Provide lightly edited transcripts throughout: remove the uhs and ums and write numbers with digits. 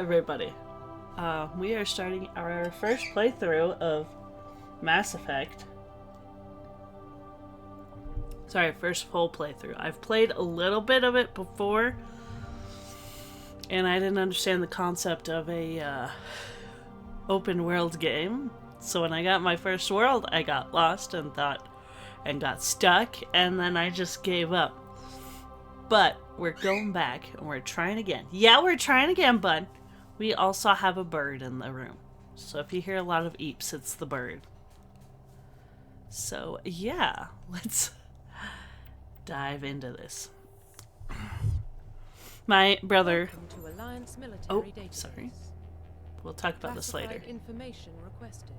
everybody. We are starting our first playthrough of Mass Effect. Sorry, first full playthrough. I've played a little bit of it before, and I didn't understand the concept of a open world game. So when I got my first world, I got lost and got stuck, and then I just gave up. But we're going back and we're trying again. Yeah, we're trying again, bud. We also have a bird in the room. So if you hear a lot of eeps, it's the bird. So yeah, let's dive into this. My brother... Oh, sorry. We'll talk about this later. Information requested.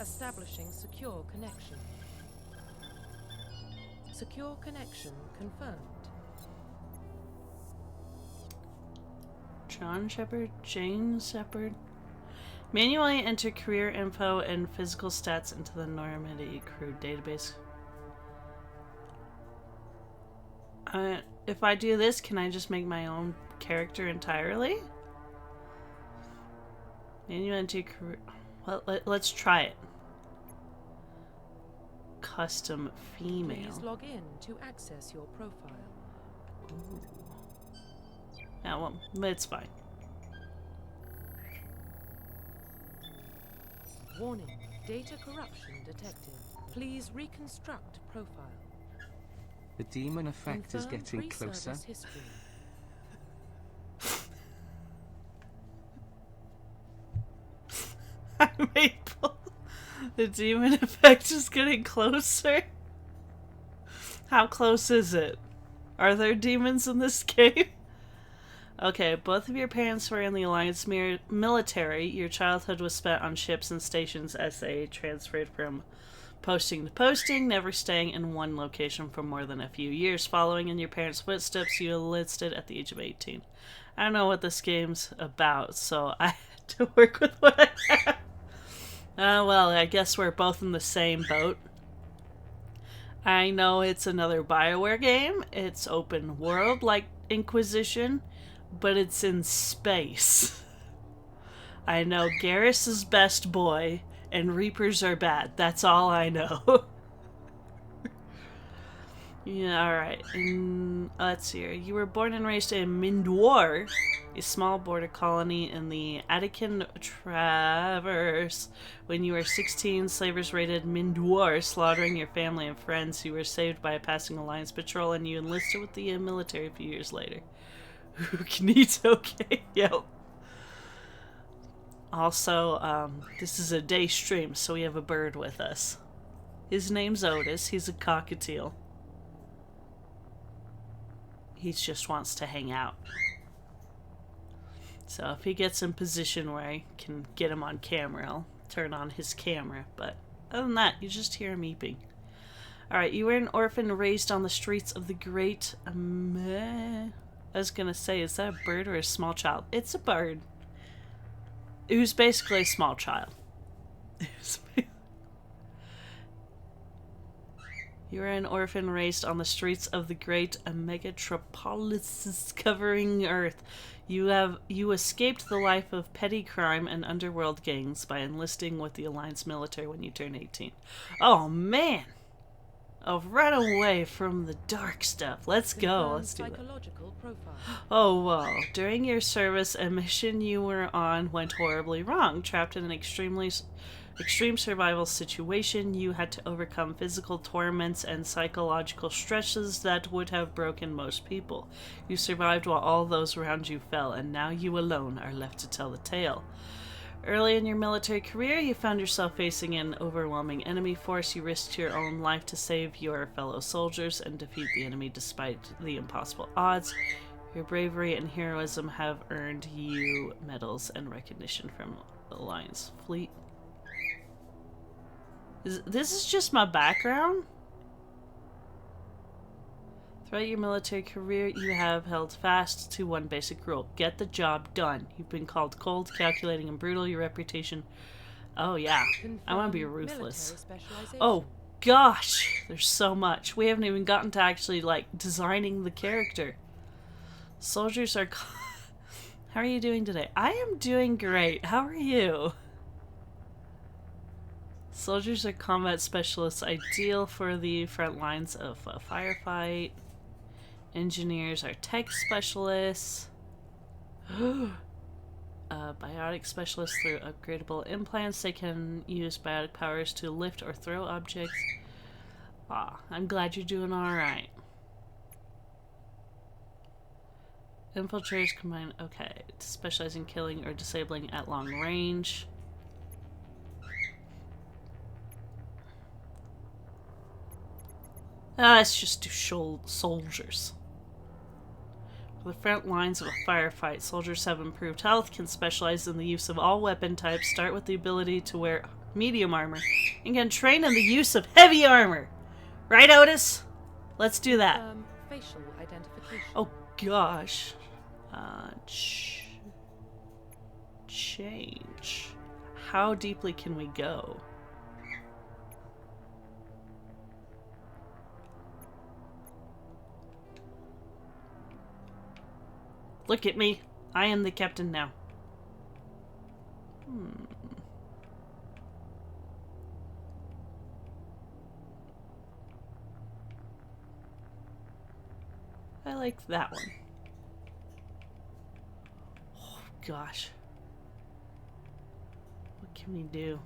Establishing secure connection. Secure connection confirmed. John Shepard, Jane Shepard. Manually enter career info and physical stats into the Normandy crew database. If I do this, can I just make my own character entirely? Manually enter career... Well, let's try it. Custom female. Please log in to access your profile. Ooh. Yeah, well, it's fine. Warning, data corruption detected. Please reconstruct profile. The demon effect Confirm is getting closer. History. Maple. The demon effect is getting closer. How close is it? Are there demons in this game? Okay, both of your parents were in the Alliance military. Your childhood was spent on ships and stations as they transferred from posting to posting, never staying in one location for more than a few years. Following in your parents' footsteps, you enlisted at the age of 18. I don't know what this game's about, so I had to work with what I have. Well, I guess we're both in the same boat. I know it's another BioWare game. It's open world like Inquisition, but it's in space. I know Garrus is best boy, and Reapers are bad. That's all I know. Yeah, alright. Let's see here. You were born and raised in Mindwar, a small border colony in the Attican Traverse. When you were 16, slavers raided Mindwar, slaughtering your family and friends. You were saved by a passing Alliance patrol, and you enlisted with the military a few years later. Neat, okay, yep. Also, this is a day stream, so we have a bird with us. His name's Otis. He's a cockatiel. He just wants to hang out. So if he gets in position where I can get him on camera, I'll turn on his camera. But other than that, you just hear him eeping. Alright, you were an orphan raised on the streets of the great... I was gonna say, is that a bird or a small child? It's a bird. Who's basically a small child. You were an orphan raised on the streets of the great megatropolises covering Earth. You escaped the life of petty crime and underworld gangs by enlisting with the Alliance military when you turned 18. Oh man! I've run away from the dark stuff. Let's go. Let's do that. Oh, well. During your service, a mission you were on went horribly wrong. Trapped in an extreme survival situation, you had to overcome physical torments and psychological stresses that would have broken most people. You survived while all those around you fell, and now you alone are left to tell the tale. Early in your military career, you found yourself facing an overwhelming enemy force. You risked your own life to save your fellow soldiers and defeat the enemy despite the impossible odds. Your bravery and heroism have earned you medals and recognition from the Alliance fleet. This is just my background? Throughout your military career, you have held fast to one basic rule. Get the job done. You've been called cold, calculating, and brutal. Your reputation... Oh, yeah. I want to be ruthless. Oh, gosh. There's so much. We haven't even gotten to actually, like, designing the character. Soldiers are... How are you doing today? I am doing great. How are you? Soldiers are combat specialists, ideal for the front lines of a firefight. Engineers are tech specialists. Biotic specialists through upgradable implants. They can use biotic powers to lift or throw objects. Ah, I'm glad you're doing alright. Infiltrators combine... Okay. Specialize in killing or disabling at long range. Let's just do soldiers. For the front lines of a firefight, soldiers have improved health, can specialize in the use of all weapon types, start with the ability to wear medium armor, and can train in the use of heavy armor. Right, Otis? Let's do that. Facial identification. Oh, gosh. Change. How deeply can we go? Look at me. I am the captain now. I like that one. Oh, gosh. What can we do?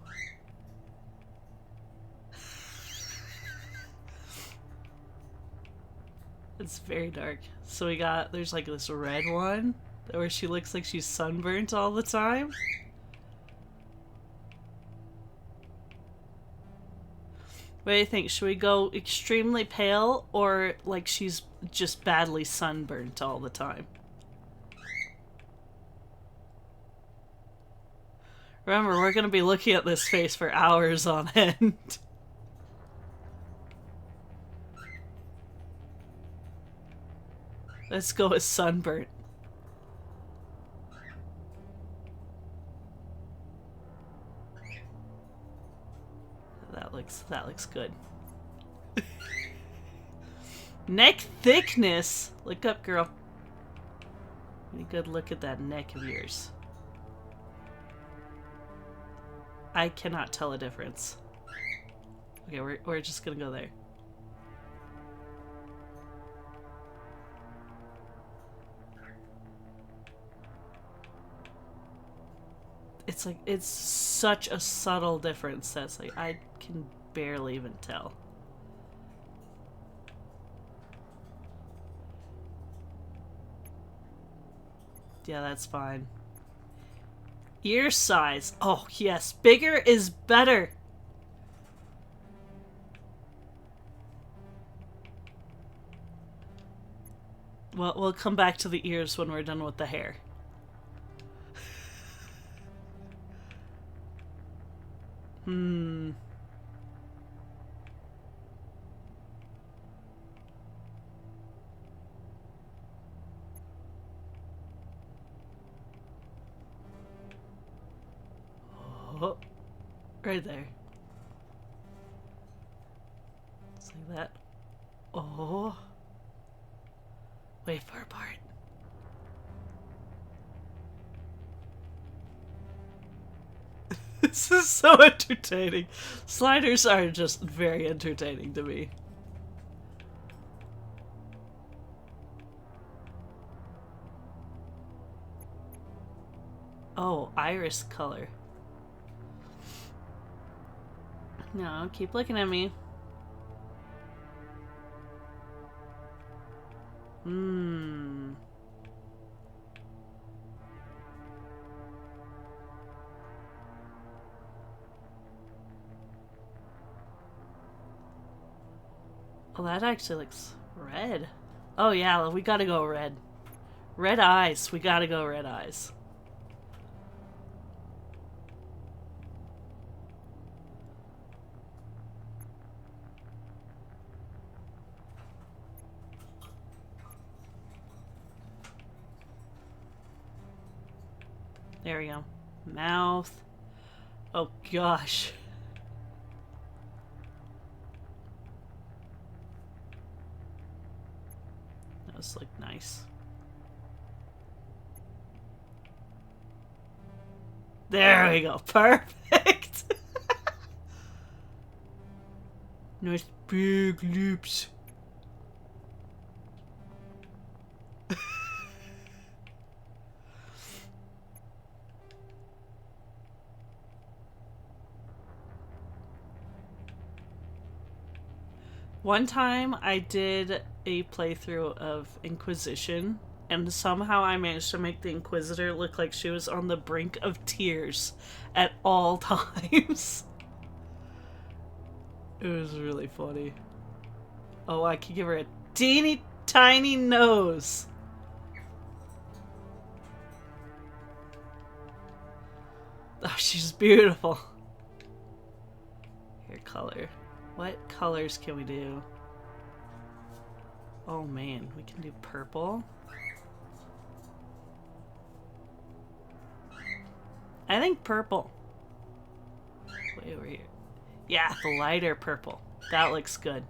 It's very dark. So we got, there's like this red one where she looks like she's sunburnt all the time. What do you think? Should we go extremely pale or like she's just badly sunburnt all the time? Remember, we're going to be looking at this face for hours on end. Let's go with sunburnt. That looks good. Neck thickness. Look up, girl. Get a good look at that neck of yours. I cannot tell a difference. Okay, we're just gonna go there. It's like, it's such a subtle difference that's like, I can barely even tell. Yeah, that's fine. Ear size. Oh, yes. Bigger is better. Well, we'll come back to the ears when we're done with the hair. Oh, right there. Just like that. Oh. Way far apart. This is so entertaining. Sliders are just very entertaining to me. Oh, iris color. No, keep looking at me. Well, that actually looks red. Oh yeah, we gotta go red. Red eyes. We gotta go red eyes. There we go. Mouth. Oh gosh. Those look nice. There we go. Perfect. Nice big lips. One time I did a playthrough of Inquisition, and somehow I managed to make the Inquisitor look like she was on the brink of tears at all times. It was really funny. Oh, I could give her a teeny tiny nose. Oh, she's beautiful. Hair color. What colors can we do? Oh man, we can do purple. I think purple. Way over here. Yeah, the lighter purple. That looks good.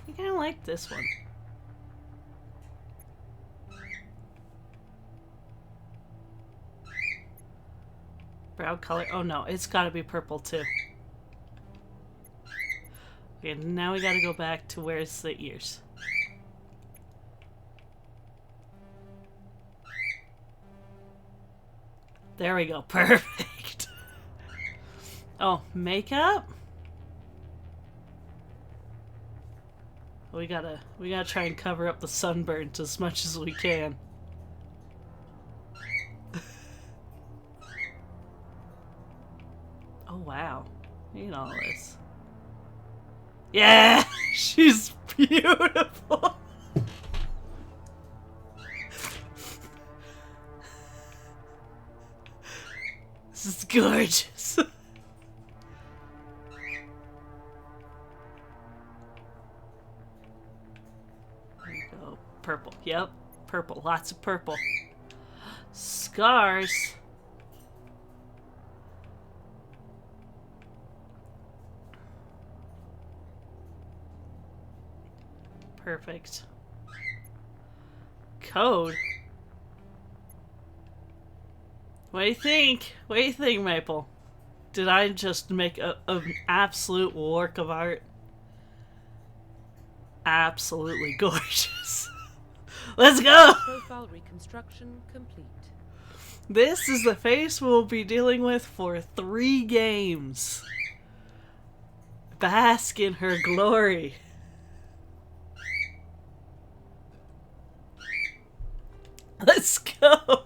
I kind of like this one. Brow color. Oh no, it's gotta be purple too. Okay, now we gotta go back to where's the ears. There we go. Perfect. Oh, makeup? We gotta try and cover up the sunburns as much as we can. Oh wow. Look at all this. Yeah! She's beautiful! This is gorgeous. There we go. Purple. Yep. Purple. Lots of purple. Scars. Perfect. Code? What do you think? What do you think, Maple? Did I just make an absolute work of art? Absolutely gorgeous. Let's go! Profile reconstruction complete. This is the face we'll be dealing with for 3 games. Bask in her glory. Let's go!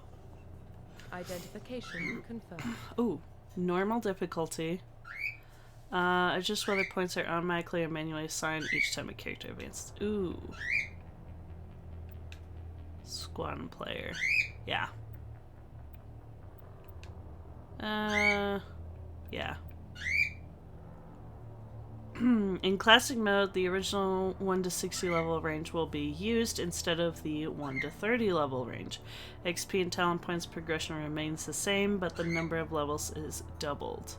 Identification confirmed. Ooh, normal difficulty. Adjust whether points are automatically or manually assigned each time a character advances. Ooh. Squad player. Yeah. Yeah. In classic mode, the original 1 to 60 level range will be used instead of the 1 to 30 level range. XP and talent points progression remains the same, but the number of levels is doubled.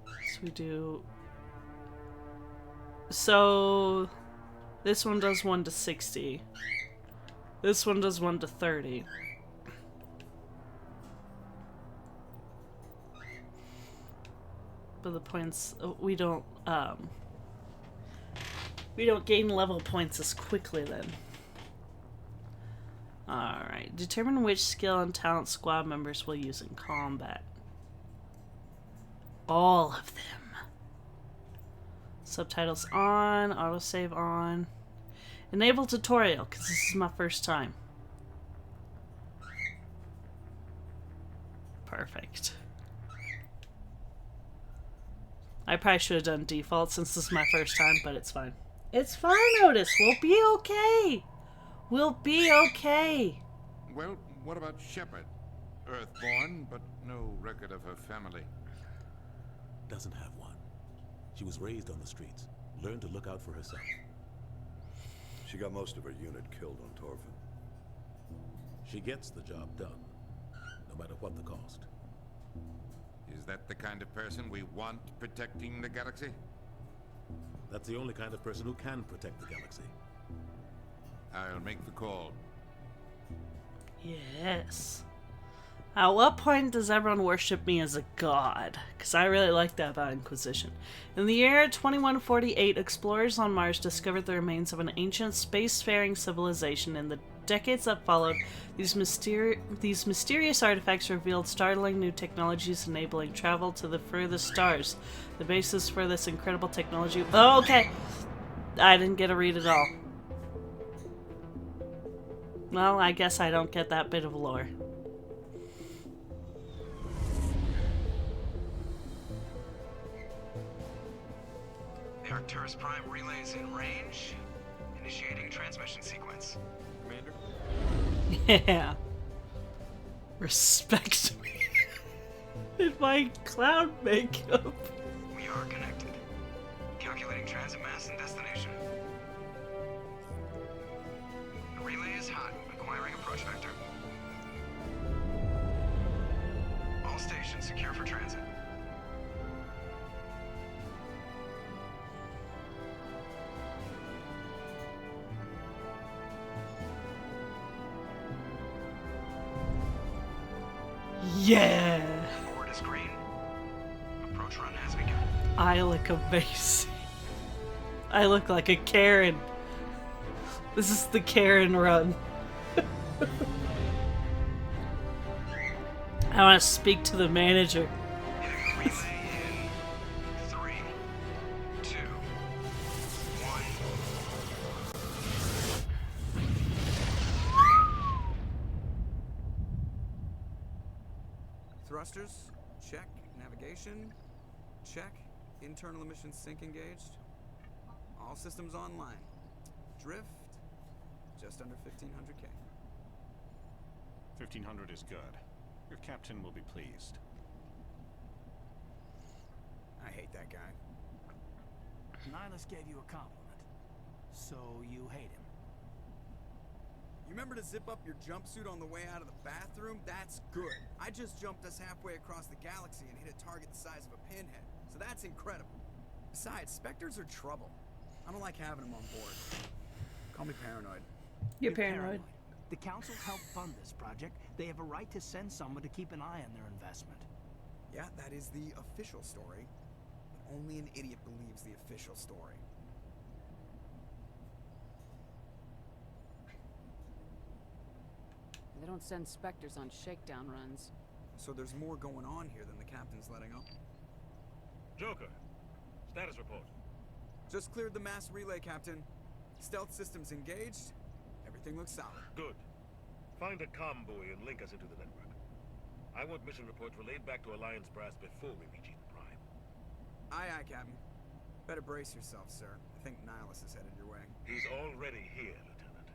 So we do... So... This one does 1 to 60. This one does 1 to 30. But the points, we don't gain level points as quickly then. Alright, determine which skill and talent squad members will use in combat. All of them. Subtitles on, autosave on. Enable tutorial, because this is my first time. Perfect. I probably should have done default since this is my first time, but it's fine. It's fine, Otis. We'll be okay. We'll be okay. Well, what about Shepard? Earthborn, but no record of her family. doesn't have one. She was raised on the streets, learned to look out for herself. She got most of her unit killed on Torfin. She gets the job done, no matter what the cost. Is that the kind of person we want protecting the galaxy? That's the only kind of person who can protect the galaxy. I'll make the call. Yes. At what point does everyone worship me as a god? Because I really like that about Inquisition. In the year 2148, explorers on Mars discovered the remains of an ancient spacefaring civilization. In the decades that followed, these mysterious artifacts revealed startling new technologies enabling travel to the furthest stars. The basis for this incredible technology... Oh, okay! I didn't get to read it all. Well, I guess I don't get that bit of lore. The Arcturus Prime relay is in range. Initiating transmission sequence. Commander? Yeah. Respect me. In my cloud makeup. We are connected. Calculating transit mass and destination. The relay is hot. Acquiring approach vector. All stations secure for transit. Yeah. Board is green. Approach run has begun. I look amazing. I look like a Karen. This is the Karen run. I want to speak to the manager. Relay in 3, 2, 1. Thrusters, check. Navigation, check. Internal emissions sync engaged. All systems online. Drift, just under 1500K. 1500 is good. Your captain will be pleased. I hate that guy. Nihilus gave you a compliment, so you hate him. You remember to zip up your jumpsuit on the way out of the bathroom? That's good. I just jumped us halfway across the galaxy and hit a target the size of a pinhead, so that's incredible. Besides, Spectres are trouble. I don't like having them on board. Call me paranoid. You're paranoid. The council helped fund this project. They have a right to send someone to keep an eye on their investment. Yeah, that is the official story. But only an idiot believes the official story. They don't send Spectres on shakedown runs. So there's more going on here than the captain's letting up. Joker, status report. Just cleared the mass relay, Captain. Stealth systems engaged. Everything looks solid. Good. Find a comm buoy and link us into the network. I want mission reports relayed back to Alliance brass before we reach Eden Prime. Aye, aye, Captain. Better brace yourself, sir. I think Nihilus is headed your way. He's already here, Lieutenant.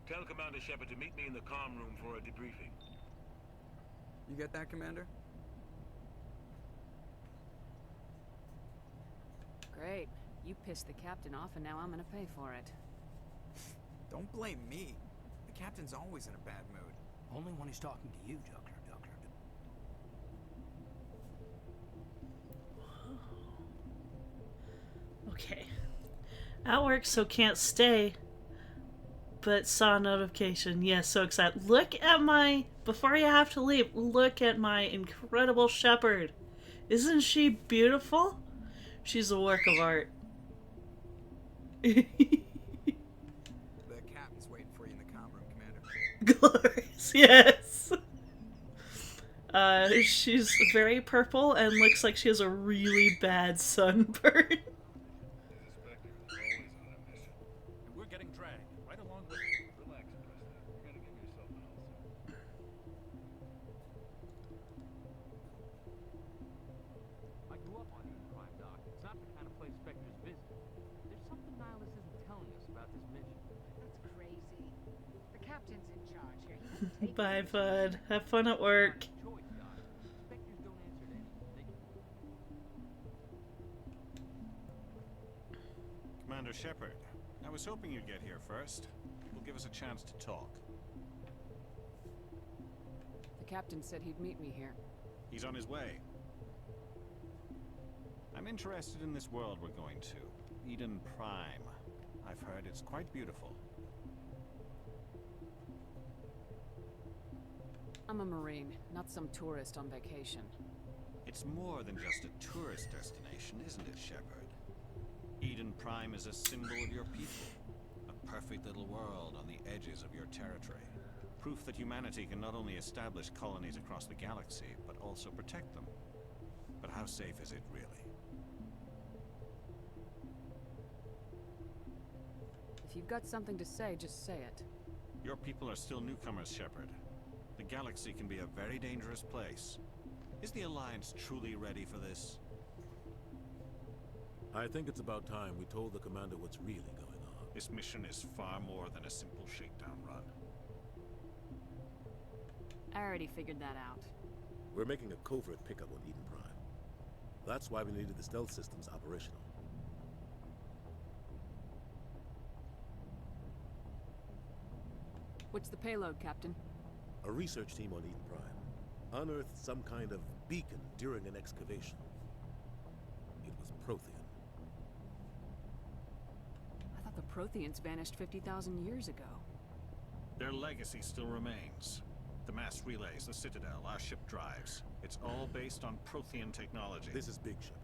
Tell Commander Shepard to meet me in the comm room for a debriefing. You get that, Commander? Great. You pissed the captain off and now I'm gonna pay for it. Don't blame me. The captain's always in a bad mood. Only when he's talking to you, Joker. Okay. At work, so can't stay. But saw a notification. Yes, so excited. Look at my... Before you have to leave, look at my incredible shepherd. Isn't she beautiful? She's a work of art. The captain's waiting for you in the comm room, Commander. Glorious, yes. She's very purple and looks like she has a really bad sunburn. We're getting dragged right along with you. Relax, Presley. You're gonna give yourself an ulcer. I grew up on Eden Prime, Doc. It's not the kind of place Spectres visit. There's something Nihilus isn't telling us about this mission. That's crazy. The captain's in charge here. He can take Bye, bud. Have fun at work. Choice, Doc. Spectres don't answer to anything. Commander Shepard. I was hoping you'd get here first. It will give us a chance to talk. The captain said he'd meet me here. He's on his way. I'm interested in this world we're going to. Eden Prime. I've heard it's quite beautiful. I'm a Marine, not some tourist on vacation. It's more than just a tourist destination, isn't it, Shepard? Eden Prime is a symbol of your people. A perfect little world on the edges of your territory. Proof that humanity can not only establish colonies across the galaxy, but also protect them. But how safe is it, really? If you've got something to say, just say it. Your people are still newcomers, Shepard. The galaxy can be a very dangerous place. Is the Alliance truly ready for this? I think it's about time we told the commander what's really going on. This mission is far more than a simple shakedown run. I already figured that out. We're making a covert pickup on Eden Prime. That's why we needed the stealth systems operational. What's the payload, Captain? A research team on Eden Prime unearthed some kind of beacon during an excavation. It was Prothean. I thought the Protheans vanished 50,000 years ago. Their legacy still remains. The mass relays, the Citadel, our ship drives. It's all based on Prothean technology. This is big, Shepard.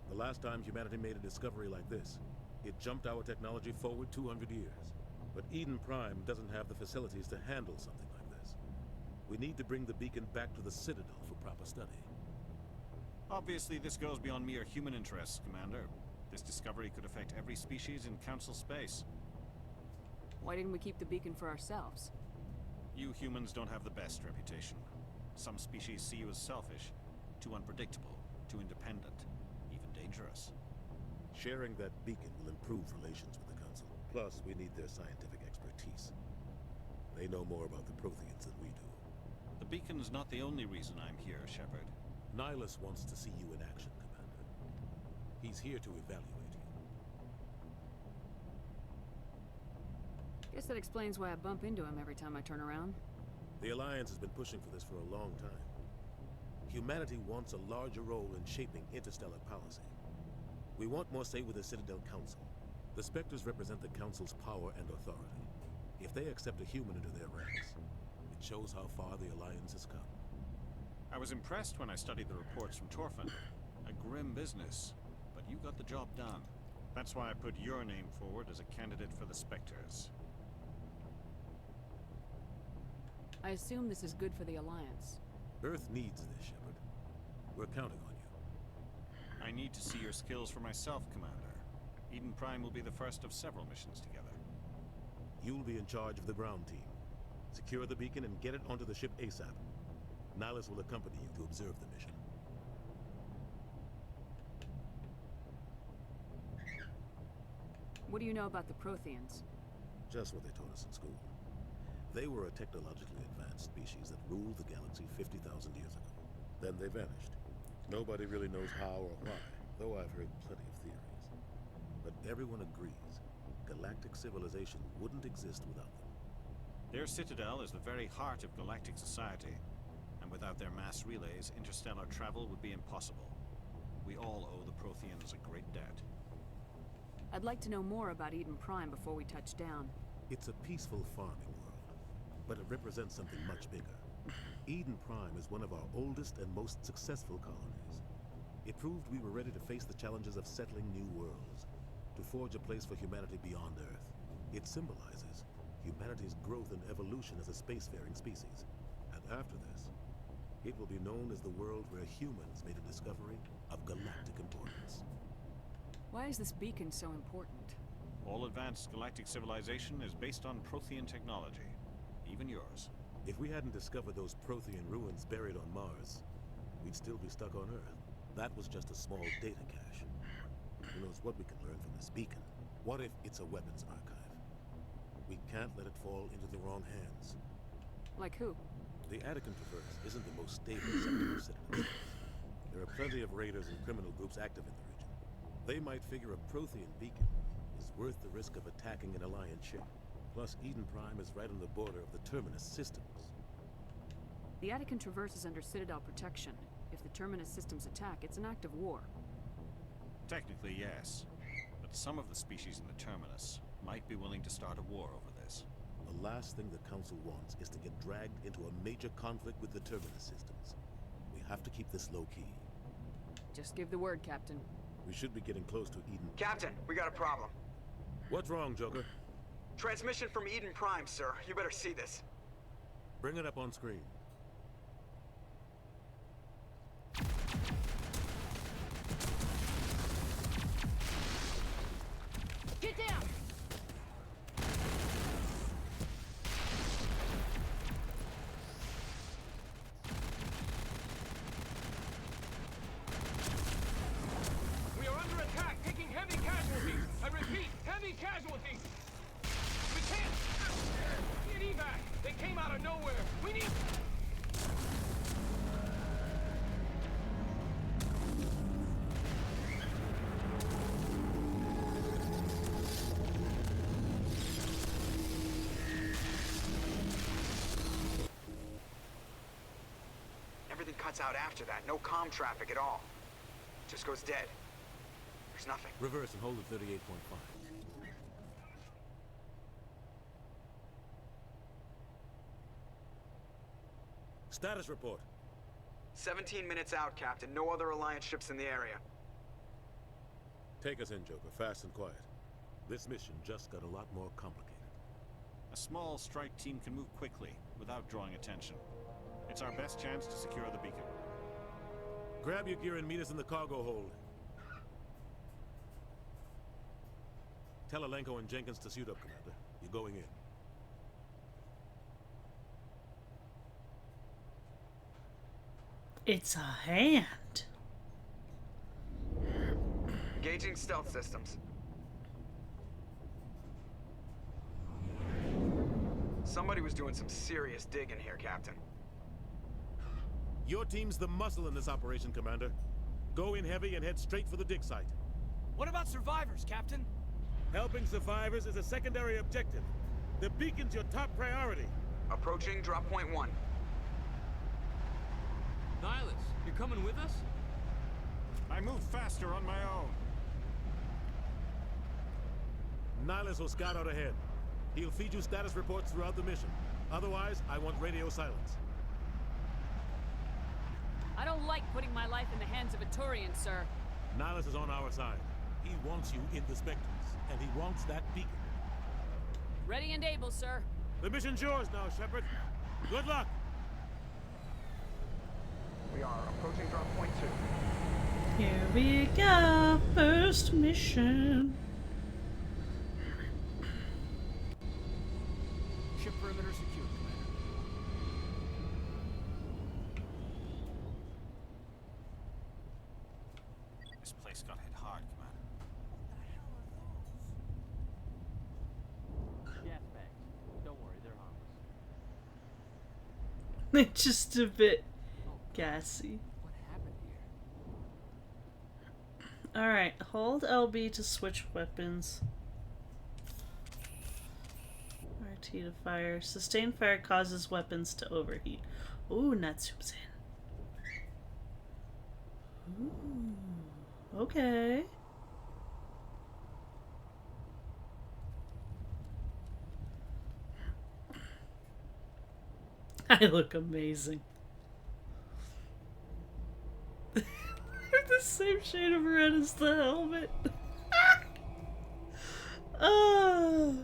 The last time humanity made a discovery like this, it jumped our technology forward 200 years. But Eden Prime doesn't have the facilities to handle something like this. We need to bring the beacon back to the Citadel for proper study. Obviously, this goes beyond mere human interests, Commander. This discovery could affect every species in Council space. Why didn't we keep the beacon for ourselves? You humans don't have the best reputation. Some species see you as selfish, too unpredictable, too independent, even dangerous. Sharing that beacon will improve relations with the Council. Plus, we need their scientific expertise. They know more about the Protheans than we do. The beacon's not the only reason I'm here, Shepard. Nihilus wants to see you in action, Commander. He's here to evaluate you. Guess that explains why I bump into him every time I turn around. The Alliance has been pushing for this for a long time. Humanity wants a larger role in shaping interstellar policy. We want more say with the Citadel Council. The Spectres represent the Council's power and authority. If they accept a human into their ranks, it shows how far the Alliance has come. I was impressed when I studied the reports from Torfin. A grim business, but you got the job done. That's why I put your name forward as a candidate for the Spectres. I assume this is good for the Alliance. Earth needs this, Shepard. We're counting on you. I need to see your skills for myself, Commander. Eden Prime will be the first of several missions together. You'll be in charge of the ground team. Secure the beacon and get it onto the ship ASAP. Nihilus will accompany you to observe the mission. What do you know about the Protheans? Just what they taught us in school. They were a technologically advanced species that ruled the galaxy 50,000 years ago. Then they vanished. Nobody really knows how or why, though I've heard plenty of theories. But everyone agrees, galactic civilization wouldn't exist without them. Their citadel is the very heart of galactic society, and without their mass relays, interstellar travel would be impossible. We all owe the Protheans a great debt. I'd like to know more about Eden Prime before we touch down. It's a peaceful farming world, but it represents something much bigger. Eden Prime is one of our oldest and most successful colonies. It proved we were ready to face the challenges of settling new worlds, to forge a place for humanity beyond Earth. It symbolizes humanity's growth and evolution as a spacefaring species. And after this, it will be known as the world where humans made a discovery of galactic importance. Why is this beacon so important? All advanced galactic civilization is based on Prothean technology, even yours. If we hadn't discovered those Prothean ruins buried on Mars, we'd still be stuck on Earth. That was just a small data cache. Who knows what we can learn from this beacon? What if it's a weapons archive? We can't let it fall into the wrong hands. Like who? The Attican Traverse isn't the most stable sector of Citadel. There are plenty of raiders and criminal groups active in the region. They might figure a Prothean beacon worth the risk of attacking an Alliance ship. Plus, Eden Prime is right on the border of the Terminus systems. The Attican Traverse is under Citadel protection. If the Terminus systems attack, it's an act of war. Technically, yes. But some of the species in the Terminus might be willing to start a war over this. The last thing the Council wants is to get dragged into a major conflict with the Terminus systems. We have to keep this low-key. Just give the word, Captain. We should be getting close to Eden. Captain, we got a problem. What's wrong, Joker? Transmission from Eden Prime, sir. You better see this. Bring it up on screen. Get down! We are under attack, taking heavy casualties. I repeat, heavy casualties. We can't. Need evac. They came out of nowhere. We need. Everything cuts out after that. No comm traffic at all. Just goes dead. There's nothing. Reverse and hold at 38.5. Status report. 17 minutes out, Captain. No other Alliance ships in the area. Take us in, Joker, fast and quiet. This mission just got a lot more complicated. A small strike team can move quickly, without drawing attention. It's our best chance to secure the beacon. Grab your gear and meet us in the cargo hold. Tell Alenko and Jenkins to suit up, Commander. You're going in. It's a hand. Engaging stealth systems. Somebody was doing some serious digging here, Captain. Your team's the muscle in this operation, Commander. Go in heavy and head straight for the dig site. What about survivors, Captain? Helping survivors is a secondary objective. The beacon's your top priority. Approaching drop point 1. Nihilus, you're coming with us? I move faster on my own. Nihilus will scout out ahead. He'll feed you status reports throughout the mission. Otherwise, I want radio silence. I don't like putting my life in the hands of a Turian, sir. Nihilus is on our side. He wants you in the Spectres, and he wants that beacon. Ready and able, sir. The mission's yours now, Shepard. Good luck! We are approaching drop point 2. Here we go. First mission. Ship perimeter secured, Commander. This place got hit hard, Commander. Gas bags. Don't worry, they're harmless. Just a bit gassy. What happened here? Alright, hold LB to switch weapons. RT to fire. Sustained fire causes weapons to overheat. Ooh, Natsu's in. Ooh, okay. I look amazing. The same shade of red as the helmet. Oh.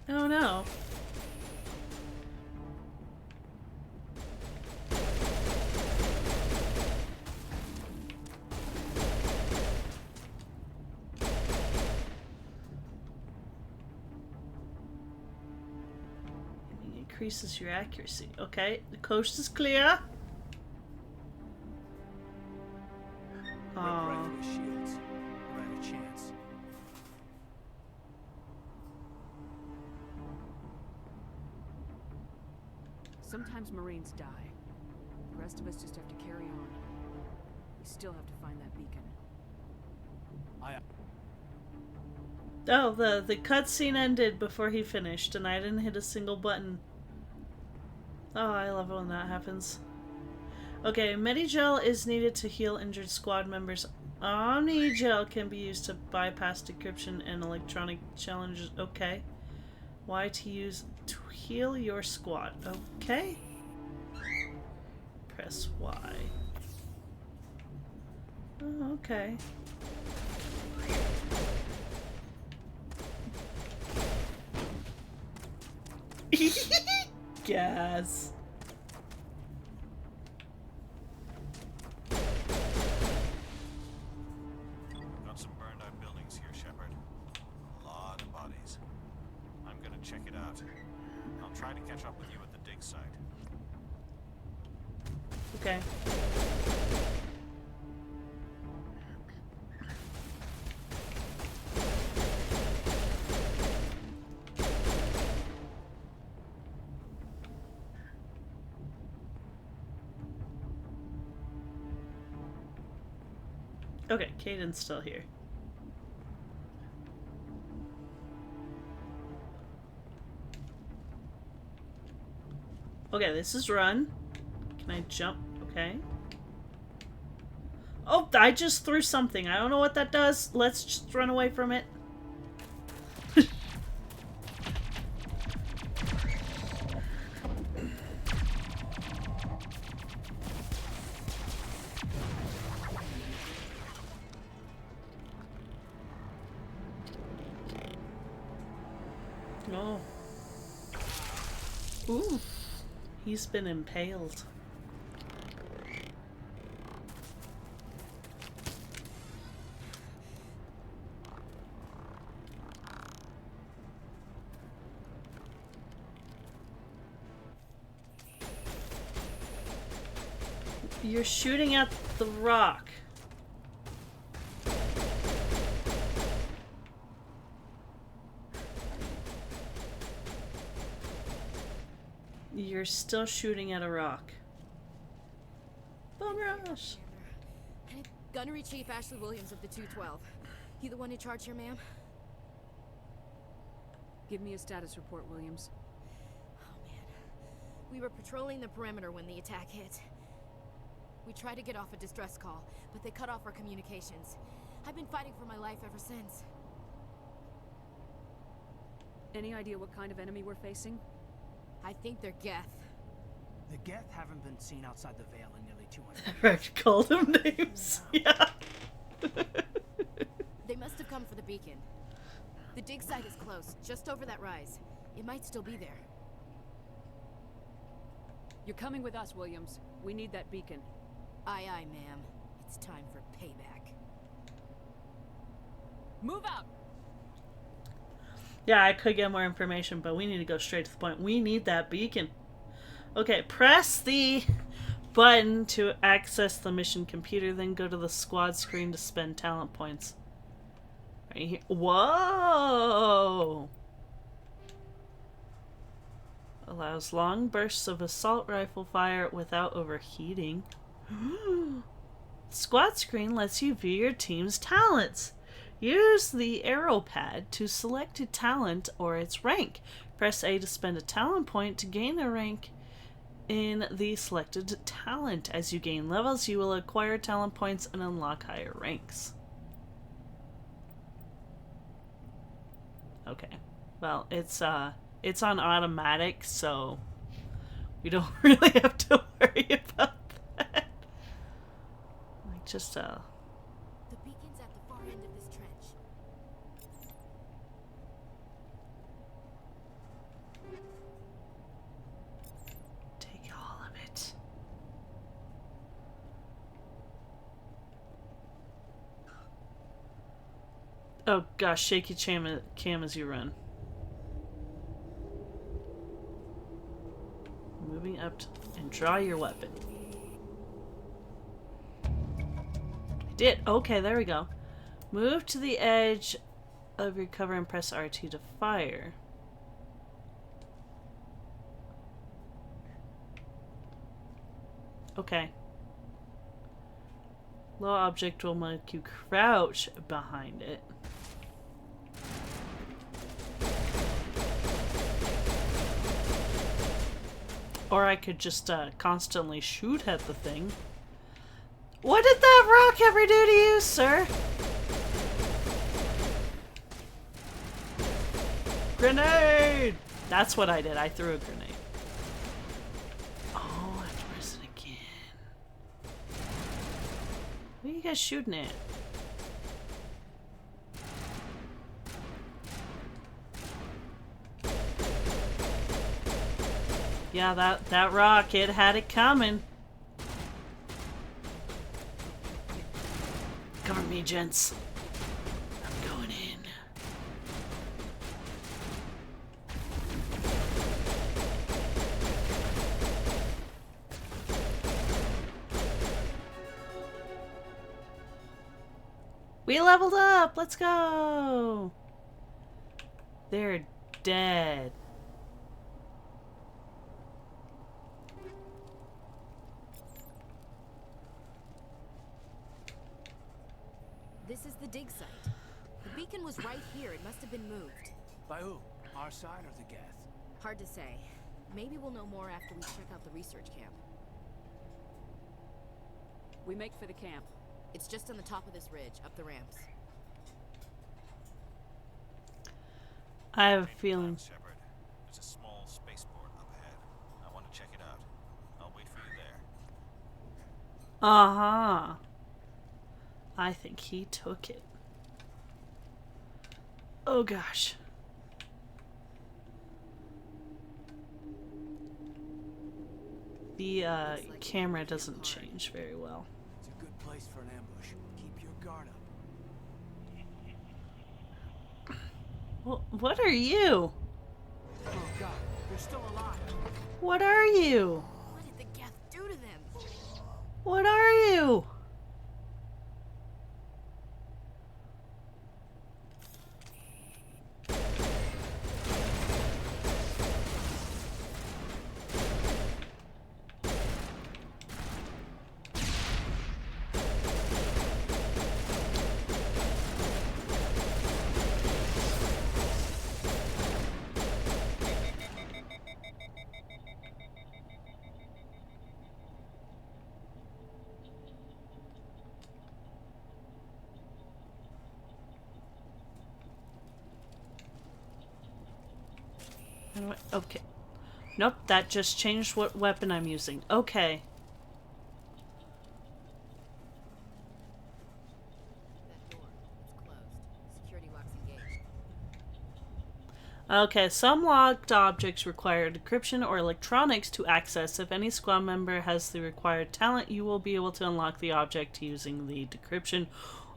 Oh no. Increases your accuracy. Okay, the coast is clear. Right for the shields. We're out of chance. Sometimes Marines die. The rest of us just have to carry on. We still have to find that beacon. Oh, the cutscene ended before he finished, and I didn't hit a single button. Oh, I love it when that happens. Okay, Medigel is needed to heal injured squad members. Omnigel can be used to bypass decryption and electronic challenges. Okay. Y to use to heal your squad. Okay. Press Y. Oh, okay. Gas. Got some burned out buildings here, Shepard. A lot of bodies. I'm gonna check it out. I'll try to catch up with you at the dig site. Okay. Okay, Caden's still here. Okay, this is run. Can I jump? Okay. Oh, I just threw something. I don't know what that does. Let's just run away from it. Oh. Ooh. He's been impaled. You're shooting at the rock. You're still shooting at a rock. Bum rush. Gunnery Chief Ashley Williams of the 212. You the one in charge here, ma'am? Give me a status report, Williams. Oh, man. We were patrolling the perimeter when the attack hit. We tried to get off a distress call, but they cut off our communications. I've been fighting for my life ever since. Any idea what kind of enemy we're facing? I think they're Geth. The Geth haven't been seen outside the Veil in nearly 200 years. Right, called them names. Yeah. They must have come for the beacon. The dig site is close, just over that rise. It might still be there. You're coming with us, Williams. We need that beacon. Aye, aye, ma'am. It's time for payback. Move out! Yeah, I could get more information, but we need to go straight to the point. We need that beacon. Okay, press the button to access the mission computer, then go to the squad screen to spend talent points. Right here. Whoa! Allows long bursts of assault rifle fire without overheating. Squad screen lets you view your team's talents. Use the arrow pad to select a talent or its rank. Press A to spend a talent point to gain a rank in the selected talent. As you gain levels, you will acquire talent points and unlock higher ranks. Okay. Well, it's on automatic, so we don't really have to worry about that. Like just The beacon's at the far end of this trench. take all of it. Oh gosh, shaky cam as you run. Moving up and draw your weapon. I did. Okay, there we go. Move to the edge of your cover and press RT to fire. Okay. Low object will make you crouch behind it. Or I could just constantly shoot at the thing. What did that rock ever do to you, sir? Grenade! That's what I did. I threw a grenade. Oh, I have to press it again. What are you guys shooting at? Yeah, that rock, it had it coming. Cover me, gents. I'm going in. We leveled up! Let's go! They're dead. This is the dig site. The beacon was right here. It must have been moved. By who? Our side or the Geth? Hard to say. Maybe we'll know more after we check out the research camp. We make for the camp. It's just on the top of this ridge, up the ramps. I have a feeling. Shepard, there's a small spaceport up ahead. I want to check it out. I'll wait for you there. Uh-huh. I think he took it. Oh gosh. The camera doesn't change very well. It's a good place for an ambush. Keep your guard up. Well, what are you? Oh God, you're still alive. What are you? What did the Geth do to them? What are you? Okay. Nope, that just changed what weapon I'm using. Okay. That door. It's closed. Security lock's engaged. Okay, some locked objects require decryption or electronics to access. If any squad member has the required talent, you will be able to unlock the object using the decryption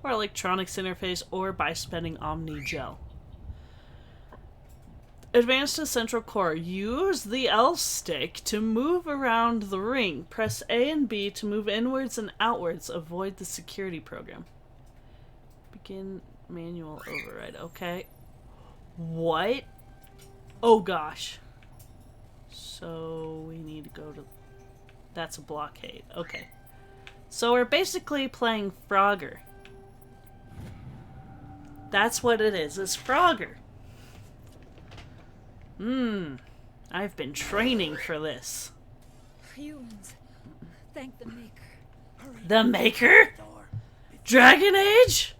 or electronics interface or by spending Omni Gel. Advance to Central Core. Use the L stick to move around the ring. Press A and B to move inwards and outwards. Avoid the security program. Begin manual override. Okay. What? Oh gosh. So we need to go to... That's a blockade. Okay. So we're basically playing Frogger. That's what it is. It's Frogger. I've been training for this. Humans, thank the Maker. The Maker? Dragon Age?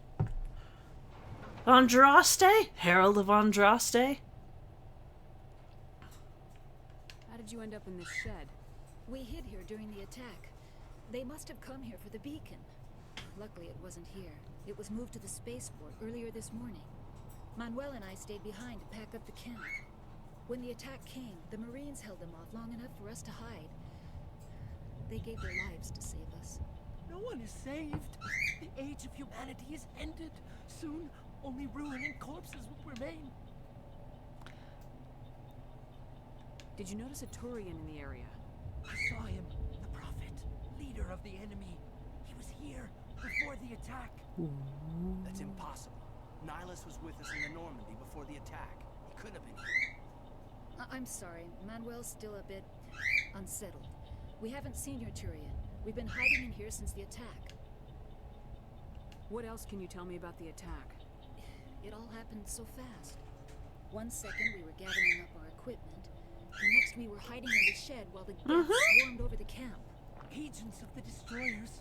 Andraste? Herald of Andraste? How did you end up in this shed? We hid here during the attack. They must have come here for the beacon. Luckily it wasn't here. It was moved to the spaceport earlier this morning. Manuel and I stayed behind to pack up the camp. When the attack came, the Marines held them off long enough for us to hide. They gave their lives to save us. No one is saved. The age of humanity is ended. Soon, only ruin and corpses will remain. Did you notice a Turian in the area? I saw him, the Prophet, leader of the enemy. He was here before the attack. That's impossible. Nihilus was with us in the Normandy before the attack. He couldn't have been here. I'm sorry, Manuel's still a bit unsettled. We haven't seen your Turian. We've been hiding in here since the attack. What else can you tell me about the attack? It all happened so fast. 1 second we were gathering up our equipment. The next we were hiding in the shed while the death swarmed over the camp. Agents of the destroyers,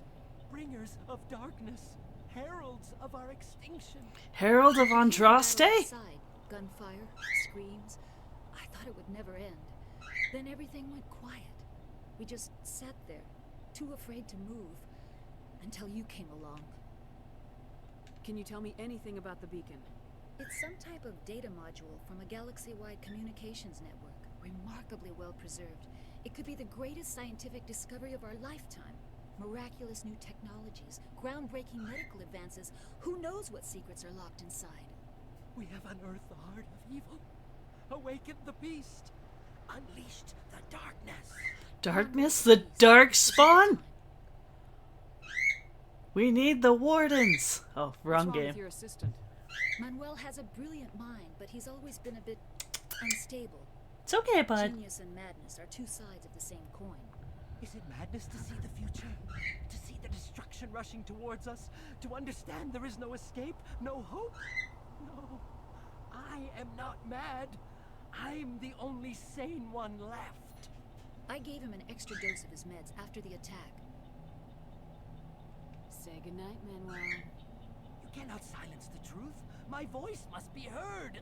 bringers of darkness, heralds of our extinction. Herald of Andraste? Outside, gunfire, screams. I thought it would never end. Then everything went quiet. We just sat there, too afraid to move, until you came along. Can you tell me anything about the beacon? It's some type of data module from a galaxy-wide communications network, remarkably well preserved. It could be the greatest scientific discovery of our lifetime. Miraculous new technologies, groundbreaking medical advances. Who knows what secrets are locked inside? We have unearthed the heart of evil, awakened the beast, unleashed the darkness. Darkness? The dark spawn? We need the wardens. Oh, wrong What's wrong game. with your assistant? Manuel has a brilliant mind, but he's always been a bit unstable. It's okay, bud. Genius and madness are two sides of the same coin. Is it madness to see the future? To see the destruction rushing towards us? To understand there is no escape? No hope? No. I am not mad. I'm the only sane one left. I gave him an extra dose of his meds after the attack. Say goodnight, Manuel. You cannot silence the truth. My voice must be heard.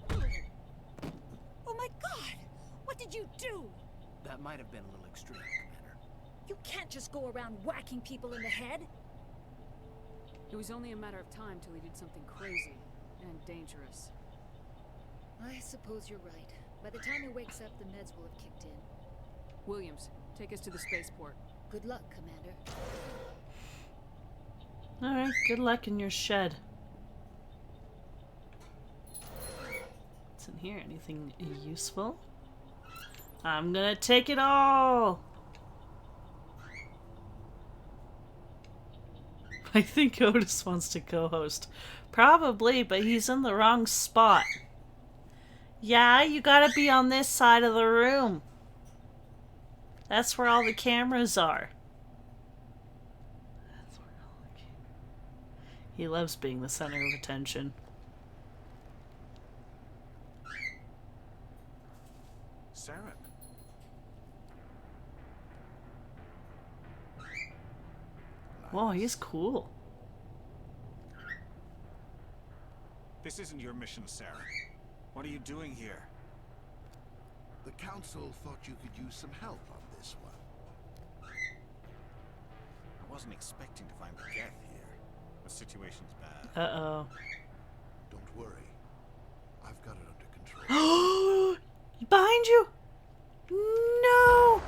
Oh my god! What did you do? That might have been a little extreme, Commander. You can't just go around whacking people in the head. It was only a matter of time till he did something crazy and dangerous. I suppose you're right. By the time he wakes up, the meds will have kicked in. Williams, take us to the spaceport. Good luck, Commander. Alright, good luck in your shed. What's in here? Anything useful? I'm gonna take it all! I think Otis wants to co-host. Probably, but he's in the wrong spot. Yeah, you gotta be on this side of the room. That's where all the cameras are. That's where all the cameras... He loves being the center of attention. Sarah. Whoa, he's cool. This isn't your mission, Sarah. What are you doing here? The Council thought you could use some help on this one. I wasn't expecting to find Geth here. The situation's bad. Uh-oh. Don't worry. I've got it under control. Behind you! No!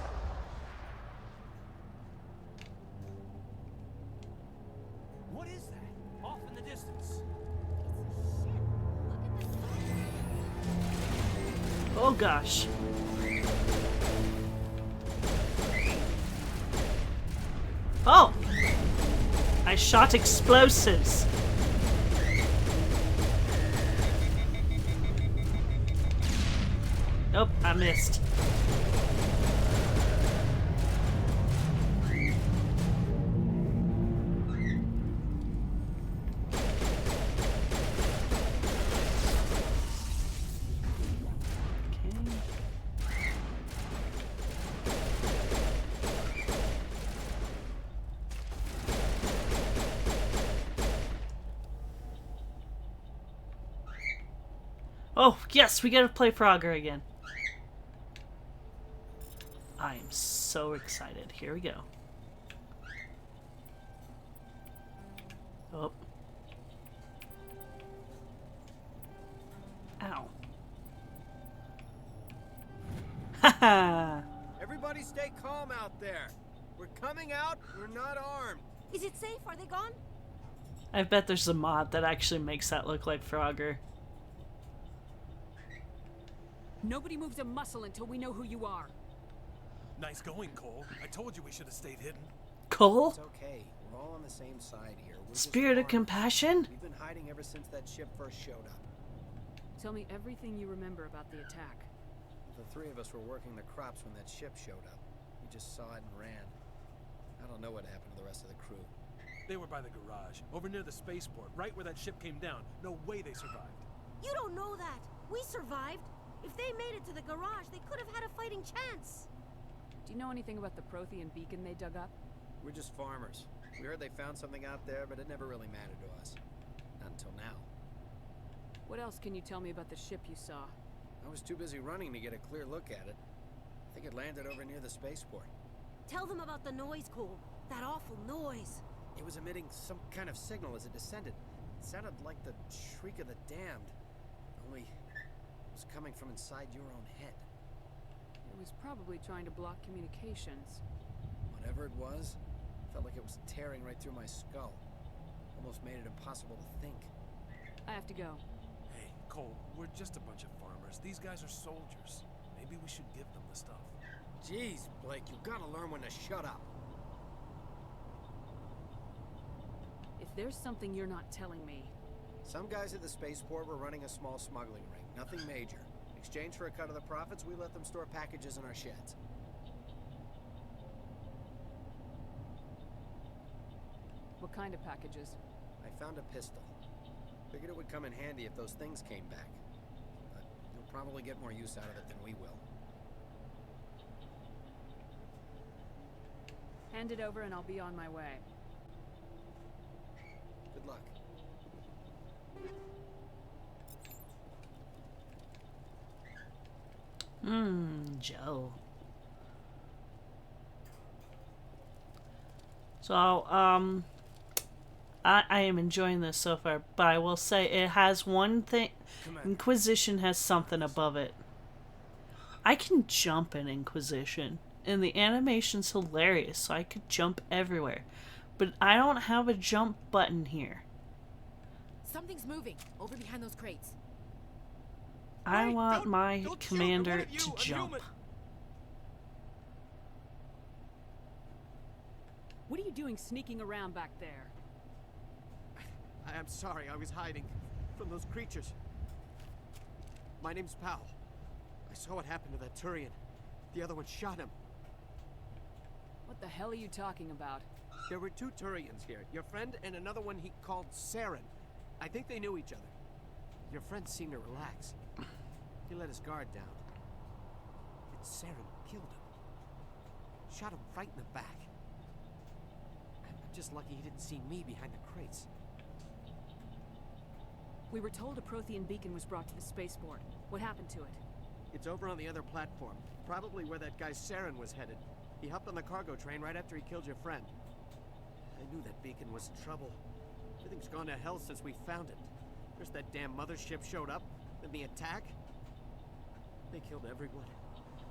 What is that? Off in the distance. Oh gosh. Oh! I shot explosives. Nope, I missed. Oh, yes, we get to play Frogger again. I am so excited. Here we go. Oh. Ow. Haha! Everybody stay calm out there. We're coming out, we're not armed. Is it safe? Are they gone? I bet there's a mod that actually makes that look like Frogger. Nobody moves a muscle until we know who you are. Nice going, Cole. I told you we should have stayed hidden. Cole? It's okay. We're all on the same side here. We're just Spirit of armed. compassion? We've been hiding ever since that ship first showed up. Tell me everything you remember about the attack. The three of us were working the crops when that ship showed up. We just saw it and ran. I don't know what happened to the rest of the crew. They were by the garage, over near the spaceport, right where that ship came down. No way they survived. You don't know that. We survived. If they made it to the garage, they could have had a fighting chance. Do you know anything about the Prothean beacon they dug up? We're just farmers. We heard they found something out there, but it never really mattered to us. Not until now. What else can you tell me about the ship you saw? I was too busy running to get a clear look at it. I think it landed over near the spaceport. Tell them about the noise, Cole. That awful noise. It was emitting some kind of signal as it descended. It sounded like the shriek of the damned. Only it was coming from inside your own head. It was probably trying to block communications. Whatever it was, felt like it was tearing right through my skull. Almost made it impossible to think. I have to go. Hey, Cole, we're just a bunch of farmers. These guys are soldiers. Maybe we should give them the stuff. Jeez, Blake, you gotta learn when to shut up. If there's something you're not telling me... Some guys at the spaceport were running a small smuggling ring. Nothing major. In exchange for a cut of the profits, we let them store packages in our sheds. What kind of packages? I found a pistol. Figured it would come in handy if those things came back. But you'll probably get more use out of it than we will. Hand it over and I'll be on my way. Good luck. Joe. So, I am enjoying this so far, but I will say it has one thing. Inquisition has something above it. I can jump in Inquisition, and the animation's hilarious, so I could jump everywhere. But I don't have a jump button here. Something's moving over behind those crates. I want my commander to jump. What are you doing sneaking around back there? I'm sorry, I was hiding from those creatures. My name's Powell. I saw what happened to that Turian. The other one shot him. What the hell are you talking about? There were two Turians here. Your friend and another one he called Saren. I think they knew each other. Your friend seemed to relax. He let his guard down. And Saren killed him. Shot him right in the back. I'm just lucky he didn't see me behind the crates. We were told a Prothean beacon was brought to the spaceport. What happened to it? It's over on the other platform. Probably where that guy Saren was headed. He hopped on the cargo train right after he killed your friend. I knew that beacon was trouble. Everything's gone to hell since we found it. First that damn mothership showed up, then the attack. They killed everyone.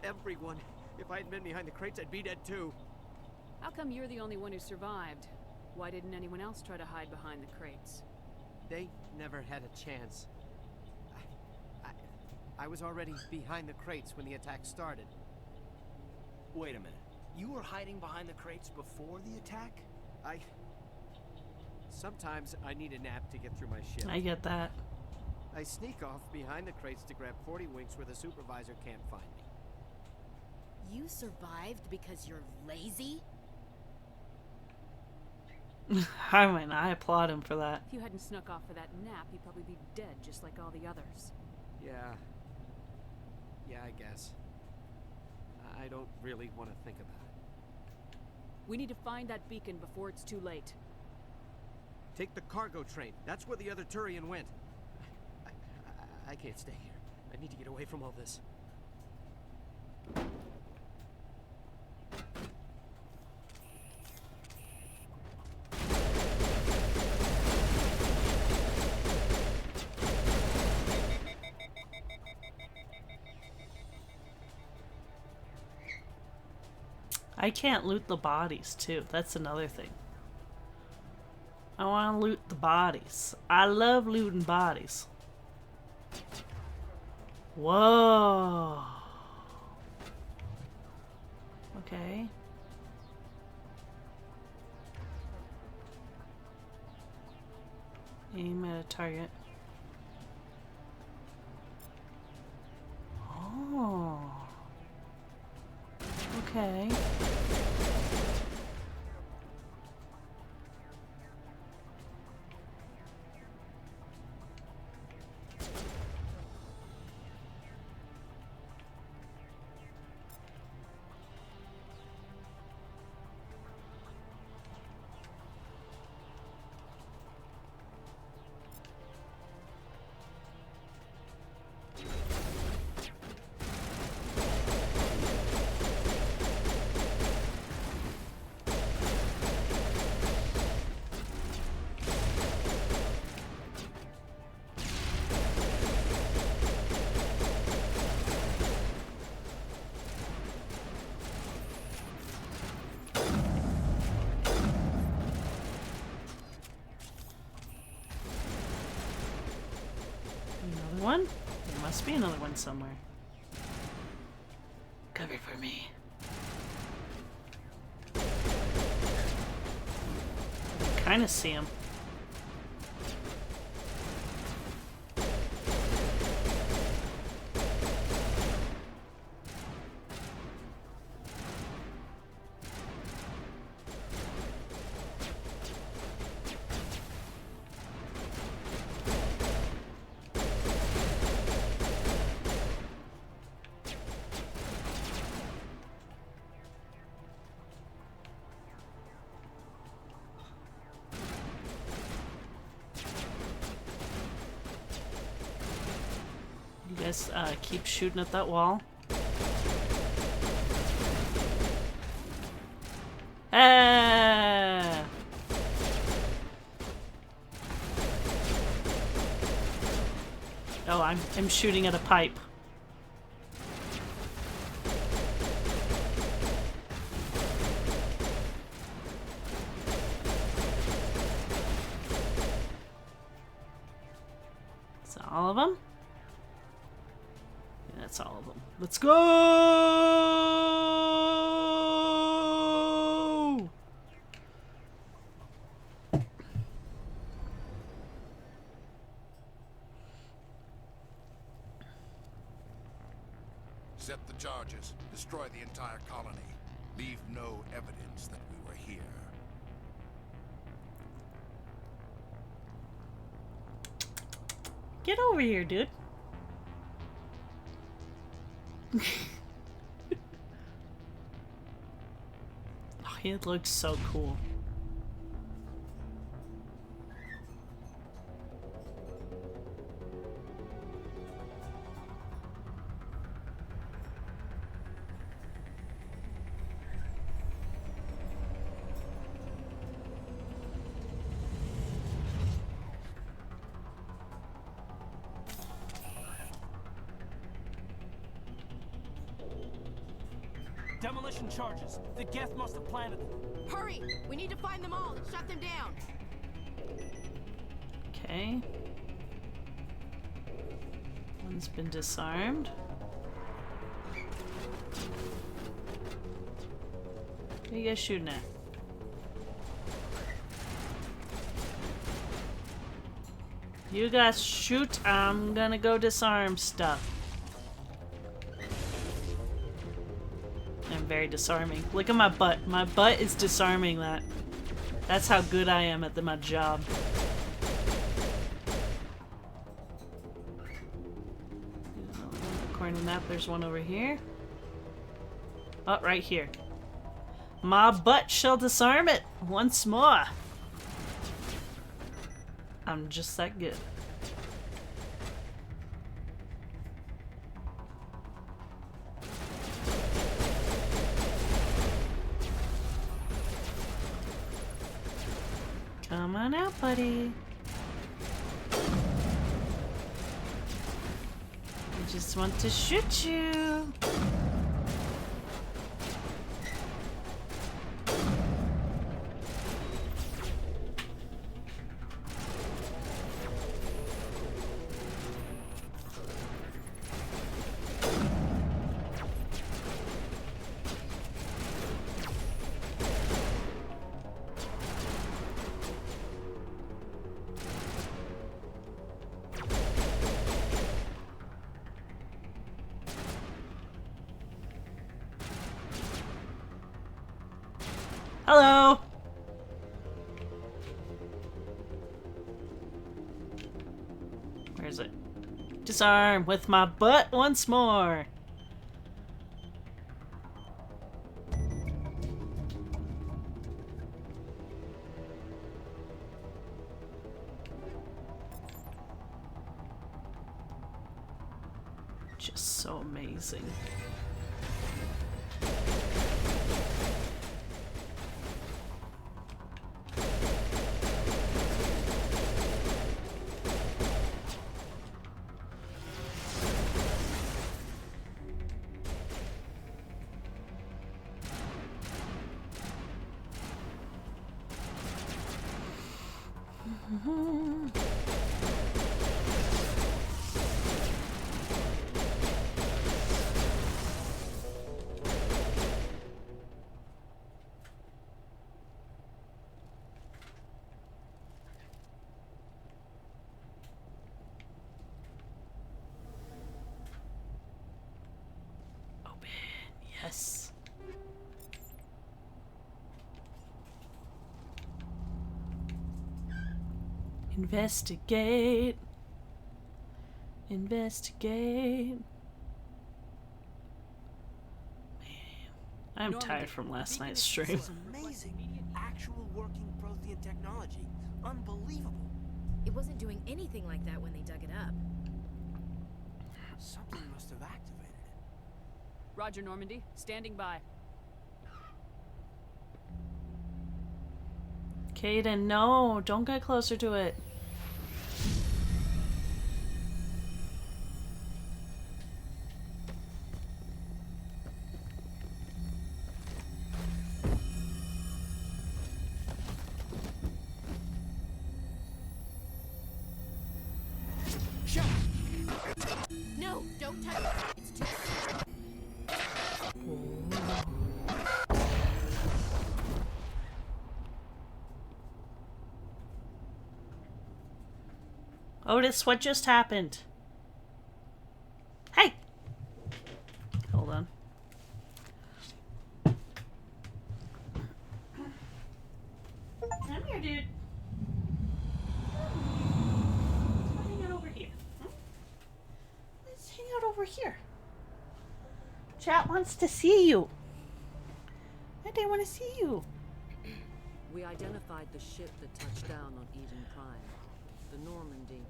Everyone. If I hadn't been behind the crates, I'd be dead too. How come you're the only one who survived? Why didn't anyone else try to hide behind the crates? They never had a chance. I was already behind the crates when the attack started. Wait a minute. You were hiding behind the crates before the attack? Sometimes I need a nap to get through my shift. I get that. I sneak off behind the crates to grab 40 winks where the supervisor can't find me. You survived because you're lazy? I applaud him for that. If you hadn't snuck off for that nap, you'd probably be dead just like all the others. Yeah, I guess. I don't really want to think about it. We need to find that beacon before it's too late. Take the cargo train. That's where the other Turian went. I can't stay here. I need to get away from all this. I can't loot the bodies, too. That's another thing. I want to loot the bodies. I love looting bodies. Whoa. Okay. Aim at a target. Oh. Okay. must be another one somewhere. Cover for me. Kind of see him. You guys keep shooting at that wall. Ah! Oh, I'm shooting at a pipe. Is that all of them? Yeah, that's all of them. Let's go! Set the charges. Destroy the entire colony. Leave no evidence that we were here. Get over here, dude. Oh, it looks so cool. Demolition charges. The Geth must have planted them. Hurry! We need to find them all and shut them down. Okay. One's been disarmed. What are you guys shooting at? You guys shoot. I'm gonna go disarm stuff. I'm very disarming. Look at my butt. My butt is disarming that. That's how good I am at my job. According to the map, there's one over here. Oh, right here. My butt shall disarm it once more. I'm just that good. Come on out, buddy. I just want to shoot you. Hello. Where is it? Disarm with my butt once more. Just so amazing. Yes. Investigate. Investigate. I'm tired from last night's stream. This is amazing. Actual working Prothean technology. Unbelievable. It wasn't doing anything like that when they dug it up. Something must have activated it. Roger, Normandy. Standing by. Caden, no, don't get closer to it. No, don't touch it. It's too. Otis, what just happened? Hey! Hold on. Come here, dude. Let's hang out over here. Let's hang out over here. Chat wants to see you. They want to see you. We identified the ship that touched down on Eden Prime. The Normandy.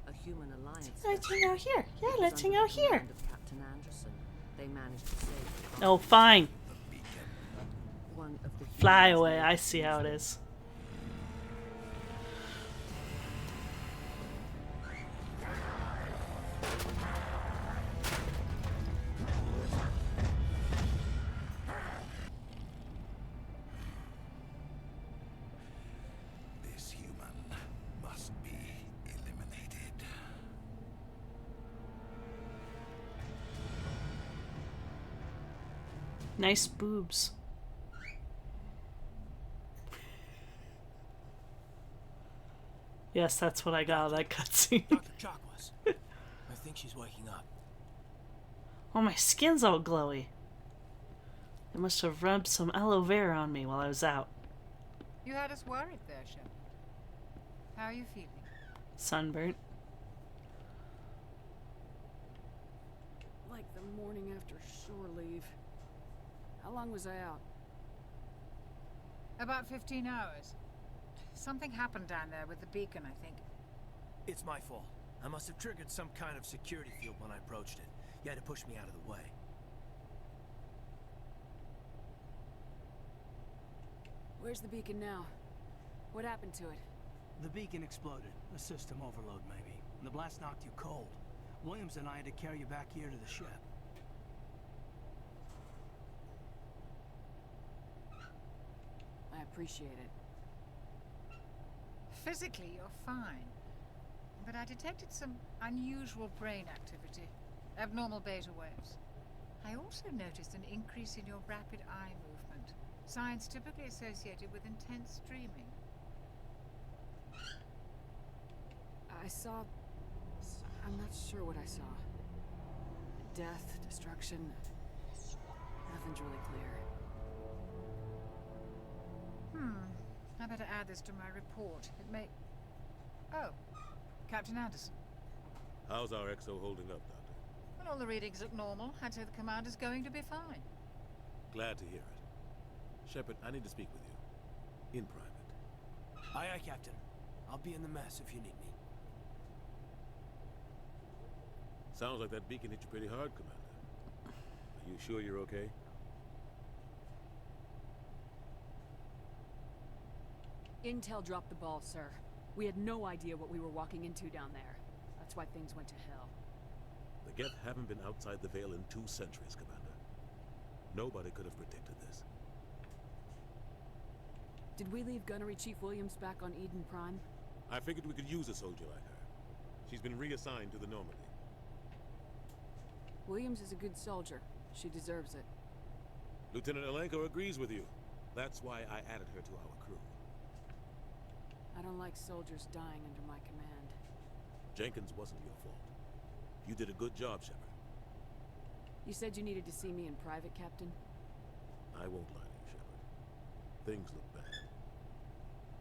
A human alliance. Let's hang out here. Yeah, let's hang out here. Of Captain Anderson. They managed to save. Oh, fine. One of the Fly away. I see how it is. This human must be eliminated. Nice boobs. Yes, that's what I got out of that cutscene. Dr. Chakwas. I think she's waking up. Oh, my skin's all glowy. They must have rubbed some aloe vera on me while I was out. You had us worried there, Shepard. How are you feeling? Sunburnt. Like the morning after shore leave. How long was I out? About 15 hours. Something happened down there with the beacon, I think. It's my fault. I must have triggered some kind of security field when I approached it. You had to push me out of the way. Where's the beacon now? What happened to it? The beacon exploded. A system overload, maybe. And the blast knocked you cold. Williams and I had to carry you back here to the ship. I appreciate it. Physically, you're fine. But I detected some unusual brain activity. Abnormal beta waves. I also noticed an increase in your rapid eye movement. Signs typically associated with intense dreaming. I saw... I'm not sure what I saw. Death, destruction... Nothing's really clear. I better add this to my report. It may... Oh, Captain Anderson. How's our XO holding up, Doctor? Well, all the readings look normal. I'd say the commander's going to be fine. Glad to hear it. Shepard, I need to speak with you. In private. Aye, aye, Captain. I'll be in the mess if you need me. Sounds like that beacon hit you pretty hard, Commander. Are you sure you're okay? Intel dropped the ball, sir. We had no idea what we were walking into down there. That's why things went to hell. The Geth haven't been outside the Veil in 2 centuries, Commander. Nobody could have predicted this. Did we leave Gunnery Chief Williams back on Eden Prime? I figured we could use a soldier like her. She's been reassigned to the Normandy. Williams is a good soldier. She deserves it. Lieutenant Alenko agrees with you. That's why I added her to our crew. I don't like soldiers dying under my command. Jenkins wasn't your fault. You did a good job, Shepard. You said you needed to see me in private, Captain? I won't lie to you, Shepard. Things look bad.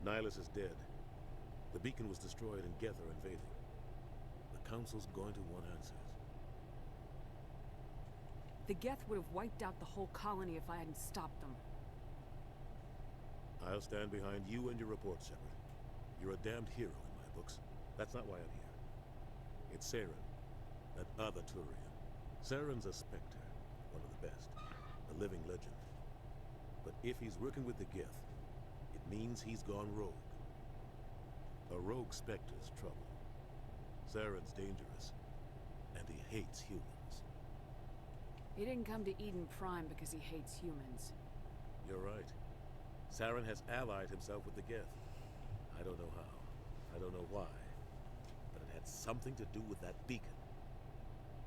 Nihilus is dead. The beacon was destroyed and Geth are invading. The Council's going to want answers. The Geth would have wiped out the whole colony if I hadn't stopped them. I'll stand behind you and your report, Shepard. You're a damned hero in my books. That's not why I'm here. It's Saren, that other Turian. Saren's a Spectre, one of the best, a living legend. But if he's working with the Geth, it means he's gone rogue. A rogue Spectre's trouble. Saren's dangerous, and he hates humans. He didn't come to Eden Prime because he hates humans. You're right. Saren has allied himself with the Geth. I don't know how. I don't know why. But it had something to do with that beacon.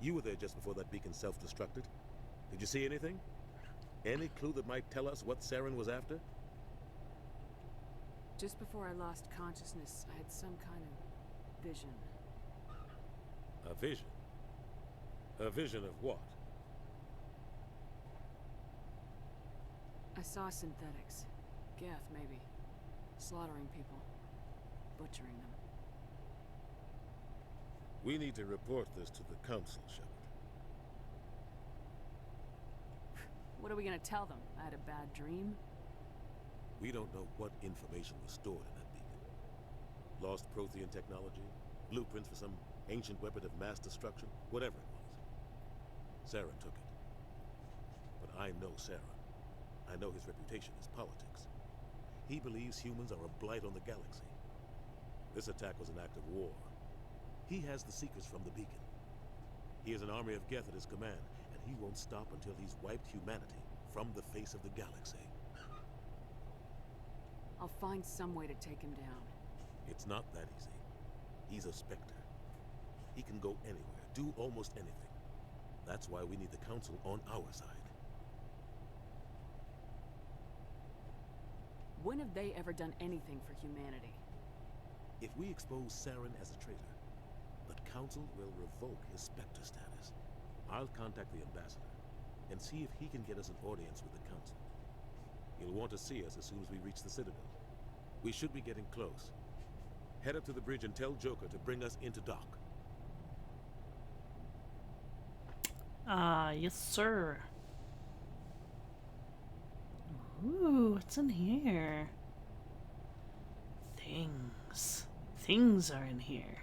You were there just before that beacon self-destructed. Did you see anything? Any clue that might tell us what Saren was after? Just before I lost consciousness, I had some kind of vision. A vision? A vision of what? I saw synthetics. Geth, maybe. Slaughtering people. Butchering them. We need to report this to the Council, Shepard. What are we gonna tell them? I had a bad dream? We don't know what information was stored in that beacon. Lost Prothean technology, blueprints for some ancient weapon of mass destruction, whatever it was. Saren took it. But I know Saren. I know his reputation is politics. He believes humans are a blight on the galaxy. This attack was an act of war. He has the secrets from the beacon. He has an army of Geth at his command, and he won't stop until he's wiped humanity from the face of the galaxy. I'll find some way to take him down. It's not that easy. He's a Spectre. He can go anywhere, do almost anything. That's why we need the Council on our side. When have they ever done anything for humanity? If we expose Saren as a traitor, the Council will revoke his Spectre status. I'll contact the ambassador and see if he can get us an audience with the Council. He'll want to see us as soon as we reach the Citadel. We should be getting close. Head up to the bridge and tell Joker to bring us into dock. Yes, sir. Ooh, what's in here? Things. Things are in here.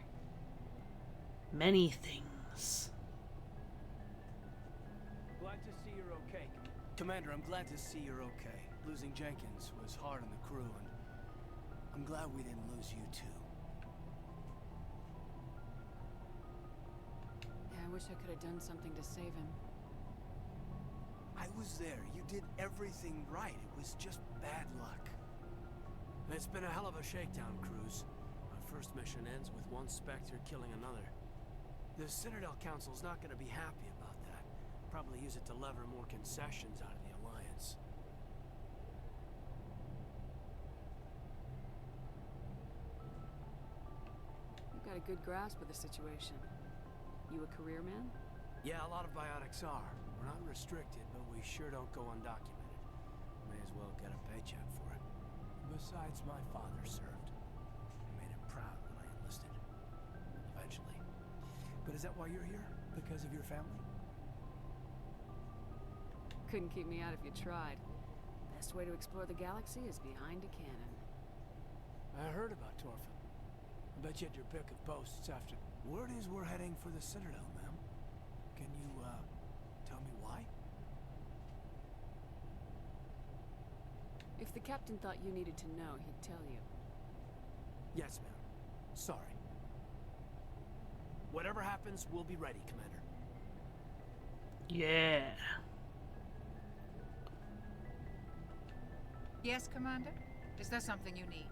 Many things. Glad to see you're okay. Commander, I'm glad to see you're okay. Losing Jenkins was hard on the crew, and I'm glad we didn't lose you too. Yeah, I wish I could have done something to save him. I was there. You did everything right. It was just bad luck. It's been a hell of a shakedown, Cruz. Our first mission ends with one Spectre killing another. The Citadel Council's not going to be happy about that. Probably use it to lever more concessions out of the Alliance. You've got a good grasp of the situation. You a career man? Yeah, a lot of biotics are. We're not restricted, but we sure don't go undocumented. May as well get a paycheck for it. Besides, my father served. I made him proud when I enlisted. Eventually. But is that why you're here? Because of your family? Couldn't keep me out if you tried. Best way to explore the galaxy is behind a cannon. I heard about Torfin. I bet you had your pick of posts after. Word is we're heading for the Citadel, ma'am. Can you, tell me why? If the captain thought you needed to know, he'd tell you. Yes, ma'am. Sorry. Whatever happens, we'll be ready, Commander. Yeah. Yes, Commander? Is there something you need?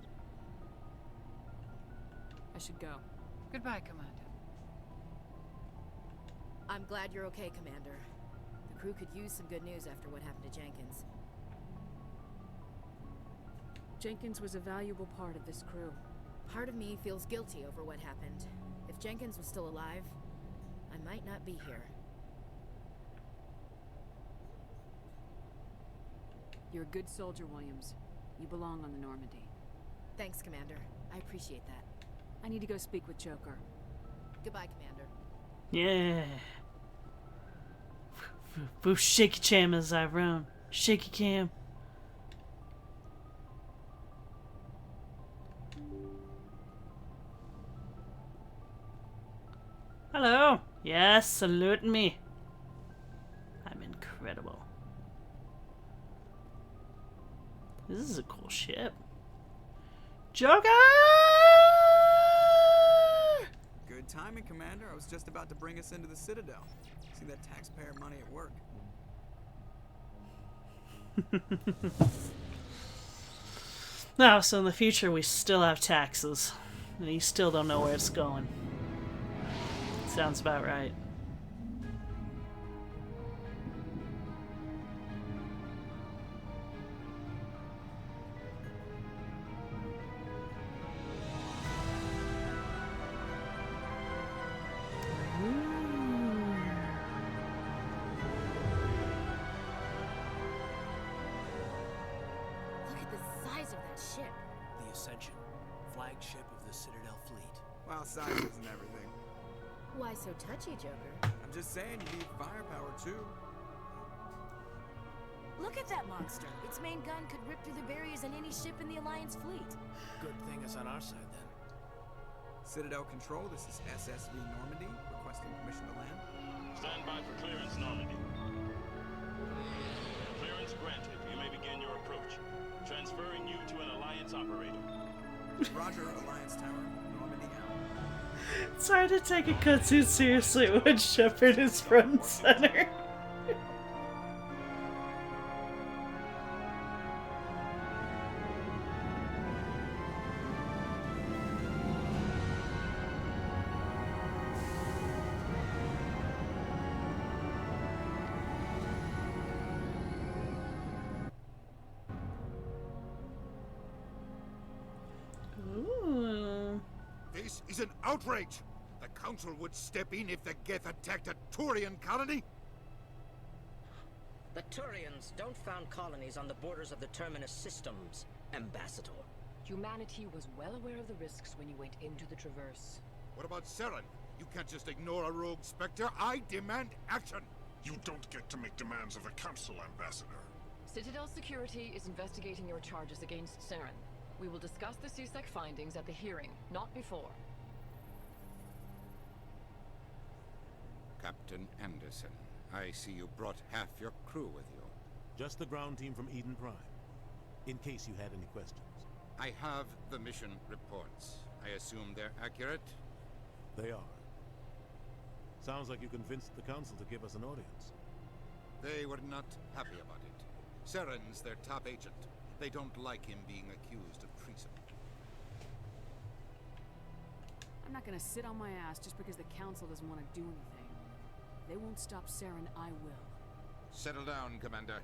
I should go. Goodbye, Commander. I'm glad you're okay, Commander. The crew could use some good news after what happened to Jenkins. Jenkins was a valuable part of this crew. Part of me feels guilty over what happened. If Jenkins was still alive, I might not be here. You're a good soldier, Williams. You belong on the Normandy. Thanks, Commander. I appreciate that. I need to go speak with Joker. Goodbye, Commander. Yeah. Boo, shaky cam as I run. Shaky cam. Hello. Yes, salute me. I'm incredible. This is a cool ship. Joker! Good timing, Commander. I was just about to bring us into the Citadel. See that taxpayer money at work. No, so in the future we still have taxes. And you still don't know where it's going. Sounds about right. Look at the size of that ship. The Ascension, flagship of the Citadel fleet. Well, size isn't everything. Why so touchy, Joker? I'm just saying you need firepower, too. Look at that monster. Its main gun could rip through the barriers in any ship in the Alliance fleet. Good thing it's on our side, then. Citadel Control, this is SSV Normandy, requesting permission to land. Stand by for clearance, Normandy. Clearance granted. You may begin your approach. Transferring you to an Alliance operator. Roger, Alliance Tower, Normandy out. It's hard to take a cutscene seriously when Shepard is front and center. Ooh. This is an outrage! The Council would step in if the Geth attacked a Turian colony? The Turians don't found colonies on the borders of the Terminus systems, Ambassador. Humanity was well aware of the risks when you went into the Traverse. What about Saren? You can't just ignore a rogue Spectre. I demand action! You don't get to make demands of the Council, Ambassador. Citadel Security is investigating your charges against Saren. We will discuss the CSEC findings at the hearing, not before. Captain Anderson, I see you brought half your crew with you. Just the ground team from Eden Prime. In case you had any questions. I have the mission reports. I assume they're accurate? They are. Sounds like you convinced the Council to give us an audience. They were not happy about it. Saren's their top agent. They don't like him being accused of treason. I'm not gonna sit on my ass just because the Council doesn't want to do anything. If they won't stop Saren, I will. Settle down, Commander.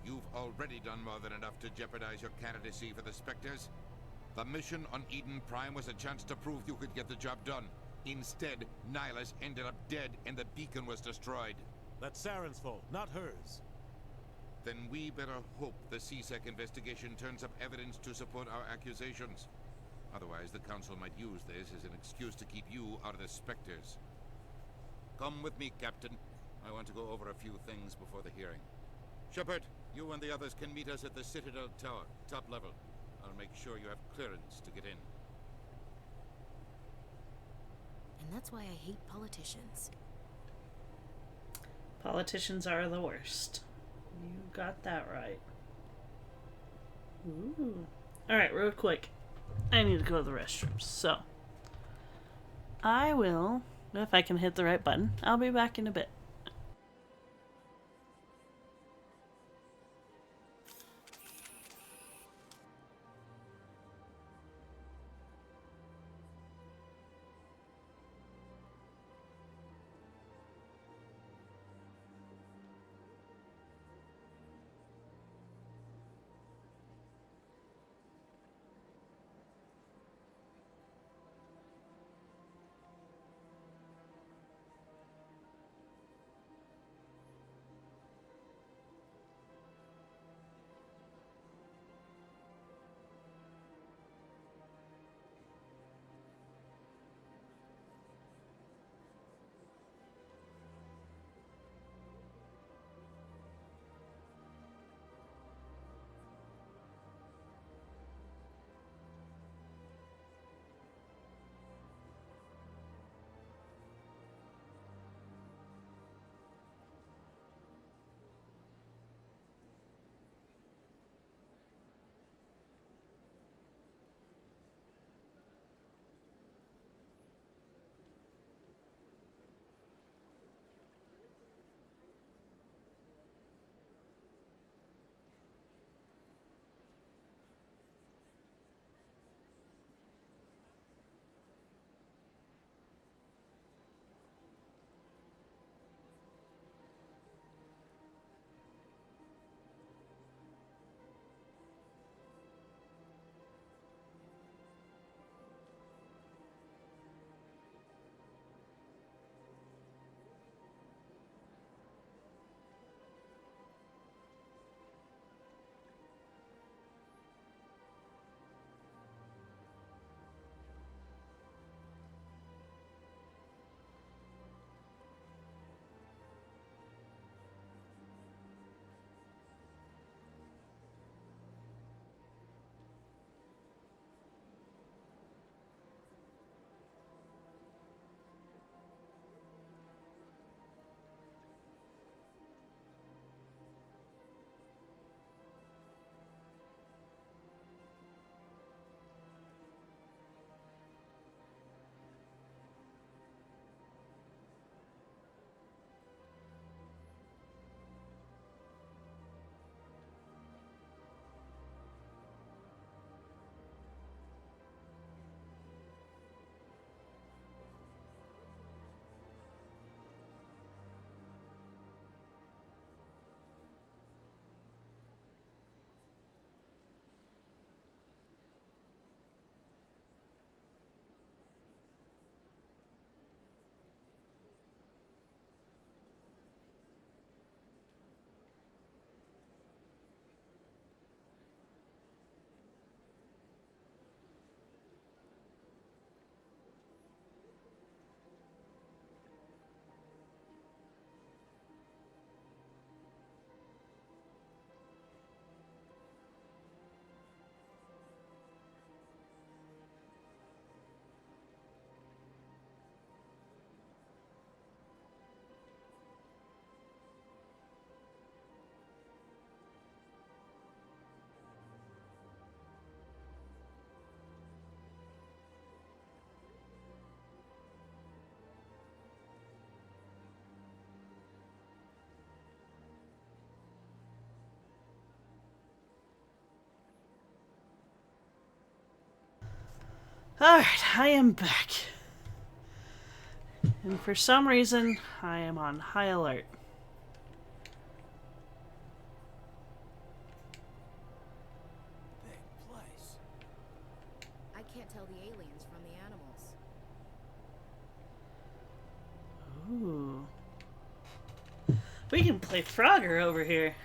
You've already done more than enough to jeopardize your candidacy for the Spectres. The mission on Eden Prime was a chance to prove you could get the job done. Instead, Nihilus ended up dead and the beacon was destroyed. That's Saren's fault, not hers. Then we better hope the CSEC investigation turns up evidence to support our accusations. Otherwise, the Council might use this as an excuse to keep you out of the Spectres. Come with me, Captain. I want to go over a few things before the hearing. Shepard, you and the others can meet us at the Citadel Tower, top level. I'll make sure you have clearance to get in. And that's why I hate politicians. Politicians are the worst. You got that right. Ooh. Alright, real quick. I need to go to the restrooms, so I will, if I can hit the right button, I'll be back in a bit. Alright, I am back. And for some reason, I am on high alert. Big place. I can't tell the aliens from the animals. Ooh. We can play Frogger over here.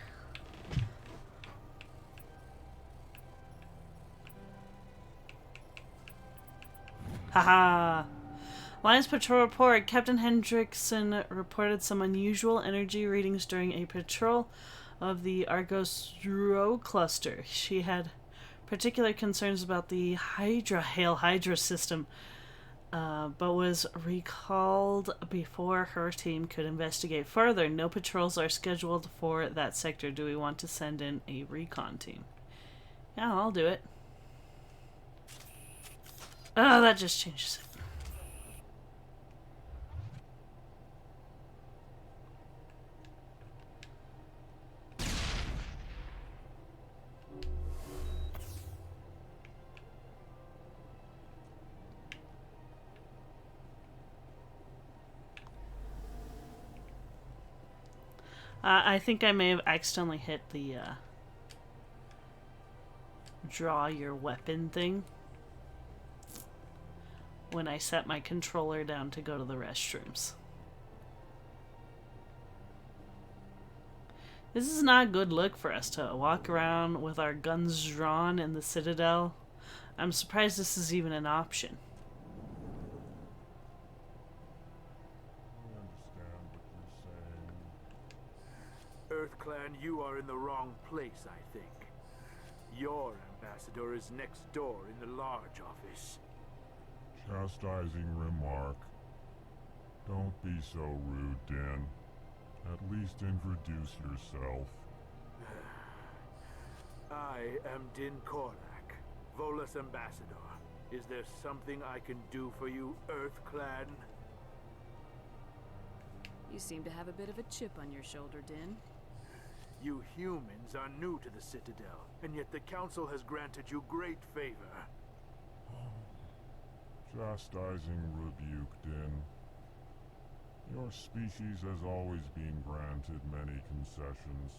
Haha. Lions Patrol report. Captain Hendrickson reported some unusual energy readings during a patrol of the Argos Dro cluster. She had particular concerns about the Hail Hydra system, but was recalled before her team could investigate further. No patrols are scheduled for that sector. Do we want to send in a recon team? Yeah, I'll do it. Oh, that just changes it. I think I may have accidentally hit the draw your weapon thing when I set my controller down to go to the restrooms. This is not a good look for us to walk around with our guns drawn in the Citadel. I'm surprised this is even an option. EarthClan, you are in the wrong place, I think. Your ambassador is next door in the large office. Chastising remark. Don't be so rude, Din. At least introduce yourself. I am Din Korlak, Volus ambassador. Is there something I can do for you, EarthClan? You seem to have a bit of a chip on your shoulder, Din. You humans are new to the Citadel, and yet the Council has granted you great favor. Chastising rebuke, Din. Your species has always been granted many concessions.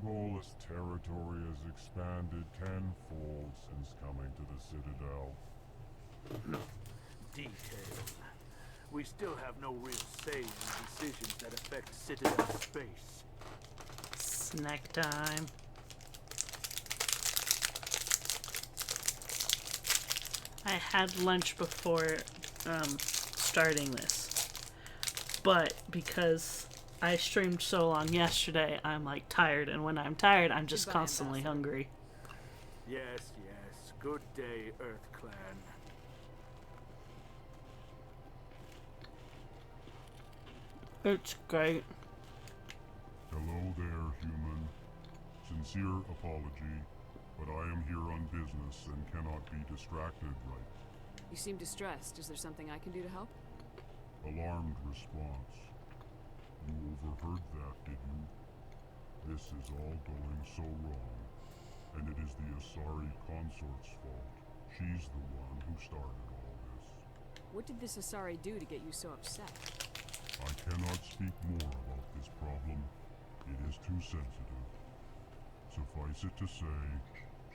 Volus territory has expanded tenfold since coming to the Citadel. Detail. We still have no real say in the decisions that affect Citadel space. Snack time. I had lunch before starting this, but because I streamed so long yesterday, I'm like tired, and when I'm tired, I'm just constantly hungry. Yes, yes. Good day, EarthClan. It's great. Hello there, human. Sincere apology, but I am here on business and cannot be distracted right. You seem distressed. Is there something I can do to help? Alarmed response. You overheard that, did you? This is all going so wrong, and it is the Asari consort's fault. She's the one who started all this. What did this Asari do to get you so upset? I cannot speak more about this problem. It is too sensitive. Suffice it to say,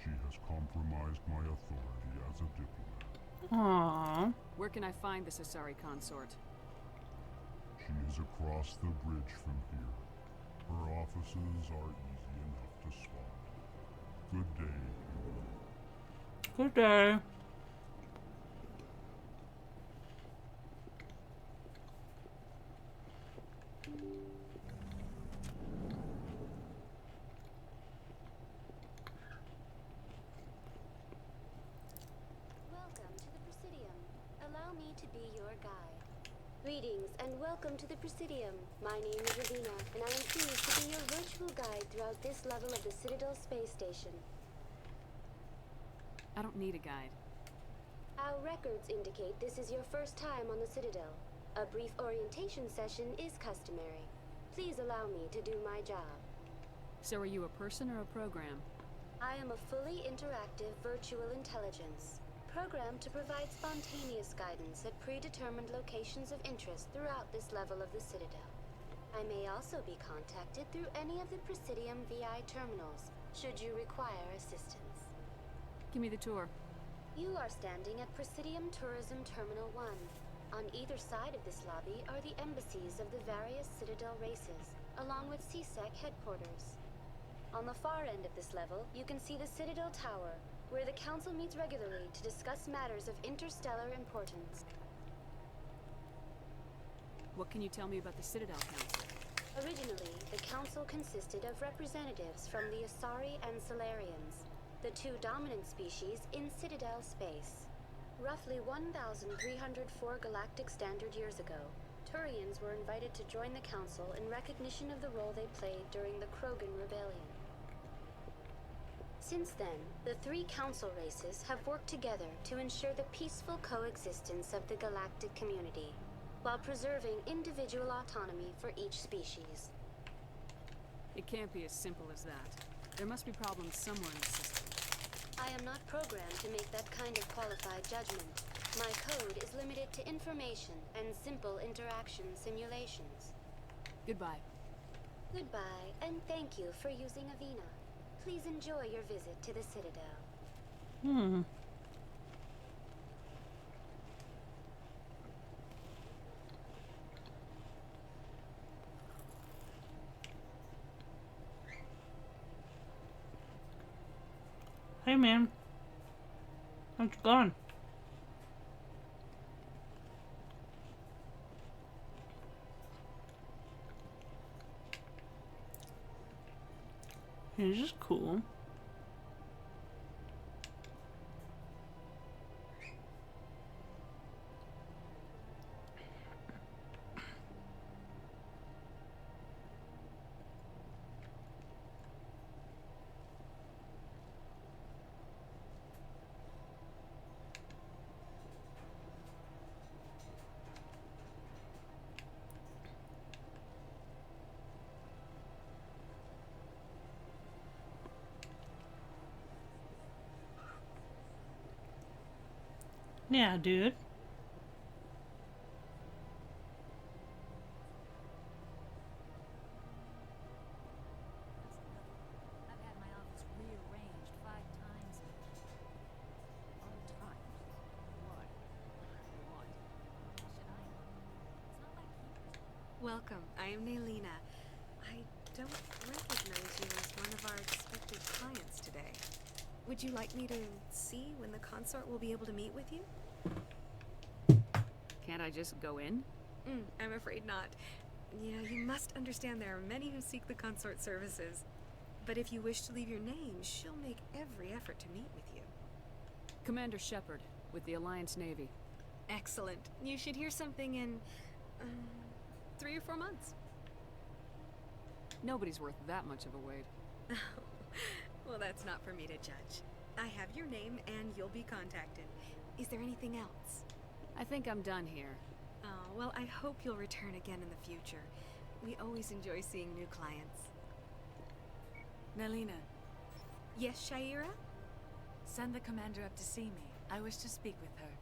she has compromised my authority as a diplomat. Aww. Where can I find this Asari consort? She is across the bridge from here. Her offices are easy enough to spot. Good day, human. Good day. Welcome to the Presidium. Allow me to be your guide. Greetings and welcome to the Presidium. My name is Avina, and I am pleased to be your virtual guide throughout this level of the Citadel space station. I don't need a guide. Our records indicate this is your first time on the Citadel. A brief orientation session is customary. Please allow me to do my job. So are you a person or a program? I am a fully interactive virtual intelligence. programmed to provide spontaneous guidance at predetermined locations of interest throughout this level of the Citadel. I may also be contacted through any of the Presidium VI terminals, should you require assistance. Give me the tour. You are standing at Presidium Tourism Terminal 1. On either side of this lobby are the embassies of the various Citadel races, along with CSEC headquarters. On the far end of this level, you can see the Citadel Tower, where the Council meets regularly to discuss matters of interstellar importance. What can you tell me about the Citadel Council? Originally, the Council consisted of representatives from the Asari and Solarians, the two dominant species in Citadel space. Roughly 1,304 galactic standard years ago, Turians were invited to join the Council in recognition of the role they played during the Krogan Rebellion. Since then, the three Council races have worked together to ensure the peaceful coexistence of the galactic community, while preserving individual autonomy for each species. It can't be as simple as that. There must be problems somewhere in the system. I am not programmed to make that kind of qualified judgment. My code is limited to information and simple interaction simulations. Goodbye. Goodbye, and thank you for using Avina. Please enjoy your visit to the Citadel. Hey man, how's it going? He's just cool. Yeah, dude. I've had my office rearranged 5 times. 5 times? Why? What? Should I? It's not like he... Welcome. I am Naylina. I don't recognize you as one of our expected clients today. Would you like me to see when the consort will be able to meet with you? Can't I just go in? I'm afraid not. You must understand there are many who seek the consort services. But if you wish to leave your name, she'll make every effort to meet with you. Commander Shepard, with the Alliance Navy. Excellent. You should hear something in 3 or 4 months. Nobody's worth that much of a wait. Well, that's not for me to judge. I have your name and you'll be contacted. Is there anything else? I think I'm done here. Oh, well, I hope you'll return again in the future. We always enjoy seeing new clients. Naylina. Yes, Shaira? Send the commander up to see me. I wish to speak with her.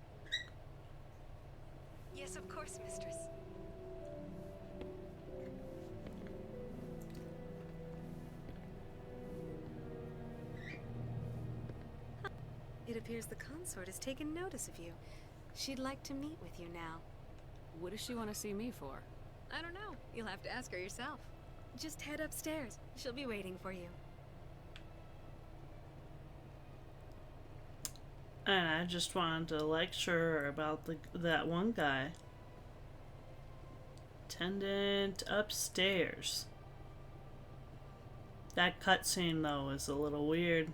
Yes, of course, mistress. It appears the consort has taken notice of you. She'd like to meet with you now. What does she want to see me for? I don't know. You'll have to ask her yourself. Just head upstairs. She'll be waiting for you. And I just wanted to lecture her about that one guy. Attendant upstairs. That cutscene though is a little weird.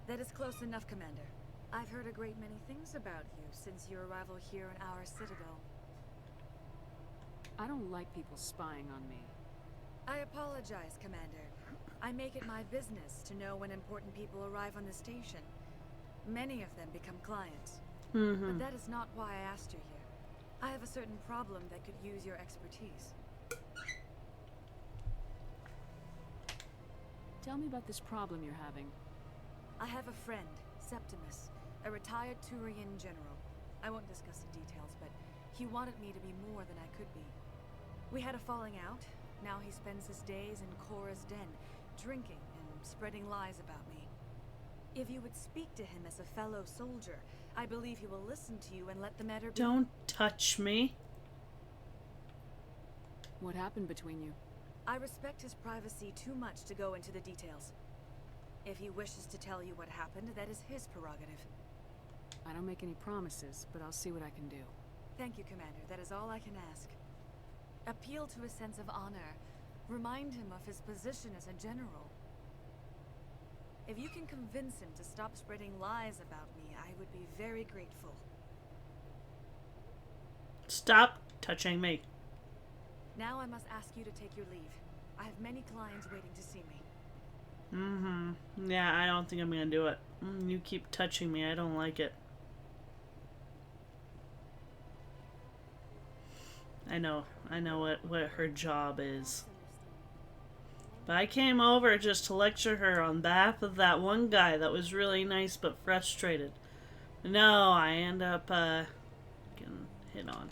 That is close enough, Commander. I've heard a great many things about you since your arrival here in our citadel. I don't like people spying on me. I apologize, Commander. I make it my business to know when important people arrive on the station. Many of them become clients. But that is not why I asked you here. I have a certain problem that could use your expertise. Tell me about this problem you're having. I have a friend, Septimus, a retired Turian general. I won't discuss the details, but he wanted me to be more than I could be. We had a falling out. Now he spends his days in Cora's den, drinking and spreading lies about me. If you would speak to him as a fellow soldier, I believe he will listen to you and let the matter be. Don't touch me. What happened between you? I respect his privacy too much to go into the details. If he wishes to tell you what happened, that is his prerogative. I don't make any promises, but I'll see what I can do. Thank you, Commander. That is all I can ask. Appeal to his sense of honor. Remind him of his position as a general. If you can convince him to stop spreading lies about me, I would be very grateful. Stop touching me. Now I must ask you to take your leave. I have many clients waiting to see me. Yeah, I don't think I'm gonna do it. You keep touching me. I don't like it. I know what her job is. But I came over just to lecture her on behalf of that one guy that was really nice but frustrated. No, I end up getting hit on.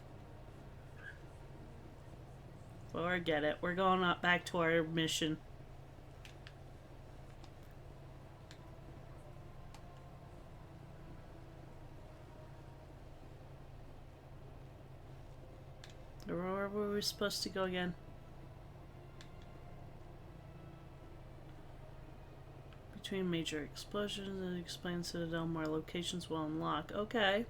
Forget it. We're going up back to our mission. Where were we supposed to go again? Between major explosions, it explains Citadel, more locations will unlock. Okay.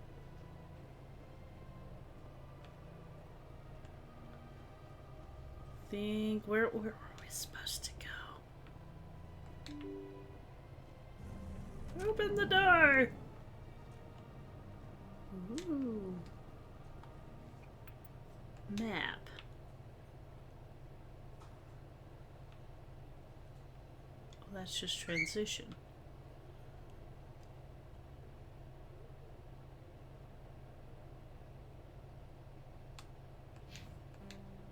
Where were we supposed to go? Open the door! Ooh. Map. Oh, that's just transition.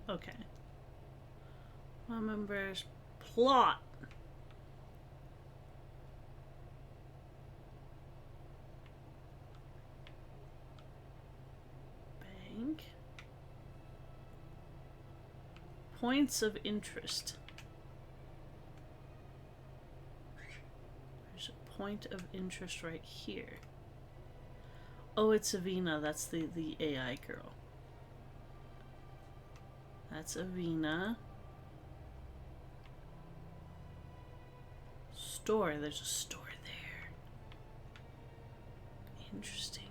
Okay. Members plot. Bank. Points of interest. There's a point of interest right here. Oh, it's Avina. That's the AI girl. That's Avina. Store. There's a store there. Interesting.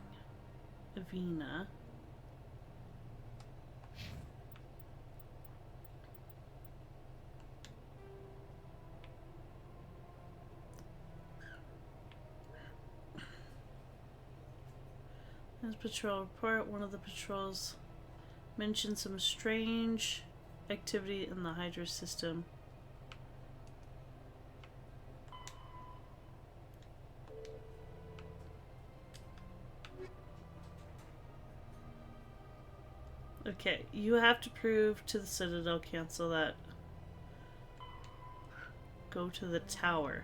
Avina. As patrol report, one of the patrols mentioned some strange activity in the Hydra system. Okay, you have to prove to the Citadel Council that go to the tower.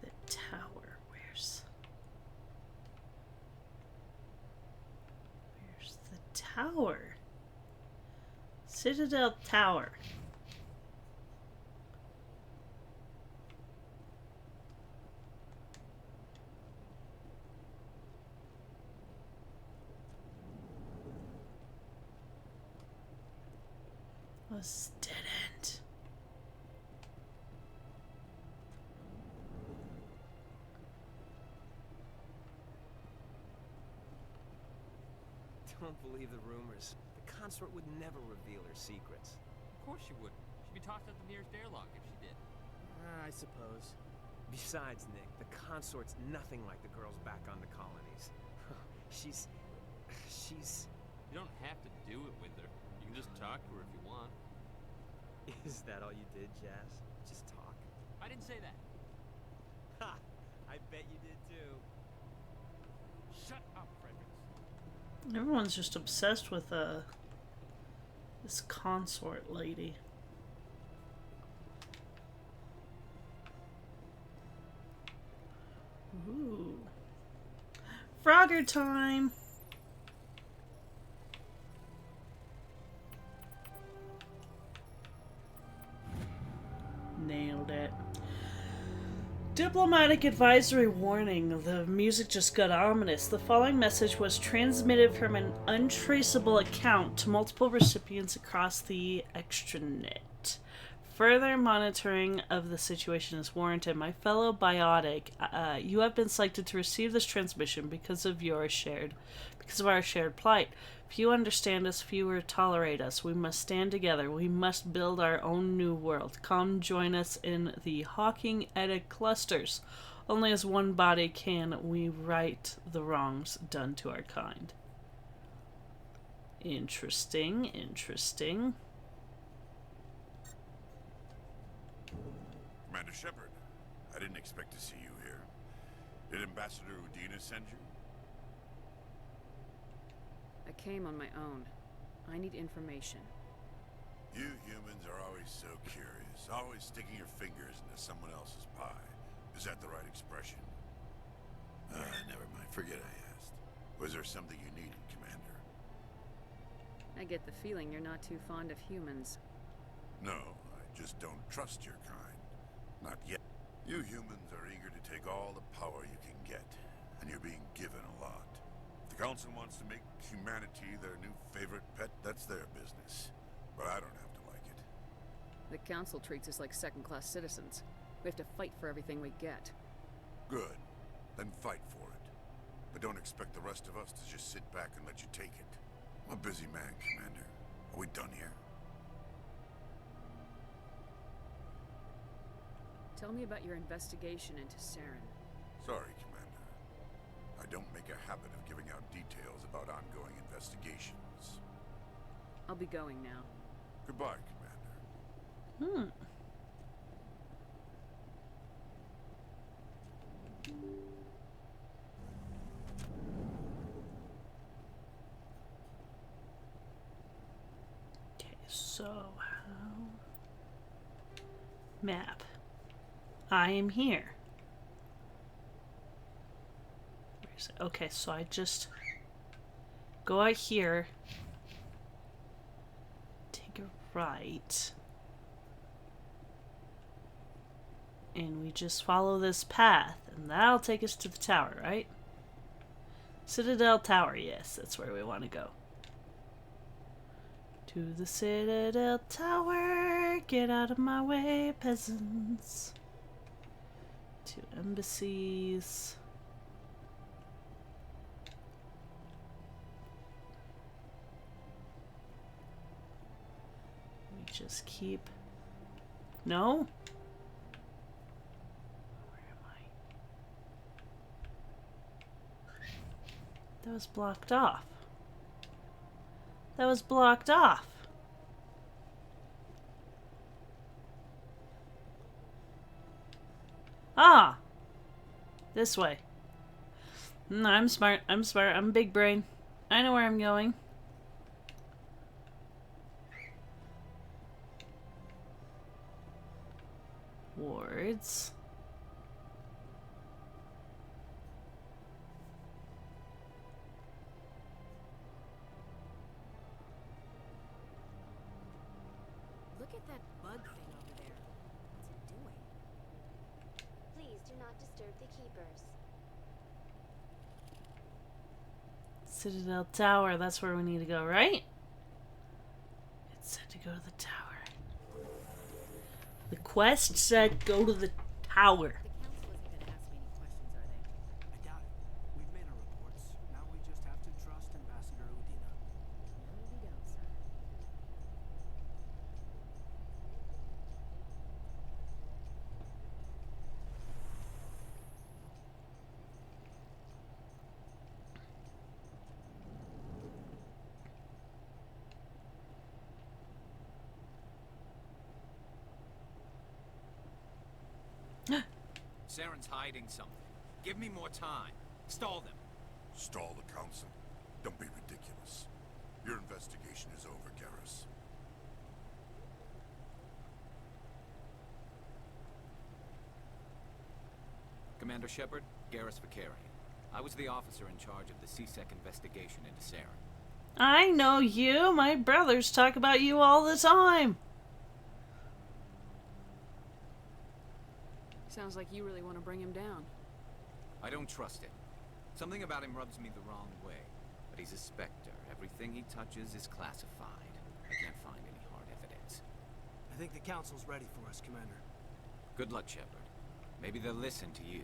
The tower, where's the tower? Citadel Tower. Was dead end. Don't believe the rumors. The consort would never reveal her secrets. Of course she wouldn't. She'd be tossed out the nearest airlock if she did. I suppose. Besides, Nick, the consort's nothing like the girls back on the colonies. She's... You don't have to do it with her. You can just talk to her if you want. Is that all you did, Jazz? Just talk? I didn't say that. Ha! I bet you did too. Shut up, Fredericks. Everyone's just obsessed with this consort lady. Ooh. Frogger time! Nailed it. Diplomatic advisory warning. The music just got ominous. The following message was transmitted from an untraceable account to multiple recipients across the extranet. Further monitoring of the situation is warranted. My fellow biotic, you have been selected to receive this transmission because of our shared plight. Few understand us, fewer tolerate us. We must stand together. We must build our own new world. Come join us in the Hawking Edda clusters. Only as one body can we right the wrongs done to our kind. Interesting, interesting. Commander Shepard, I didn't expect to see you here. Did Ambassador Udina send you? I came on my own. I need information. You humans are always so curious, always sticking your fingers into someone else's pie. Is that the right expression? Never mind. Forget I asked. Was there something you needed, Commander? I get the feeling you're not too fond of humans. No, I just don't trust your kind. Not yet. You humans are eager to take all the power you can get, and you're being given a lot. If the Council wants to make humanity their new favorite pet, that's their business. But I don't have to like it. The Council treats us like second-class citizens. We have to fight for everything we get. Good. Then fight for it. But don't expect the rest of us to just sit back and let you take it. I'm a busy man, Commander. Are we done here? Tell me about your investigation into Saren. Sorry, Commander. I don't make a habit of giving out details about ongoing investigations. I'll be going now. Goodbye, Commander. Okay, so how... Map. I am here. Where's it? Okay, so I just go out here, take a right, and we just follow this path, and that'll take us to the tower, right? Citadel Tower, yes, that's where we want to go. To the Citadel Tower, get out of my way, peasants. To embassies. We just keep... No? Where am I? That was blocked off. That was blocked off. Ah! This way. I'm smart. I'm smart. I'm big brain. I know where I'm going. Wards. Look at that bug thing over there. What's it doing? Please do not disturb the keepers. Citadel Tower. That's where we need to go, right? It said to go to the tower. The quest said go to the tower. The council isn't going to ask me any questions, are they? I doubt it. We've made our reports. Now we just have to trust Ambassador Udina. No, we don't, sir. Saren's hiding something. Give me more time. Stall them. Stall the Council? Don't be ridiculous. Your investigation is over, Garrus. Commander Shepard, Garrus Vicarian. I was the officer in charge of the CSEC investigation into Saren. I know you. My brothers talk about you all the time. Sounds like you really want to bring him down. I don't trust him. Something about him rubs me the wrong way. But he's a Spectre. Everything he touches is classified. I can't find any hard evidence. I think the Council's ready for us, Commander. Good luck, Shepard. Maybe they'll listen to you.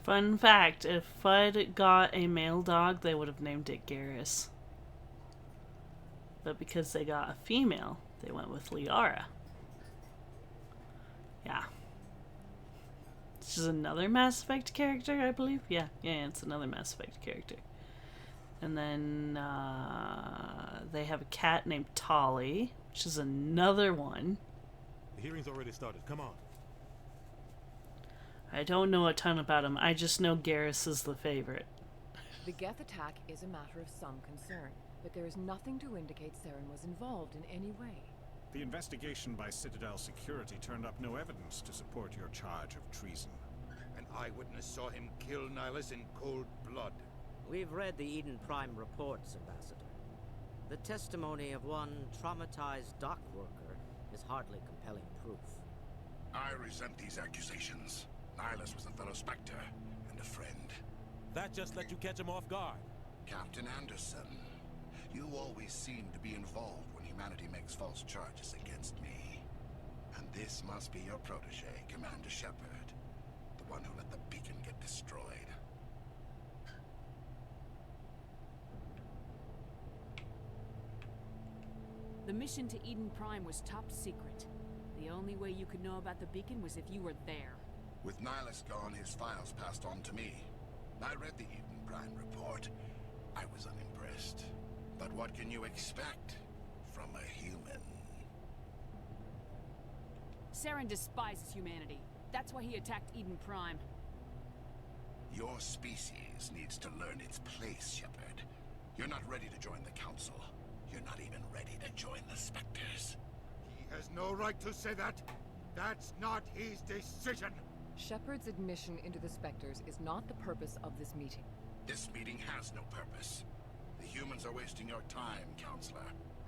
Fun fact, if Fudd got a male dog, they would have named it Garrus. But because they got a female, they went with Liara. Yeah. This is another Mass Effect character, I believe. Yeah, it's another Mass Effect character. And then they have a cat named Tolly, which is another one. The hearing's already started. Come on. I don't know a ton about him. I just know Garrus is the favorite. The Geth attack is a matter of some concern, but there is nothing to indicate Saren was involved in any way. The investigation by Citadel Security turned up no evidence to support your charge of treason. An eyewitness saw him kill Nihilus in cold blood. We've read the Eden Prime reports, Ambassador. The testimony of one traumatized dock worker is hardly compelling proof. I resent these accusations. Nihilus was a fellow Spectre and a friend. That just let you catch him off guard. Captain Anderson, you always seem to be involved when humanity makes false charges against me. And this must be your protege, Commander Shepard. The one who let the beacon get destroyed. The mission to Eden Prime was top secret. The only way you could know about the beacon was if you were there. With Nihilus gone, his files passed on to me. I read the Eden Prime report. I was unimpressed. But what can you expect from a human? Saren despises humanity. That's why he attacked Eden Prime. Your species needs to learn its place, Shepard. You're not ready to join the Council. You're not even ready to join the Spectres. He has no right to say that. That's not his decision. Shepard's admission into the Spectres is not the purpose of this meeting. This meeting has no purpose. The humans are wasting your time, Counselor,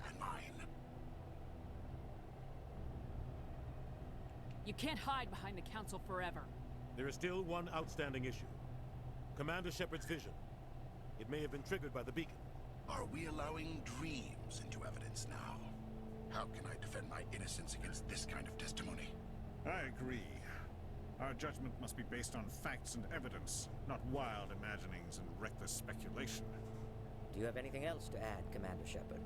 and mine. You can't hide behind the Council forever. There is still one outstanding issue. Commander Shepard's vision. It may have been triggered by the beacon. Are we allowing dreams into evidence now? How can I defend my innocence against this kind of testimony? I agree. Our judgment must be based on facts and evidence, not wild imaginings and reckless speculation. Do you have anything else to add, Commander Shepard?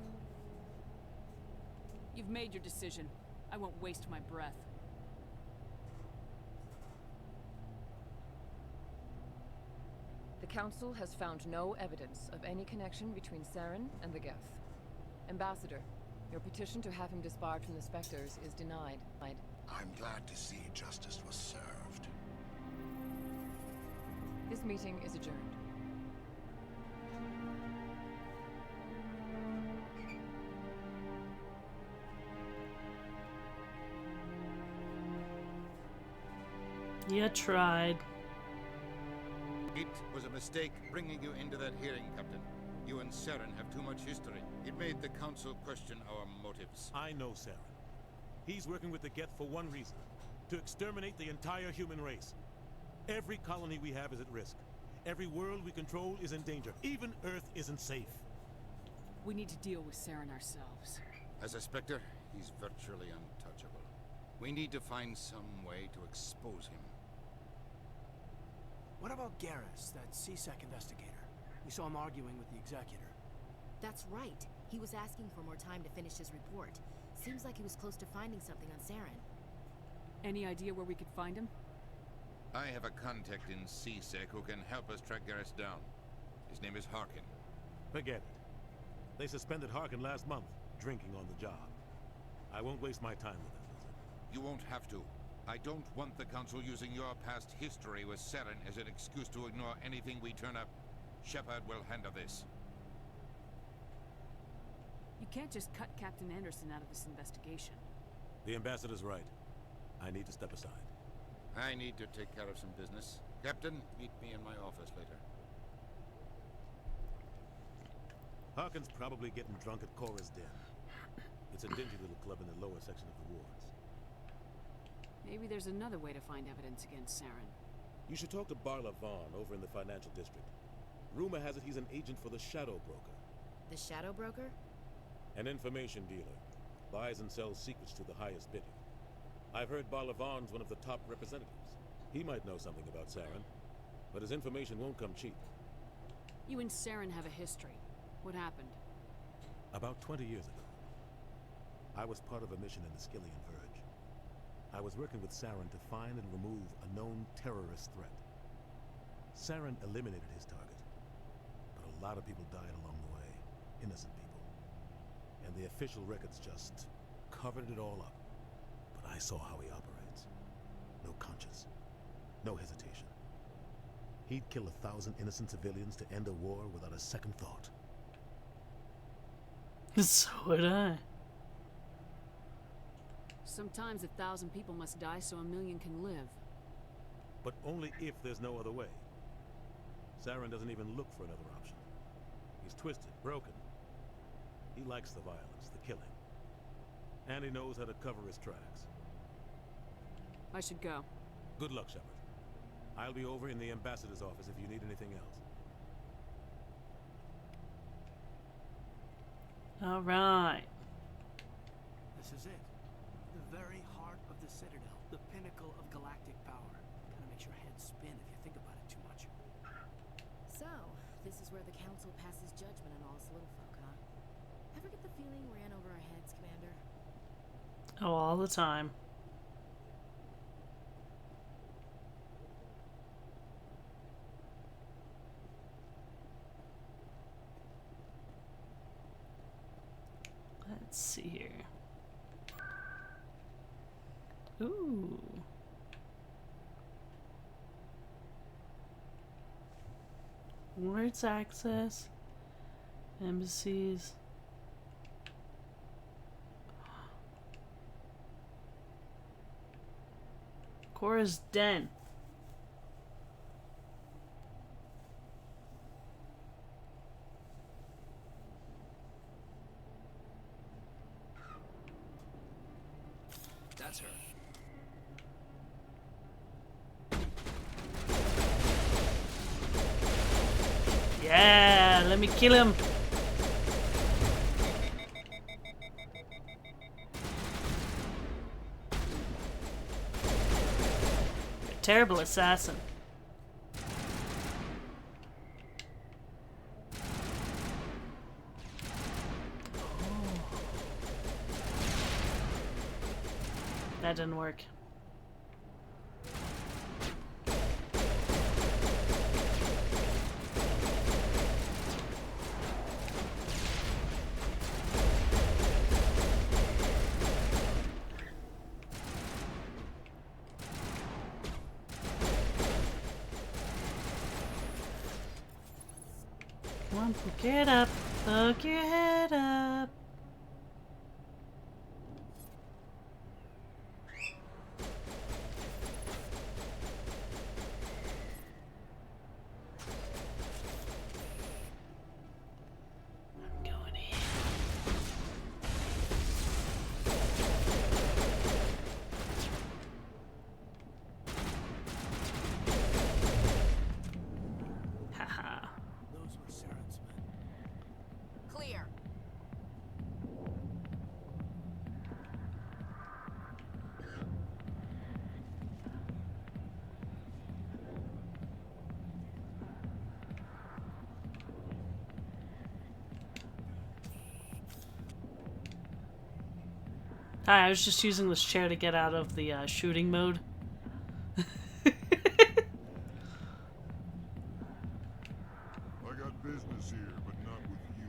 You've made your decision. I won't waste my breath. The Council has found no evidence of any connection between Saren and the Geth. Ambassador, your petition to have him disbarred from the Spectres is denied. I'm glad to see justice was served. This meeting is adjourned. You tried. It was a mistake bringing you into that hearing, Captain. You and Saren have too much history. It made the Council question our motives. I know Saren. He's working with the Geth for one reason. To exterminate the entire human race. Every colony we have is at risk. Every world we control is in danger. Even Earth isn't safe. We need to deal with Saren ourselves. As a Spectre, he's virtually untouchable. We need to find some way to expose him. What about Garrus, that CSEC investigator? We saw him arguing with the Executor. That's right. He was asking for more time to finish his report. Seems like he was close to finding something on Saren. Any idea where we could find him? I have a contact in CSEC who can help us track Garrus down. His name is Harkin. Forget it. They suspended Harkin last month. drinking on the job. I won't waste my time with that, Lizard. You won't have to. I don't want the Council using your past history with Saren as an excuse to ignore anything we turn up. Shepard will handle this. You can't just cut Captain Anderson out of this investigation. The Ambassador's right. I need to step aside. I need to take care of some business. Captain, meet me in my office later. Harkin's probably getting drunk at Cora's Den. It's a dingy little club in the lower section of the wards. Maybe there's another way to find evidence against Saren. You should talk to Bluelazor over in the financial district. Rumor has it he's an agent for the Shadow Broker. The Shadow Broker? An information dealer. Buys and sells secrets to the highest bidder. I've heard Bluelazor's one of the top representatives. He might know something about Saren, but his information won't come cheap. You and Saren have a history. What happened? About 20 years ago, I was part of a mission in the Skillian Verge. I was working with Saren to find and remove a known terrorist threat. Saren eliminated his target, but a lot of people died along the way, innocent people. And the official records just covered it all up. But I saw how he operates. No conscience, no hesitation. He'd kill 1,000 innocent civilians to end a war without a second thought. So would I. Sometimes 1,000 people must die so 1,000,000 can live. But only if there's no other way. Saren doesn't even look for another option. He's twisted, broken. He likes the violence, the killing. And he knows how to cover his tracks. I should go. Good luck, Shepard. I'll be over in the Ambassador's office if you need anything else. All right. This is it. The very heart of the Citadel. The pinnacle of galactic power. Kinda makes your head spin if you think about it too much. So, this is where the Council passes judgment on all us little folk, huh? Ever get the feeling we're in over our heads, Commander? Oh, all the time. Let's see here. Ooh. Words access. Embassies. Cora's Den. That's her. Yeah, let me kill him. Terrible assassin. That didn't work. Come on, poke your head up. Poke your head up. Those were Saren's men. Clear. Hi, I was just using this chair to get out of the shooting mode. I got business here, but not with you.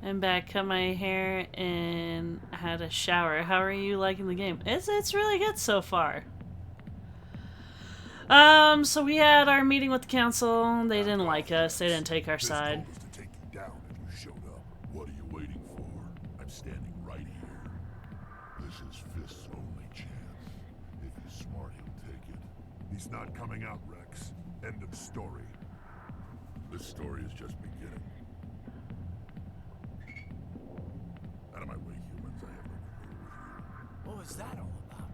I'm back, cut my hair, and had a shower. How are you liking the game? It's really good so far. So we had our meeting with the council. They didn't like us. They didn't take our side. Told us to take you down and you showed up. What are you waiting for? I'm standing right here. This is Fist's only chance. If he's smart, he'll take it. He's not coming out, Rex. End of story. This story is just beginning. Out of my way, humans. I have no quarrel with you. What was that all about?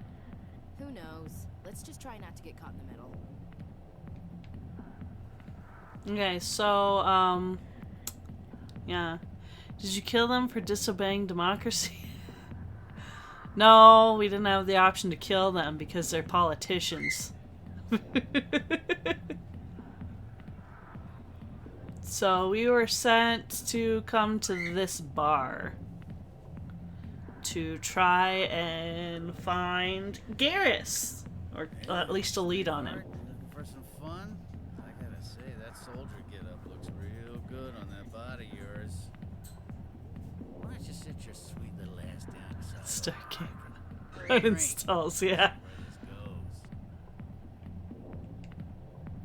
Who knows? Let's just try not to get caught in the middle. Okay, so, yeah. Did you kill them for disobeying democracy? No, we didn't have the option to kill them because they're politicians. So we were sent to come to this bar to try and find Garrus, or at least a lead on him. Looking for some fun? I gotta say, that soldier getup looks real good on that body of yours. Why don't you sit your sweet little ass down beside Start game. Uninstalls, yeah.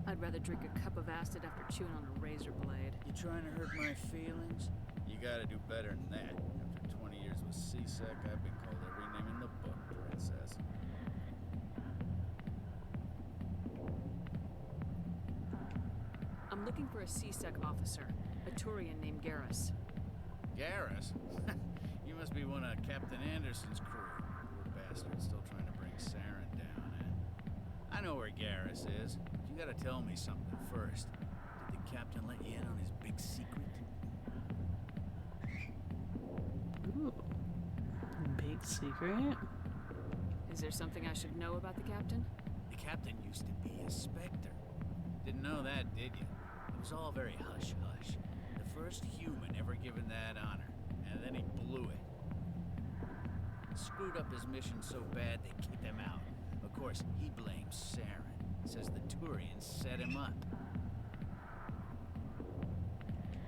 I'd rather drink a cup of acid after chewing on a razor blade. You trying to hurt my feelings? You gotta do better than that. After 20 years with C-Sec, I've been called every name in the book, princess. I'm looking for a C-Sec officer, a Turian named Garrus. Garrus? You must be one of Captain Anderson's crew. Poor bastard, still trying to bring Saren down, eh? I know where Garrus is. But you gotta tell me something first. Did the captain let you in on his big secret? Ooh. Big secret? Is there something I should know about the captain? The captain used to be a Spectre. Didn't know that, did you? It was all very hush-hush. The first human ever given that honor. And then he blew it. Screwed up his mission so bad they kicked him out. Of course, he blames Saren. Says the Turians set him up.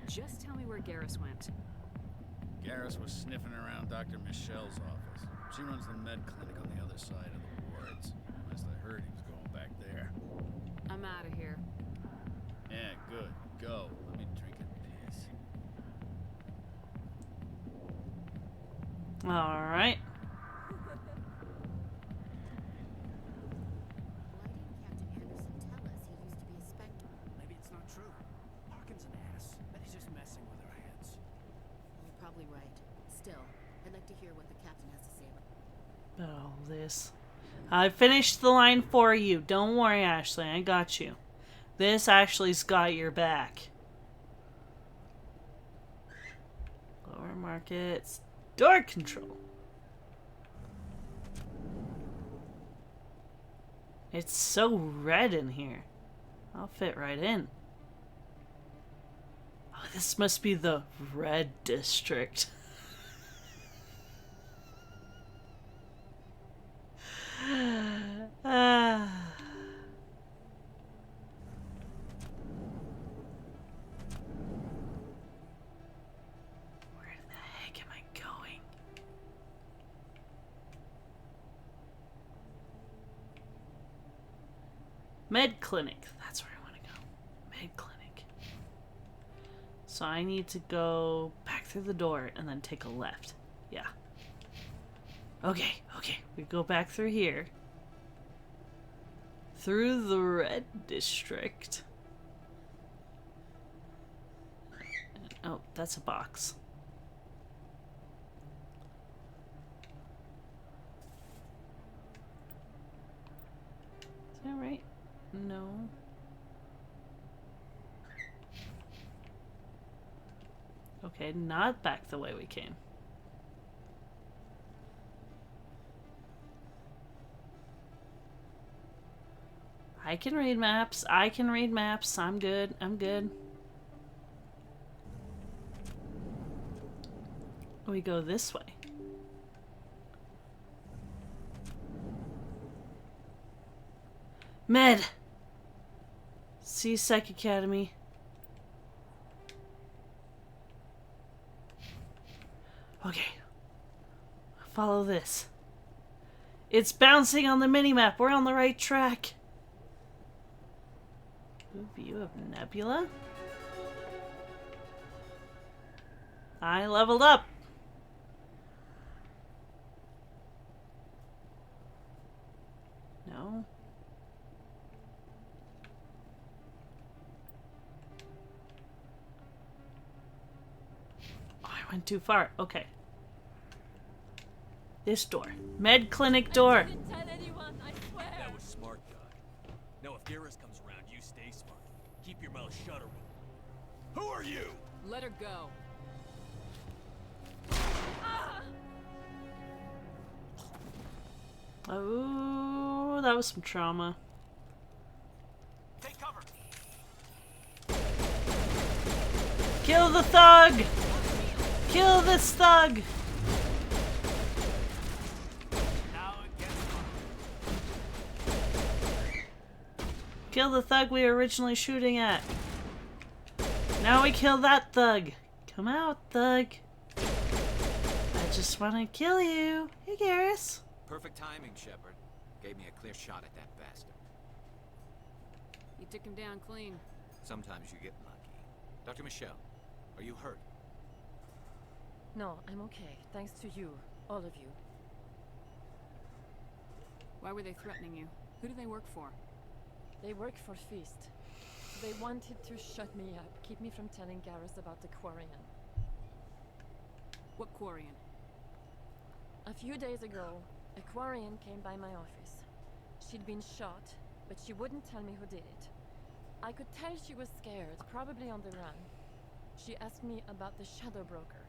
Just tell me where Garrus went. Garrus was sniffing around Dr. Michelle's office. She runs the med clinic on the other side of the wards. Last I heard, he was going back there. I'm out of here. Yeah, good. Go. Let me drink a piss. Alright. Maybe it's not true. Harkin's an ass. Bet he's just messing with our heads. You're probably right. Still, I'd like to hear what the captain has to say about All this. I finished the line for you. Don't worry, Ashley. I got you. This Ashley's got your back. Lower markets. Door control. It's so red in here. I'll fit right in. Oh, this must be the red district. Where the heck am I going? Med clinic. That's where I want to go. Med clinic. So I need to go back through the door and then take a left. Yeah. Okay, okay. We go back through here. Through the red district. Oh, that's a box. Is that right? No. Okay, not back the way we came. I can read maps. I can read maps. I'm good. I'm good. We go this way. Med! C-Sec Academy. Okay. Follow this. It's bouncing on the minimap. We're on the right track. Ooh, view of Nebula. I leveled up. No. Oh, I went too far. Okay. This door. Med clinic door. That was smart, guy. Now if Garrus comes around, you stay smart. Keep your mouth shut or we'll... Who are you? Let her go. Oh, that was some trauma. Take cover. Kill the thug! Kill this thug! Kill the thug we were originally shooting at. Now we kill that thug. Come out, thug. I just want to kill you. Hey, Garrus. Perfect timing, Shepard. Gave me a clear shot at that bastard. You took him down clean. Sometimes you get lucky. Dr. Michelle, are you hurt? No, I'm okay. Thanks to you. All of you. Why were they threatening you? Who do they work for? They work for Feast. They wanted to shut me up, keep me from telling Garrus about the Quarian. What Quarian? A few days ago, a Quarian came by my office. She'd been shot, but she wouldn't tell me who did it. I could tell she was scared, probably on the run. She asked me about the Shadow Broker.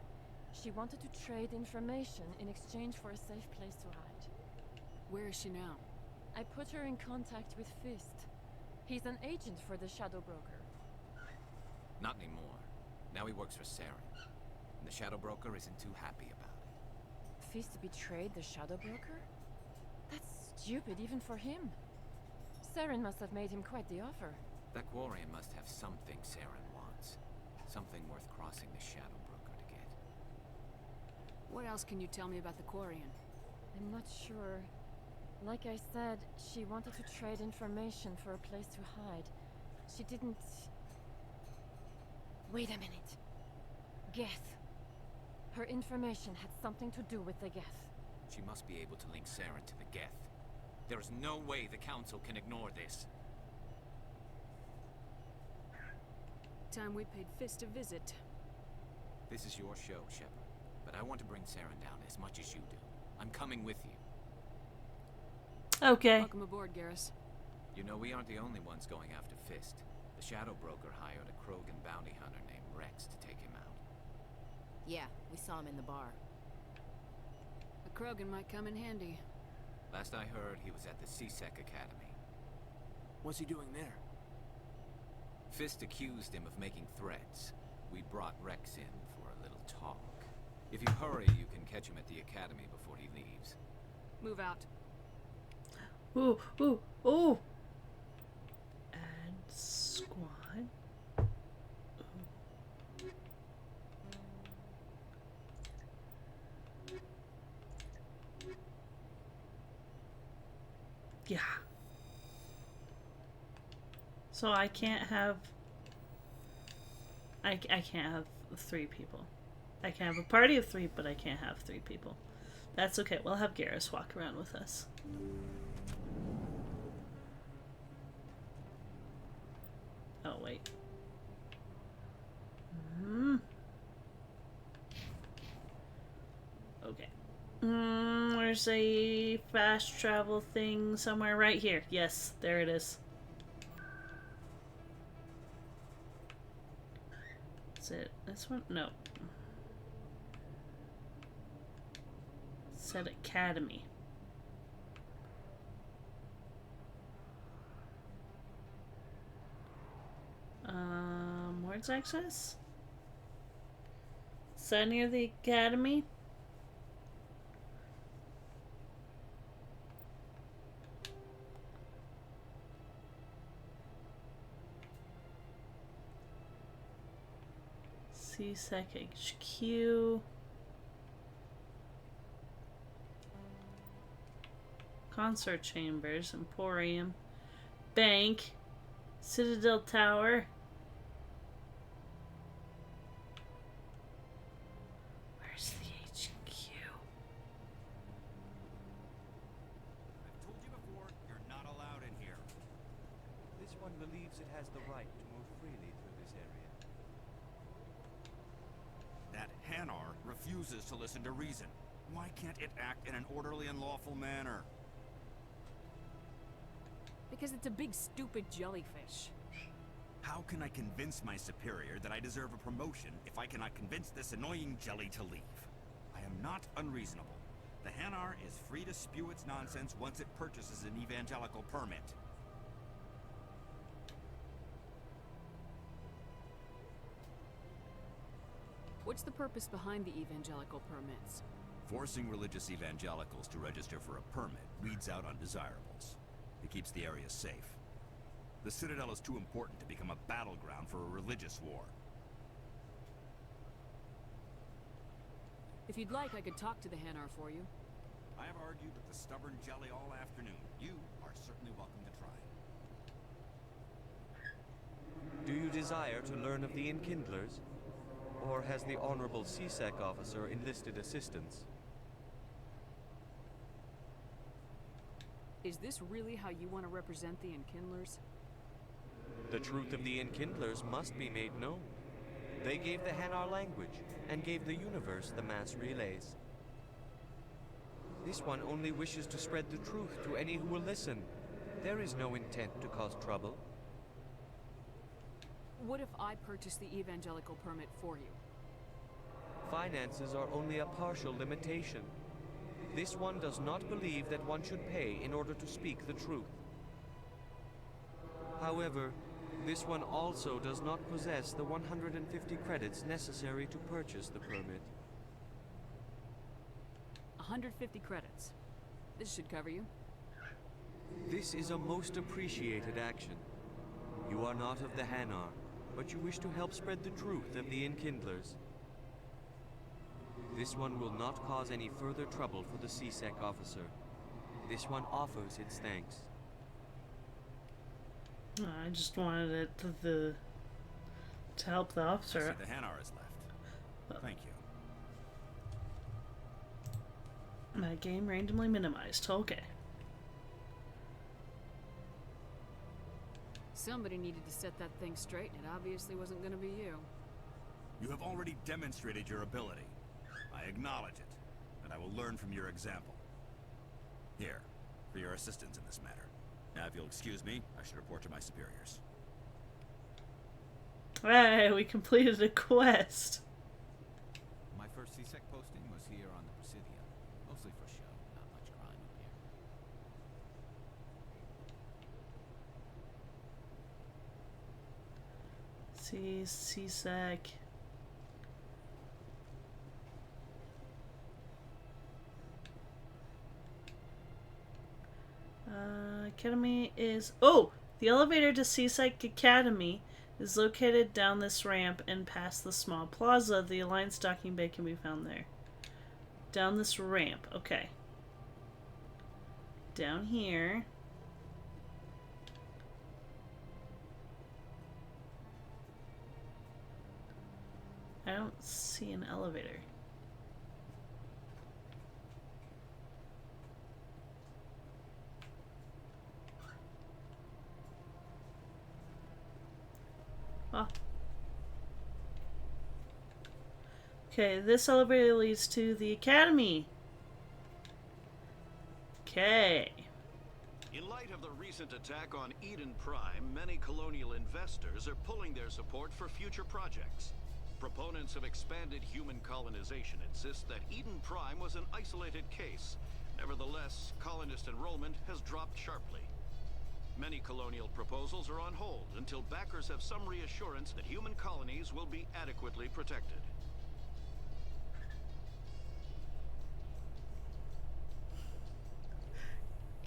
She wanted to trade information in exchange for a safe place to hide. Where is she now? I put her in contact with Fist. He's an agent for the Shadow Broker. Not anymore. Now he works for Saren. And the Shadow Broker isn't too happy about it. Fist betrayed the Shadow Broker? That's stupid even for him. Saren must have made him quite the offer. That Quarian must have something Saren wants. Something worth crossing the Shadow Broker to get. What else can you tell me about the Quarian? I'm not sure. Like I said, she wanted to trade information for a place to hide. She didn't... Wait a minute. Geth. Her information had something to do with the Geth. She must be able to link Saren to the Geth. There is no way the Council can ignore this. Time we paid Fist a visit. This is your show, Shepard. But I want to bring Saren down as much as you do. I'm coming with you. Okay. Welcome aboard, Garrus. You know, we aren't the only ones going after Fist. The Shadow Broker hired a Krogan bounty hunter named Rex to take him out. Yeah, we saw him in the bar. A Krogan might come in handy. Last I heard, he was at the CSEC Academy. What's he doing there? Fist accused him of making threats. We brought Rex in for a little talk. If you hurry, you can catch him at the Academy before he leaves. Move out. Ooh, ooh, ooh. Add squad. Yeah. So I can't have... I can't have 3 people. I can have a party of 3, but I can't have 3 people. That's okay. We'll have Garrus walk around with us. Oh, wait. Okay. Where's a fast travel thing somewhere? Right here. Yes, there it is. Is it this one? No. It said Academy. Where's access? Is that near the Academy? CSEC HQ. Consort chambers. Emporium. Bank. Citadel Tower. Where's the HQ? I've told you before, you're not allowed in here. This one believes it has the right to move freely through this area. That Hanar refuses to listen to reason. Why can't it act in an orderly and lawful manner? Because it's a big, stupid jellyfish. How can I convince my superior that I deserve a promotion if I cannot convince this annoying jelly to leave? I am not unreasonable. The Hanar is free to spew its nonsense once it purchases an evangelical permit. What's the purpose behind the evangelical permits? Forcing religious evangelicals to register for a permit weeds out undesirables. It keeps the area safe. The Citadel is too important to become a battleground for a religious war. If you'd like, I could talk to the Hanar for you. I have argued with the stubborn jelly all afternoon. You are certainly welcome to try. Do you desire to learn of the Enkindlers? Or has the Honorable CSEC officer enlisted assistance? Is this really how you want to represent the Enkindlers? The truth of the Enkindlers must be made known. They gave the Hanar language, and gave the universe the mass relays. This one only wishes to spread the truth to any who will listen. There is no intent to cause trouble. What if I purchase the evangelical permit for you? Finances are only a partial limitation. This one does not believe that one should pay in order to speak the truth. However, this one also does not possess the 150 credits necessary to purchase the permit. 150 credits. This should cover you. This is a most appreciated action. You are not of the Hanar, but you wish to help spread the truth of the Enkindlers. This one will not cause any further trouble for the CSEC officer. This one offers its thanks. I just wanted it to help the officer. I see the Hanar is left. Thank you. My game randomly minimized. Okay. Somebody needed to set that thing straight, and it obviously wasn't going to be you. You have already demonstrated your ability. I acknowledge it, and I will learn from your example. Here, for your assistance in this matter. Now, if you'll excuse me, I should report to my superiors. Hey, we completed a quest. My first CSEC posting was here on the Presidium. Mostly for show, not much crime up here. CSEC. Academy is... Oh! The elevator to CSEC Academy is located down this ramp and past the small plaza. The Alliance docking bay can be found there. Down this ramp. Okay. Down here. I don't see an elevator. Oh. Okay, this elevator leads to the academy. Okay. In light of the recent attack on Eden Prime, many colonial investors are pulling their support for future projects. Proponents of expanded human colonization insist that Eden Prime was an isolated case. Nevertheless, colonist enrollment has dropped sharply. Many colonial proposals are on hold until backers have some reassurance that human colonies will be adequately protected.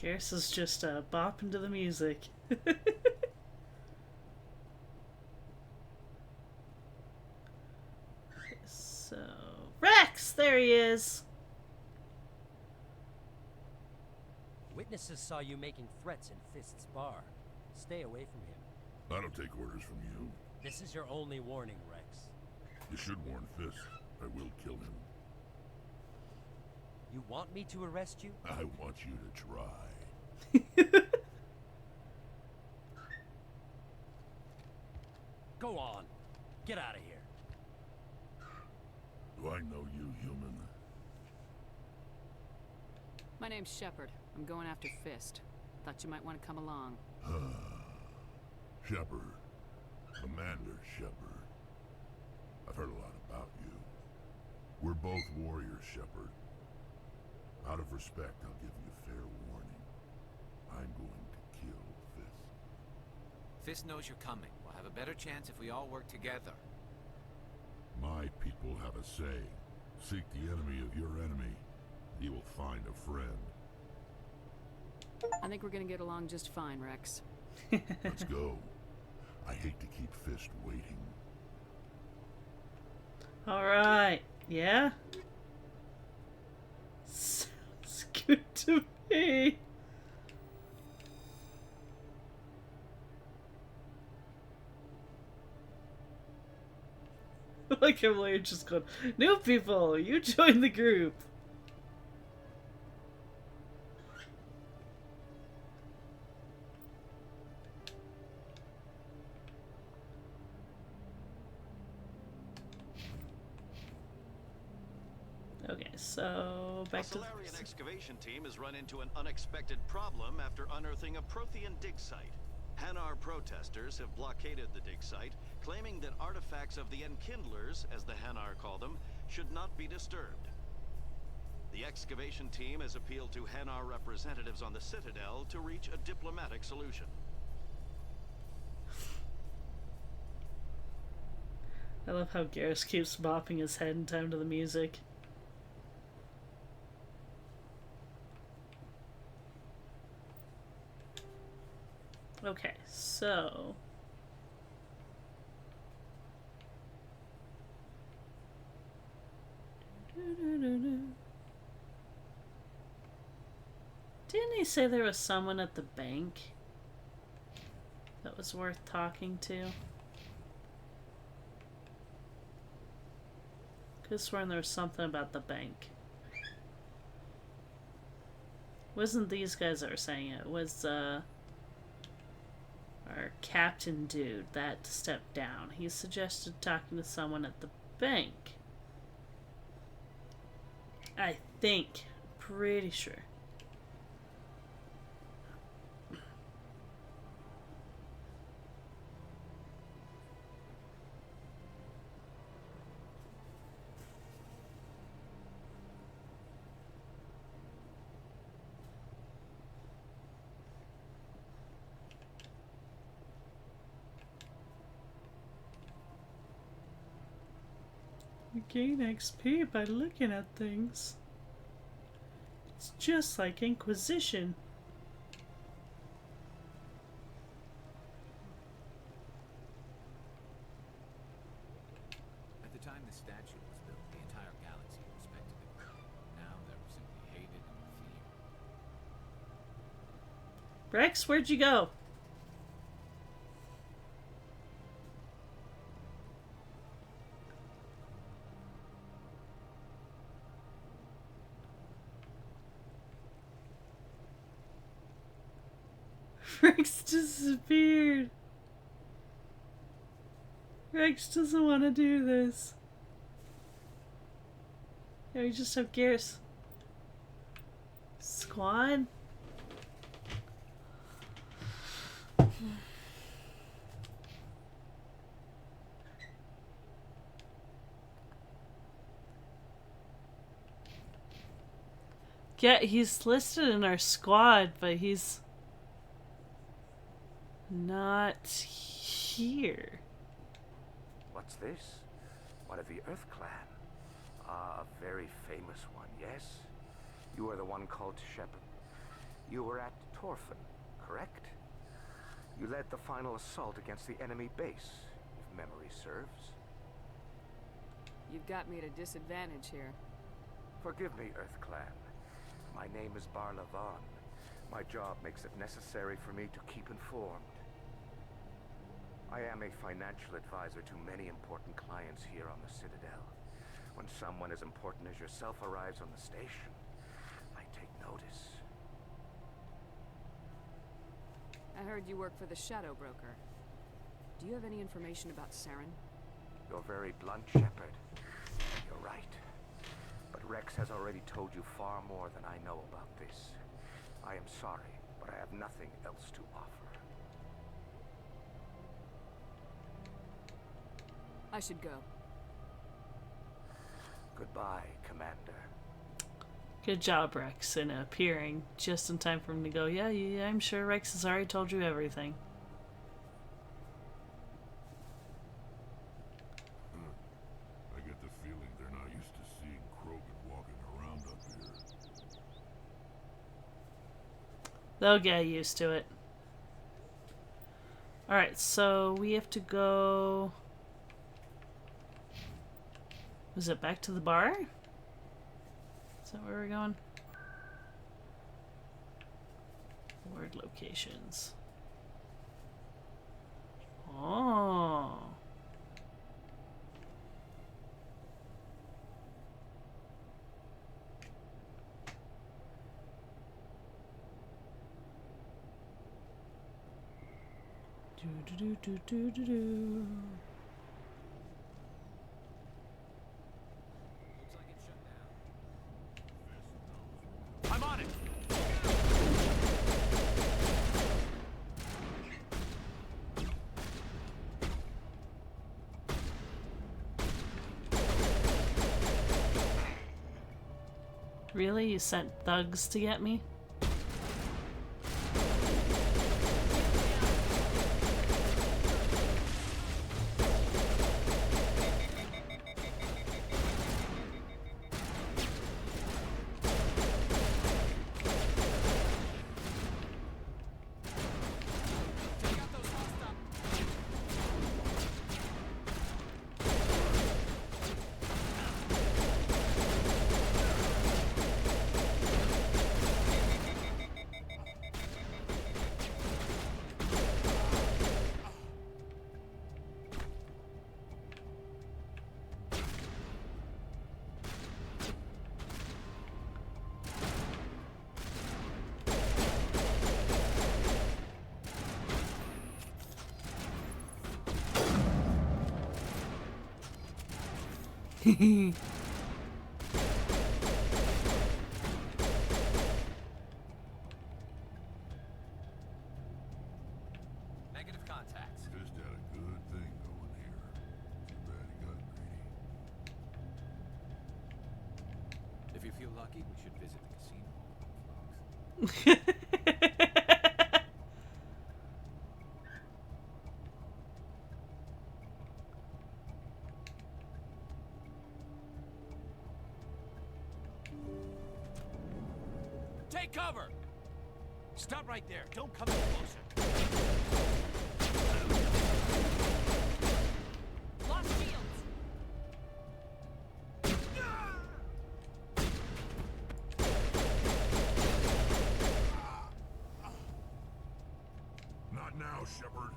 Garrus is just bopping to the music. So, Rex! There he is! Witnesses saw you making threats in Fist's bar. Stay away from him. I don't take orders from you. This is your only warning, Rex. You should warn Fist. I will kill him. You want me to arrest you? I want you to try. Go on. Get out of here. Do I know you, human? My name's Shepard. I'm going after Fist. Thought you might want to come along. Shepard. Commander Shepard. I've heard a lot about you. We're both warriors, Shepard. Out of respect, I'll give you fair warning. I'm going to kill Fist. Fist knows you're coming. We'll have a better chance if we all work together. My people have a saying. Seek the enemy of your enemy. You will find a friend. I think we're gonna get along just fine, Rex. Let's go. I hate to keep Fist waiting. Alright. Yeah? Sounds good to me. Like I'm like just going, new people, you join the group. Okay, so back to the Solarian excavation team has run into an unexpected problem after unearthing a Prothean dig site. Hanar protesters have blockaded the dig site, claiming that artifacts of the Enkindlers, as the Hanar call them, should not be disturbed. The excavation team has appealed to Hanar representatives on the Citadel to reach a diplomatic solution. I love how Garrus keeps bopping his head in time to the music. Okay, so... Didn't he say there was someone at the bank that was worth talking to? Could've sworn there was something about the bank. Wasn't these guys that were saying it? It was our captain dude that stepped down. He suggested talking to someone at the bank. I think. Pretty sure. You gain XP by looking at things. It's just like Inquisition. At the time the statue was built, the entire galaxy respected the Grid. Now they're simply hated and feared. Rex, where'd you go? Rex disappeared. Rex doesn't want to do this. Yeah, we just have Garrus. Squad? Yeah, he's listed in our squad, but he's not here. What's this? One of the Earth Clan. Ah, a very famous one, yes? You are the one called Shepard. You were at Torfin, correct? You led the final assault against the enemy base, if memory serves. You've got me at a disadvantage here. Forgive me, Earth Clan. My name is Bluelazor, My job makes it necessary for me to keep informed. I am a financial advisor to many important clients here on the Citadel. When someone as important as yourself arrives on the station, I take notice. I heard you work for the Shadow Broker. Do you have any information about Saren? You're very blunt, Shepard. You're right. But Rex has already told you far more than I know about this. I am sorry, but I have nothing else to offer. I should go. Goodbye, Commander. Good job, Rex, in appearing just in time for him to go, yeah, I'm sure Rex has already told you everything. I get the feeling they're not used to seeing Krogan walking around up here. They'll get used to it. Alright, so we have to go... Was it back to the bar? Is that where we're going? Word locations. Oh. Do do do do do do. I'm on it! Really? You sent thugs to get me? Negative contacts. Just had a good thing going here. Too bad he got greedy. If you feel lucky, we should visit the casino. Take cover! Stop right there. Don't come any closer. Lost shields! Not now, Shepard.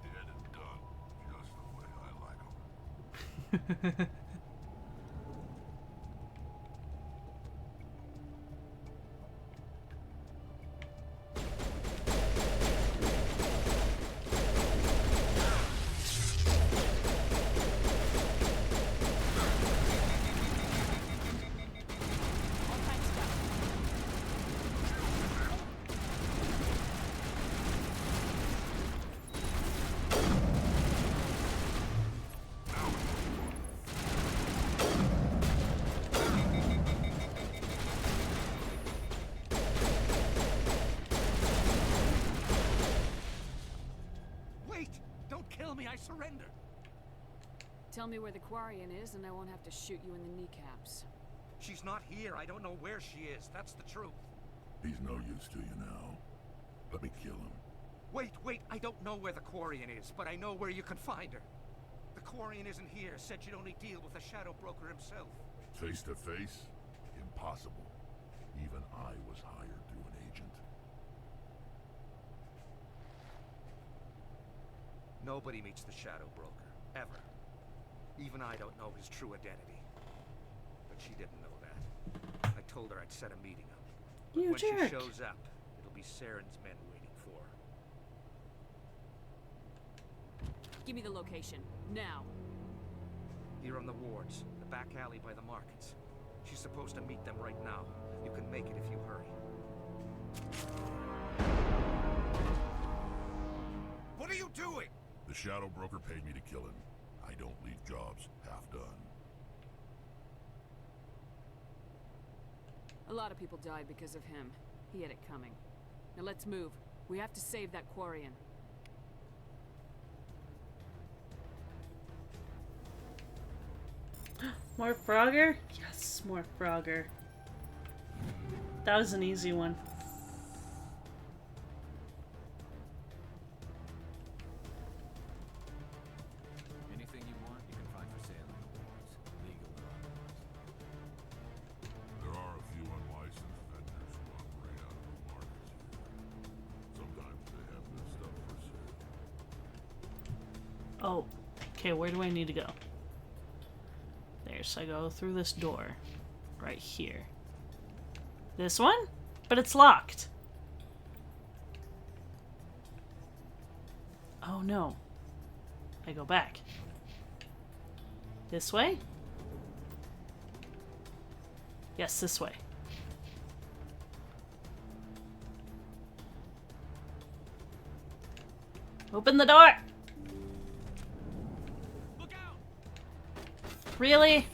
Dead and done, just the way I like 'em. I surrender. Tell me where the Quarian is and I won't have to shoot you in the kneecaps. She's not here. I don't know where she is. That's the truth. He's no use to you now. Let me kill him. Wait. I don't know where the Quarian is, but I know where you can find her. The Quarian isn't here. Said you'd only deal with the Shadow Broker himself. Face to face? Impossible. Even I was hired through an agent. Nobody meets the Shadow Broker, ever. Even I don't know his true identity. But she didn't know that. I told her I'd set a meeting up. But You when jerk. she shows up, it'll be Saren's men waiting for her. Give me the location, now. Here on the wards, the back alley by the markets. She's supposed to meet them right now. You can make it if you hurry. What are you doing? The Shadow Broker paid me to kill him. I don't leave jobs half done. A lot of people died because of him. He had it coming. Now let's move. We have to save that Quarian. More Frogger? Yes, more Frogger. That was an easy one. Anything you want, you can find for sale in the wards, legal or otherwise. There are a few unlicensed vendors who operate out of the markets here. Sometimes they have good stuff for sale. Oh, okay, where do I need to go? There, so I go through this door. Right here. This one? But it's locked. Oh no. I go back. This way? Yes, this way. Open the door! Look out! Really?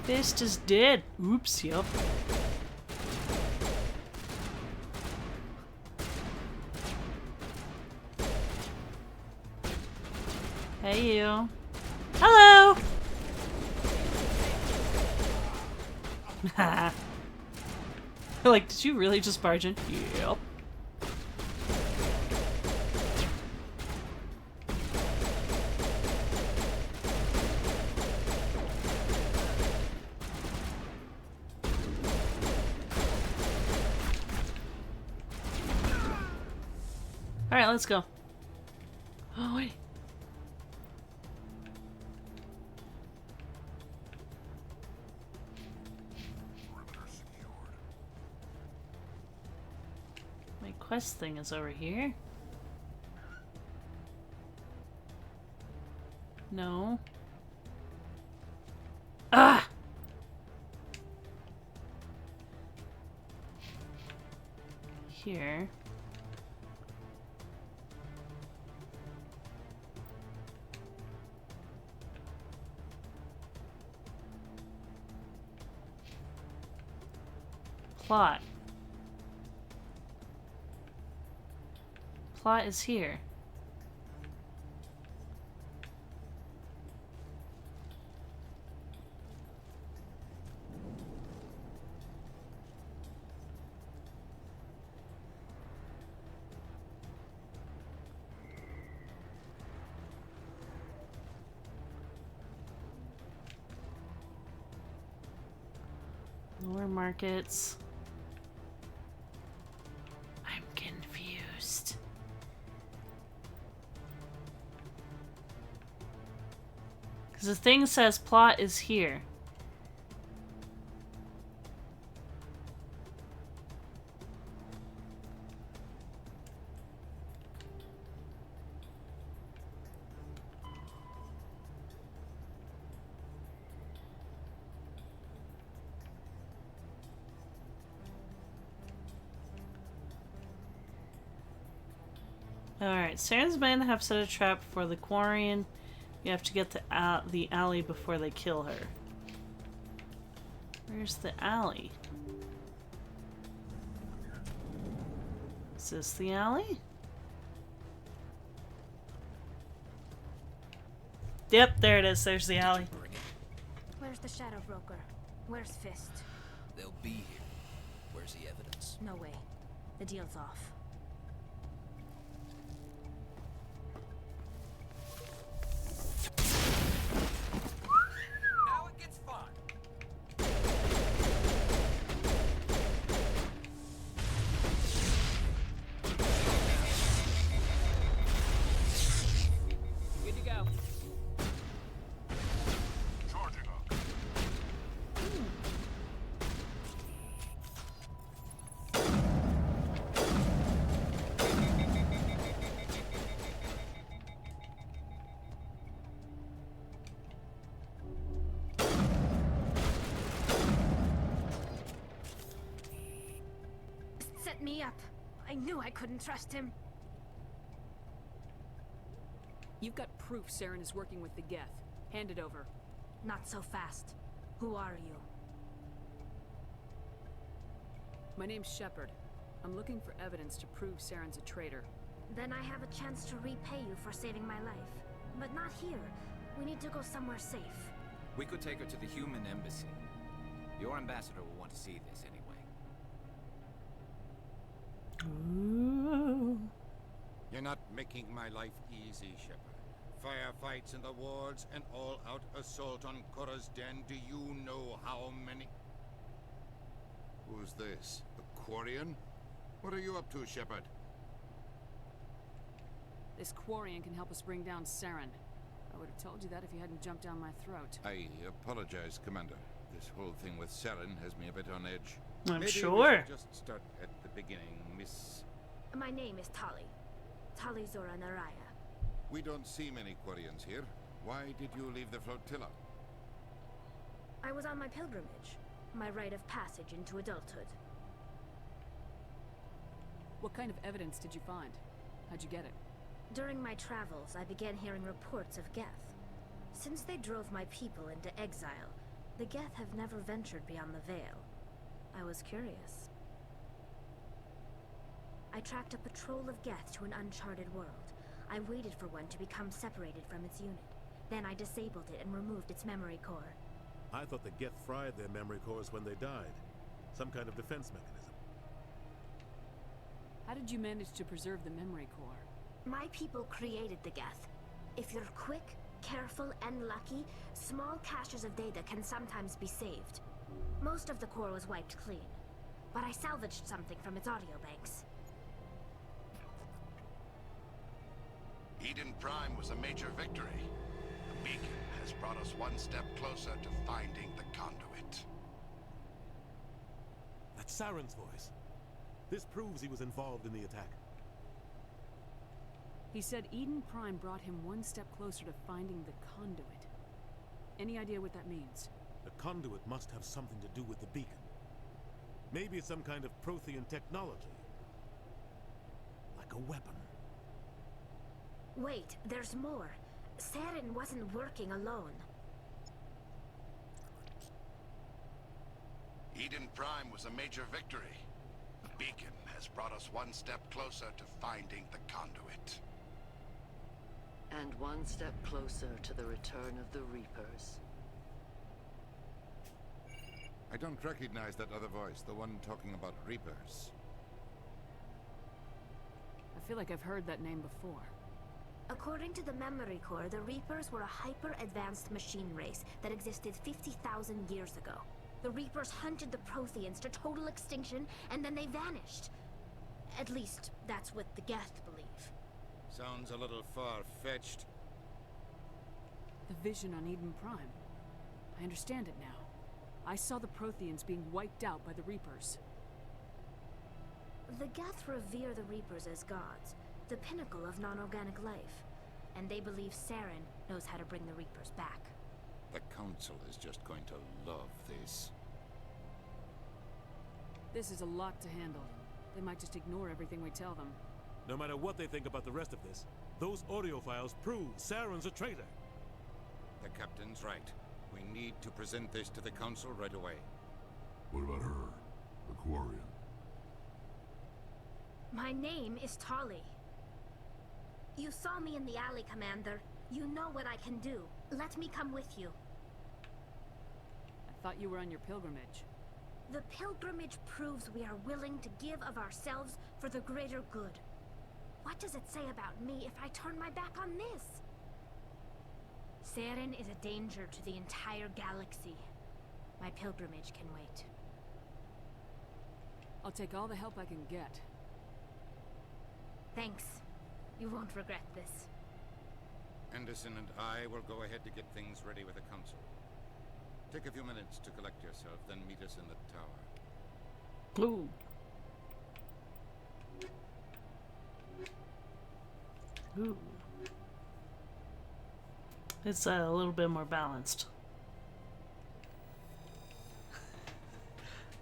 Fist is dead. Oops, yep. Hey, you. Hello! Like, did you really just barge in? Yep. Alright, let's go. Oh, wait. My quest thing is over here. No. Ah! Here. Plot. Plot is here. Lower markets. I'm confused. Because the thing says plot is here. Alright, Saren's men have set a trap for the Quarian. You have to get to the alley before they kill her. Where's the alley? Is this the alley? Yep, there it is. There's the alley. Where's the Shadow Broker? Where's Fist? They'll be here. Where's the evidence? No way. The deal's off. Now it gets fun. set me up. I knew I couldn't trust him. You've got proof Saren is working with the Geth. Hand it over. Not so fast. Who are you? My name's Shepard. I'm looking for evidence to prove Saren's a traitor. Then I have a chance to repay you for saving my life. But not here. We need to go somewhere safe. We could take her to the human embassy. Your ambassador will want to see this anyway. Ooh. You're not making my life easy, Shepard. Firefights in the wards, an all-out assault on Korra's den. Do you know how many? Who's this? A Quarian? What are you up to, Shepard? This Quarian can help us bring down Saren. I would have told you that if you hadn't jumped down my throat. I apologize, Commander. This whole thing with Saren has me a bit on edge. I'm Maybe sure. We should just start at the beginning, Miss... My name is Tali. Tali Zora Naraya. We don't see many Quarians here. Why did you leave the flotilla? I was on my pilgrimage. My rite of passage into adulthood. What kind of evidence did you find? How'd you get it? During my travels, I began hearing reports of Geth. Since they drove my people into exile, the Geth have never ventured beyond the Veil. I was curious. I tracked a patrol of Geth to an uncharted world. I waited for one to become separated from its unit. Then I disabled it and removed its memory core. I thought the Geth fried their memory cores when they died. Some kind of defense mechanism. How did you manage to preserve the memory core? My people created the Geth. If you're quick, careful, and lucky, small caches of data can sometimes be saved. Most of the core was wiped clean, but I salvaged something from its audio banks. Eden Prime was a major victory. The beacon has brought us one step closer to finding the conduit. That's Saren's voice. This proves he was involved in the attack. He said Eden Prime brought him one step closer to finding the conduit. Any idea what that means? The conduit must have something to do with the beacon. Maybe it's some kind of Prothean technology. Like a weapon. Wait, there's more. Saren wasn't working alone. Eden Prime was a major victory. The beacon has brought us one step closer to finding the conduit. And one step closer to the return of the Reapers. I don't recognize that other voice, the one talking about Reapers. I feel like I've heard that name before. According to the memory core, the Reapers were a hyper-advanced machine race that existed 50,000 years ago. The Reapers hunted the Protheans to total extinction, and then they vanished. At least, that's what the Geth believe. Sounds a little far-fetched. The vision on Eden Prime. I understand it now. I saw the Protheans being wiped out by the Reapers. The Geth revere the Reapers as gods, the pinnacle of non-organic life. And they believe Saren knows how to bring the Reapers back. The Council is just going to love this. This is a lot to handle. They might just ignore everything we tell them. No matter what they think about the rest of this, those audio files prove Saren's a traitor. The Captain's right. We need to present this to the Council right away. What about her? The Quarian? My name is Tali. You saw me in the alley, Commander. You know what I can do. Let me come with you. I thought you were on your pilgrimage. The pilgrimage proves we are willing to give of ourselves for the greater good. What does it say about me if I turn my back on this? Saren is a danger to the entire galaxy. My pilgrimage can wait. I'll take all the help I can get. Thanks. You won't regret this. Anderson and I will go ahead to get things ready with the Council. Take a few minutes to collect yourself, then meet us in the tower. Ooh. Ooh. It's a little bit more balanced.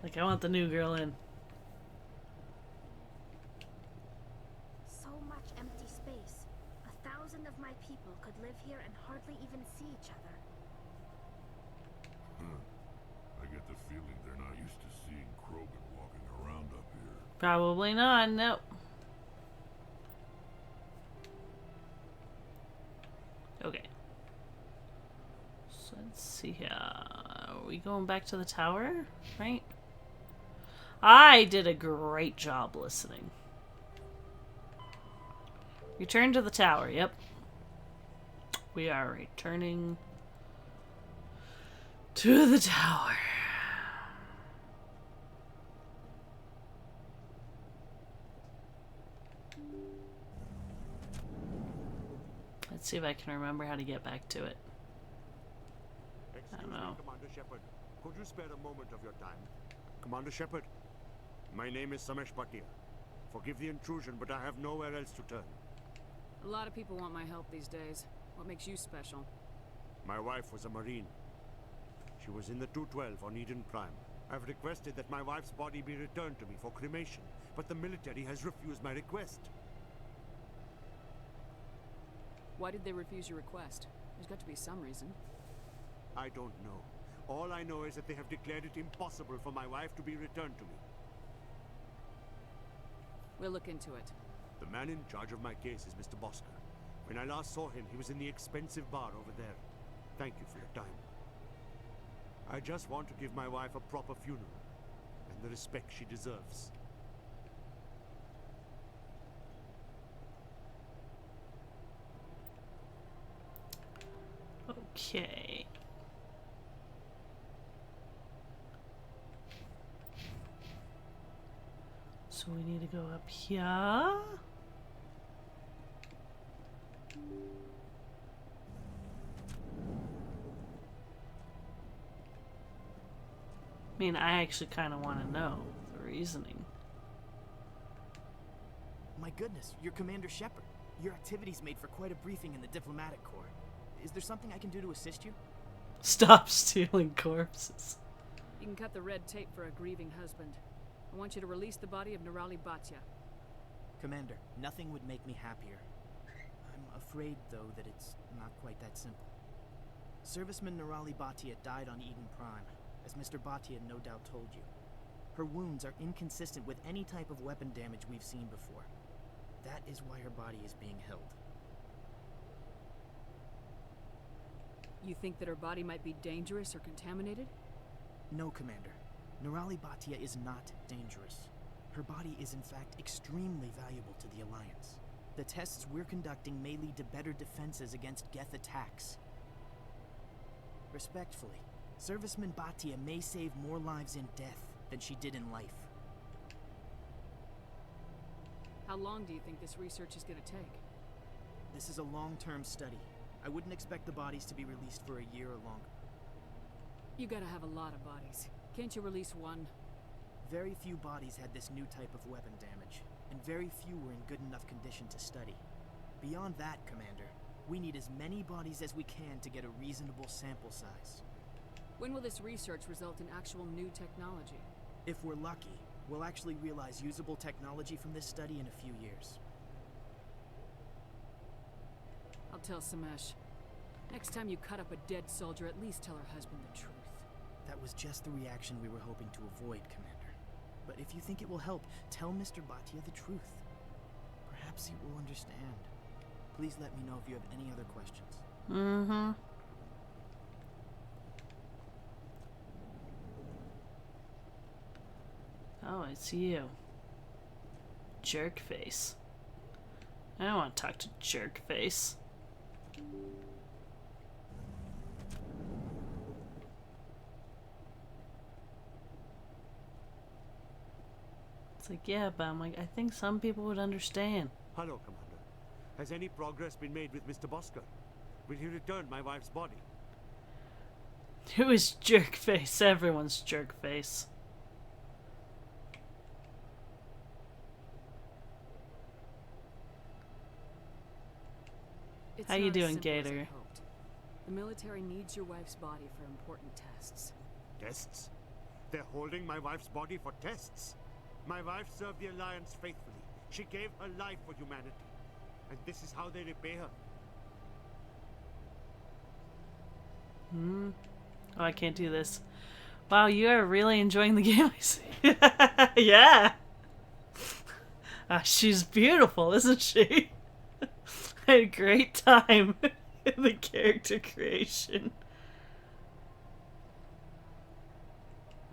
Like, I want the new girl in. Probably not, nope. Okay. So let's see here. Are we going back to the tower? Right? I did a great job listening. Return to the tower, yep. We are returning to the tower. Let's see if I can remember how to get back to it. I don't know. Commander Shepard, could you spare a moment of your time? Commander Shepard, my name is Samesh Bhatia. Forgive the intrusion, but I have nowhere else to turn. A lot of people want my help these days. What makes you special? My wife was a Marine. She was in the 212 on Eden Prime. I've requested that my wife's body be returned to me for cremation, but the military has refused my request. Why did they refuse your request? There's got to be some reason. I don't know. All I know is that they have declared it impossible for my wife to be returned to me. We'll look into it. The man in charge of my case is Mr. Bosker. When I last saw him, he was in the expensive bar over there. Thank you for your time. I just want to give my wife a proper funeral, and the respect she deserves. Okay. So we need to go up here. I mean, I actually kind of want to know the reasoning. My goodness, you're Commander Shepard. Your activities made for quite a briefing in the diplomatic corps. Is there something I can do to assist you? Stop stealing corpses. You can cut the red tape for a grieving husband. I want you to release the body of Nerali Bhatia. Commander, nothing would make me happier. I'm afraid, though, that it's not quite that simple. Serviceman Nerali Bhatia died on Eden Prime, as Mr. Bhatia no doubt told you. Her wounds are inconsistent with any type of weapon damage we've seen before. That is why her body is being held. You think that her body might be dangerous or contaminated? No, Commander. Nerali Bhatia is not dangerous. Her body is in fact extremely valuable to the Alliance. The tests we're conducting may lead to better defenses against Geth attacks. Respectfully, Serviceman Bhatia may save more lives in death than she did in life. How long do you think this research is going to take? This is a long-term study. I wouldn't expect the bodies to be released for a year or longer. You gotta have a lot of bodies. Can't you release one? Very few bodies had this new type of weapon damage, and very few were in good enough condition to study. Beyond that, Commander, we need as many bodies as we can to get a reasonable sample size. When will this research result in actual new technology? If we're lucky, we'll actually realize usable technology from this study in a few years. I'll tell Samesh. Next time you cut up a dead soldier, at least tell her husband the truth. That was just the reaction we were hoping to avoid, Commander. But if you think it will help, tell Mr. Bhatia the truth. Perhaps he will understand. Please let me know if you have any other questions. Mm-hmm. Oh, it's you. Jerk face. I don't want to talk to jerk face. It's like, yeah, but I'm like, I think some people would understand. Hello, Commander. Has any progress been made with Mr. Bosker? Will he return my wife's body? Who is jerk face? Everyone's jerk face. It's How you not as doing, simple as I Gator? hoped. The military needs your wife's body for important tests. Tests? They're holding my wife's body for tests. My wife served the Alliance faithfully. She gave her life for humanity. And this is how they repay her. Hmm. Oh, I can't do this. Wow, you are really enjoying the game, I see. Yeah. She's beautiful, isn't she? I had a great time in the character creation.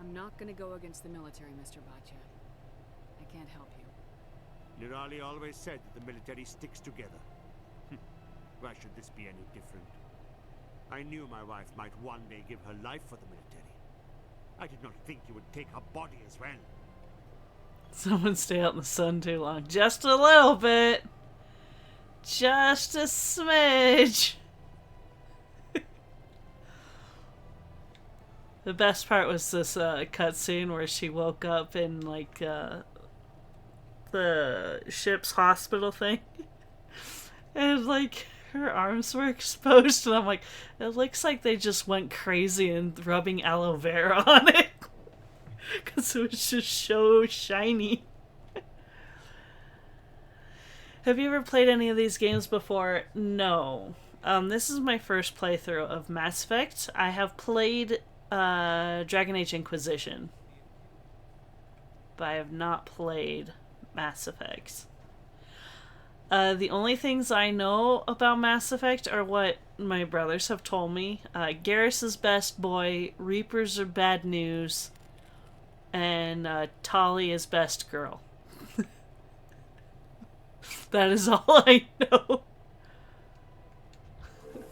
I'm not gonna go against the military, Mr. Baccia. I can't help you. Nirali always said that the military sticks together. Why should this be any different? I knew my wife might one day give her life for the military. I did not think you would take her body as well. Someone stay out in the sun too long. Just a little bit. Just a smidge. The best part was this cutscene where she woke up in like the ship's hospital thing, and like her arms were exposed, and I'm like, it looks like they just went crazy and rubbing aloe vera on it because it was just so shiny. Have you ever played any of these games before? No. This is my first playthrough of Mass Effect. I have played Dragon Age Inquisition, but I have not played Mass Effect. The only things I know about Mass Effect are what my brothers have told me. Garrus is best boy, Reapers are bad news, and Tali is best girl. That is all I know.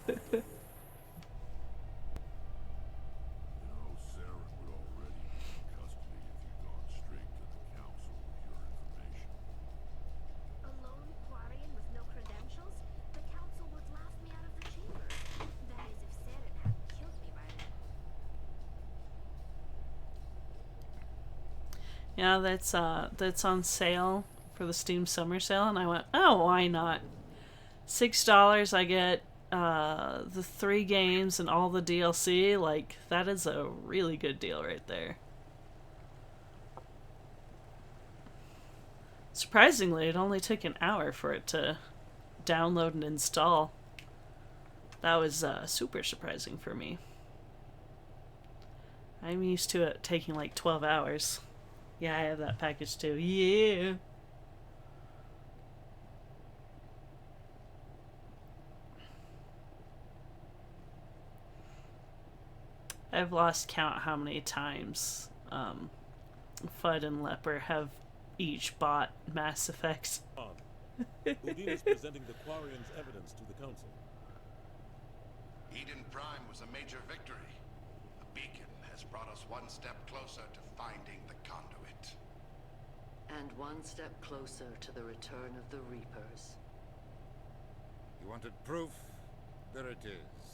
A lone Quarian with no credentials? The council would laugh me out of the chamber. That is, if Saren hadn't killed me by then. Yeah, that's on sale for the Steam Summer Sale, and I went, oh, why not? $6, I get the 3 games and all the DLC. Like, that is a really good deal right there. Surprisingly, it only took an hour for it to download and install. That was super surprising for me. I'm used to it taking like 12 hours. Yeah, I have that package too. Yeah. I've lost count how many times Fudd and Leper have each bought Mass Effect. Udine is presenting the Quarians' evidence to the Council. Eden Prime was a major victory. The beacon has brought us one step closer to finding the conduit. And one step closer to the return of the Reapers. You wanted proof? There it is.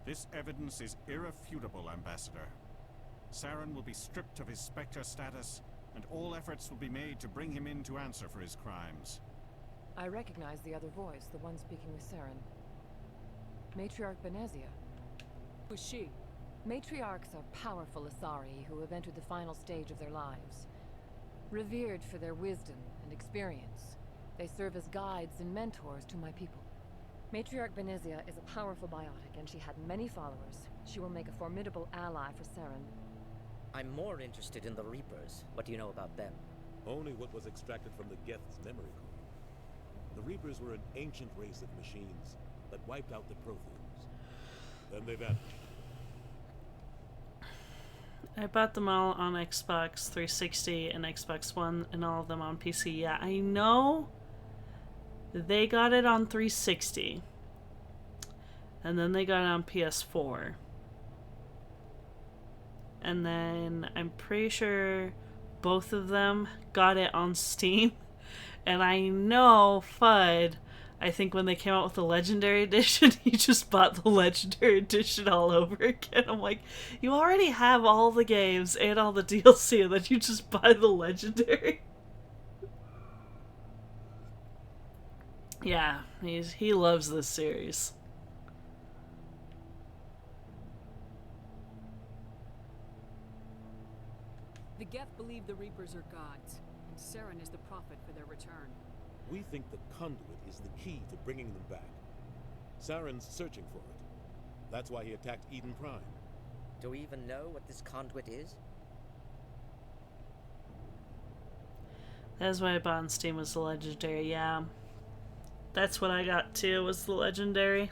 This evidence is irrefutable, Ambassador. Saren will be stripped of his Spectre status, and all efforts will be made to bring him in to answer for his crimes. I recognize the other voice, the one speaking with Saren. Matriarch Benezia. Who's she? Matriarchs are powerful Asari who have entered the final stage of their lives. Revered for their wisdom and experience, they serve as guides and mentors to my people. Matriarch Benezia is a powerful biotic, and she had many followers. She will make a formidable ally for Saren. I'm more interested in the Reapers. What do you know about them? Only what was extracted from the Geth's memory core. The Reapers were an ancient race of machines that wiped out the Protheans. Then they vanished. I bought them all on Xbox 360 and Xbox One, and all of them on PC. Yeah, I know they got it on 360. And then they got it on PS4. And then I'm pretty sure both of them got it on Steam. And I know Fudd, I think when they came out with the Legendary Edition, he just bought the Legendary Edition all over again. I'm like, you already have all the games and all the DLC, and then you just buy the Legendary? Yeah, he loves this series. The Geth believe the Reapers are gods, and Saren is the prophet for their return. We think the conduit is the key to bringing them back. Saren's searching for it. That's why he attacked Eden Prime. Do we even know what this conduit is? That's why I bought on Steam was the legendary, yeah. That's what I got too, was the legendary.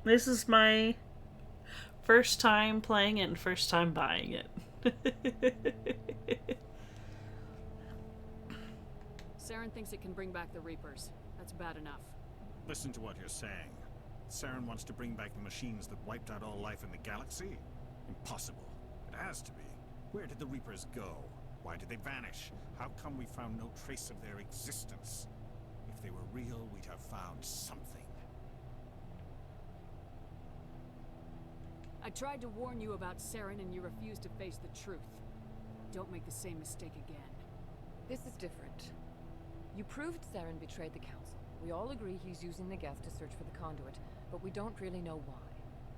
This is my first time playing it and first time buying it. Saren thinks it can bring back the Reapers. That's bad enough. Listen to what you're saying. Saren wants to bring back the machines that wiped out all life in the galaxy? Impossible. It has to be. Where did the Reapers go? Why did they vanish? How come we found no trace of their existence? If they were real, we'd have found something. I tried to warn you about Saren and you refused to face the truth. Don't make the same mistake again. This is different. You proved Saren betrayed the Council. We all agree he's using the Geth to search for the conduit, but we don't really know why.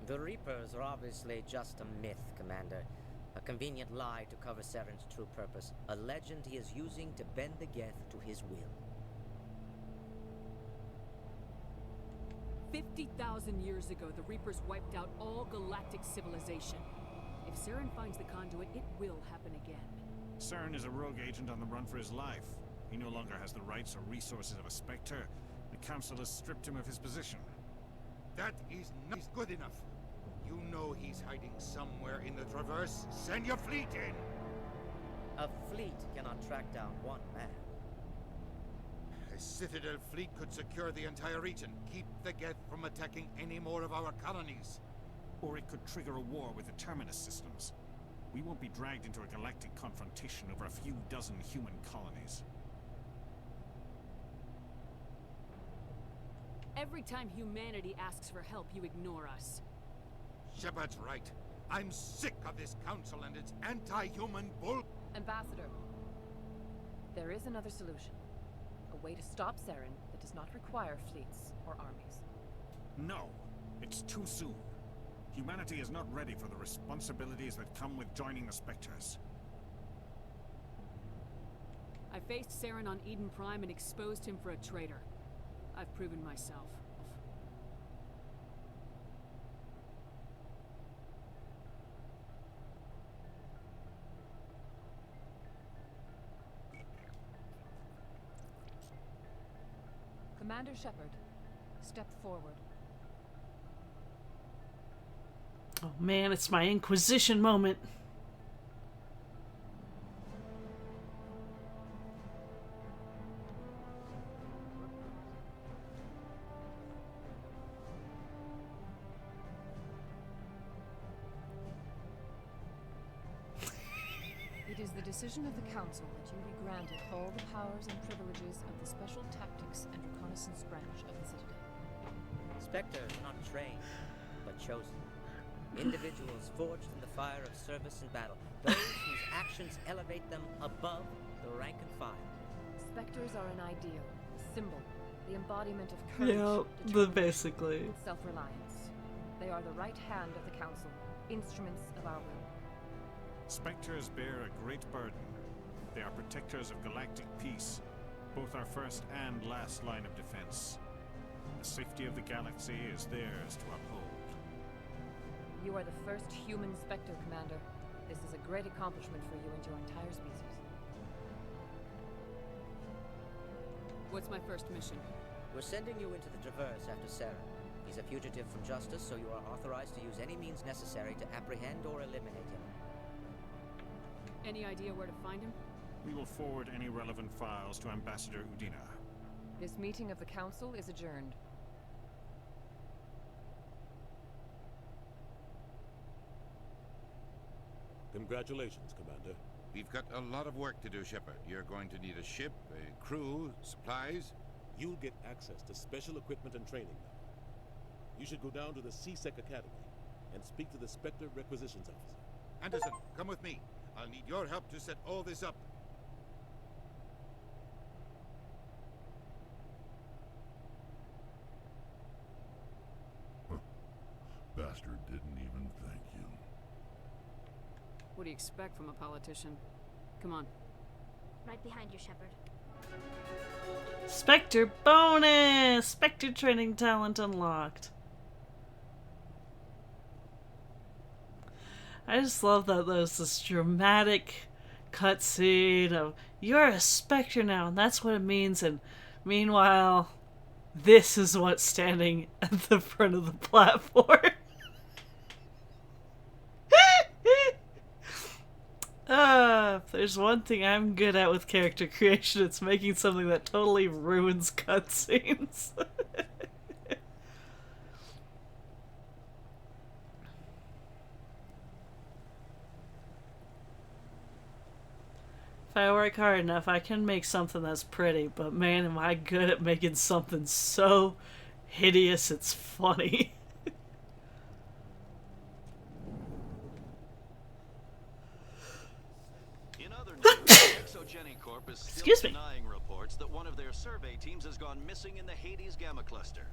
The Reapers are obviously just a myth, Commander. A convenient lie to cover Saren's true purpose. A legend he is using to bend the Geth to his will. 50,000 years ago, the Reapers wiped out all galactic civilization. If Saren finds the conduit, it will happen again. Saren is a rogue agent on the run for his life. He no longer has the rights or resources of a Spectre. The Council has stripped him of his position. That is not good enough. You know he's hiding somewhere in the Traverse. Send your fleet in! A fleet cannot track down one man. A Citadel fleet could secure the entire region, keep the Geth from attacking any more of our colonies. Or it could trigger a war with the Terminus systems. We won't be dragged into a galactic confrontation over a few dozen human colonies. Every time humanity asks for help, you ignore us. Shepard's right. I'm sick of this council and its anti-human bull. Ambassador, there is another solution. A way to stop Saren that does not require fleets or armies. No, it's too soon. Humanity is not ready for the responsibilities that come with joining the Spectres. I faced Saren on Eden Prime and exposed him for a traitor. I've proven myself. Commander Shepard, step forward. Oh man, it's my Inquisition moment. It is the decision of the Council that you be granted all the powers and privileges of the Special Tactics and Reconnaissance branch of the Citadel. Spectres are not trained, but chosen. Individuals forged in the fire of service and battle. Those whose actions elevate them above the rank and file. Spectres are an ideal, a symbol, the embodiment of courage, Yeah, basically. self-reliance. They are the right hand of the Council, instruments of our will. Spectres bear a great burden. They are protectors of galactic peace, both our first and last line of defense. The safety of the galaxy is theirs to uphold. You are the first human Spectre, Commander. This is a great accomplishment for you and your entire species. What's my first mission? We're sending you into the Traverse after Saren. He's a fugitive from justice, so you are authorized to use any means necessary to apprehend or eliminate him. Any idea where to find him? We will forward any relevant files to Ambassador Udina. This meeting of the Council is adjourned. Congratulations, Commander. We've got a lot of work to do, Shepard. You're going to need a ship, a crew, supplies. You'll get access to special equipment and training now. You should go down to the C-Sec Academy and speak to the Spectre Requisitions Officer. Anderson, come with me. I'll need your help to set all this up. Bastard didn't even thank you. What do you expect from a politician? Come on. Right behind you, Shepard. Spectre bonus! Spectre training talent unlocked. I just love that there's this dramatic cutscene of you're a Spectre now, and that's what it means. And meanwhile, this is what's standing at the front of the platform. If there's one thing I'm good at with character creation, it's making something that totally ruins cutscenes. If I work hard enough, I can make something that's pretty, but man, am I good at making something so hideous it's funny. In other news, Exogeny Corp is still Excuse me. denying reports that one of their survey teams has gone missing in the Hades Gamma Cluster.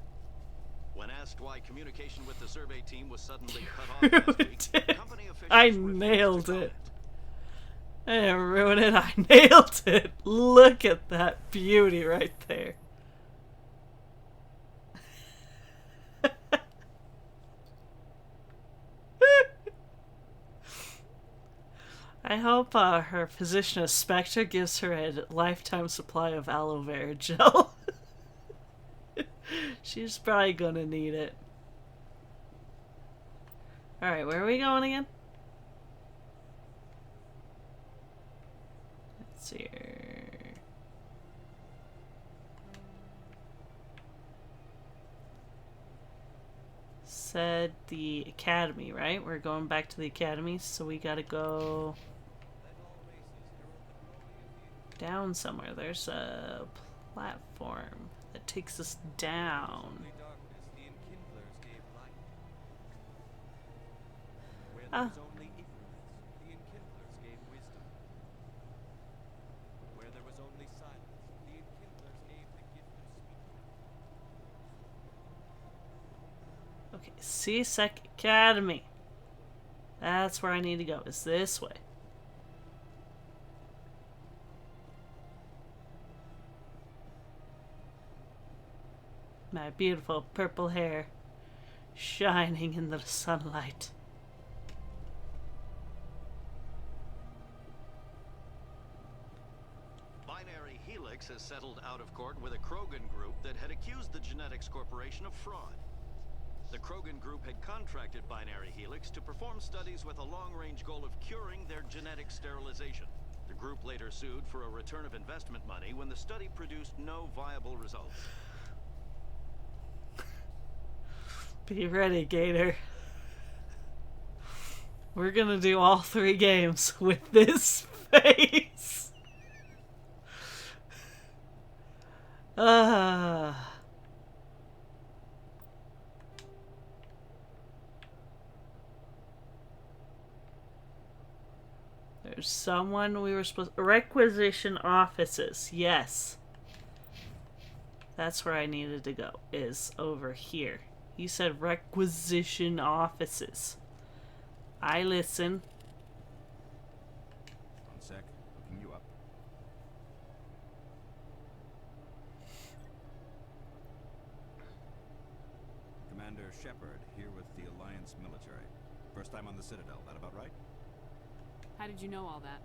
When asked why communication with the survey team was suddenly cut off last week, company officials I refused nailed to it. I didn't ruin it, I nailed it. Look at that beauty right there. I hope her position as Spectre gives her a lifetime supply of aloe vera gel. She's probably gonna need it. Alright, where are we going again? Let's see here. Said the academy, right? We're going back to the academy, so we gotta go down somewhere. There's a platform that takes us down. Ah. Okay, CSEC Academy. That's where I need to go, is this way. My beautiful purple hair shining in the sunlight. Binary Helix has settled out of court with a Krogan group that had accused the Genetics Corporation of fraud. The Krogan group had contracted Binary Helix to perform studies with a long-range goal of curing their genetic sterilization. The group later sued for a return of investment money when the study produced no viable results. Be ready, Gator. We're gonna do all 3 games with this face. There's someone we were supposed to... Requisition offices. Yes. That's where I needed to go. Is over here. He said requisition offices. I listen. One sec. Looking you up. Commander Shepard, here with the Alliance military. First time on the Citadel, that about right? How did you know all that?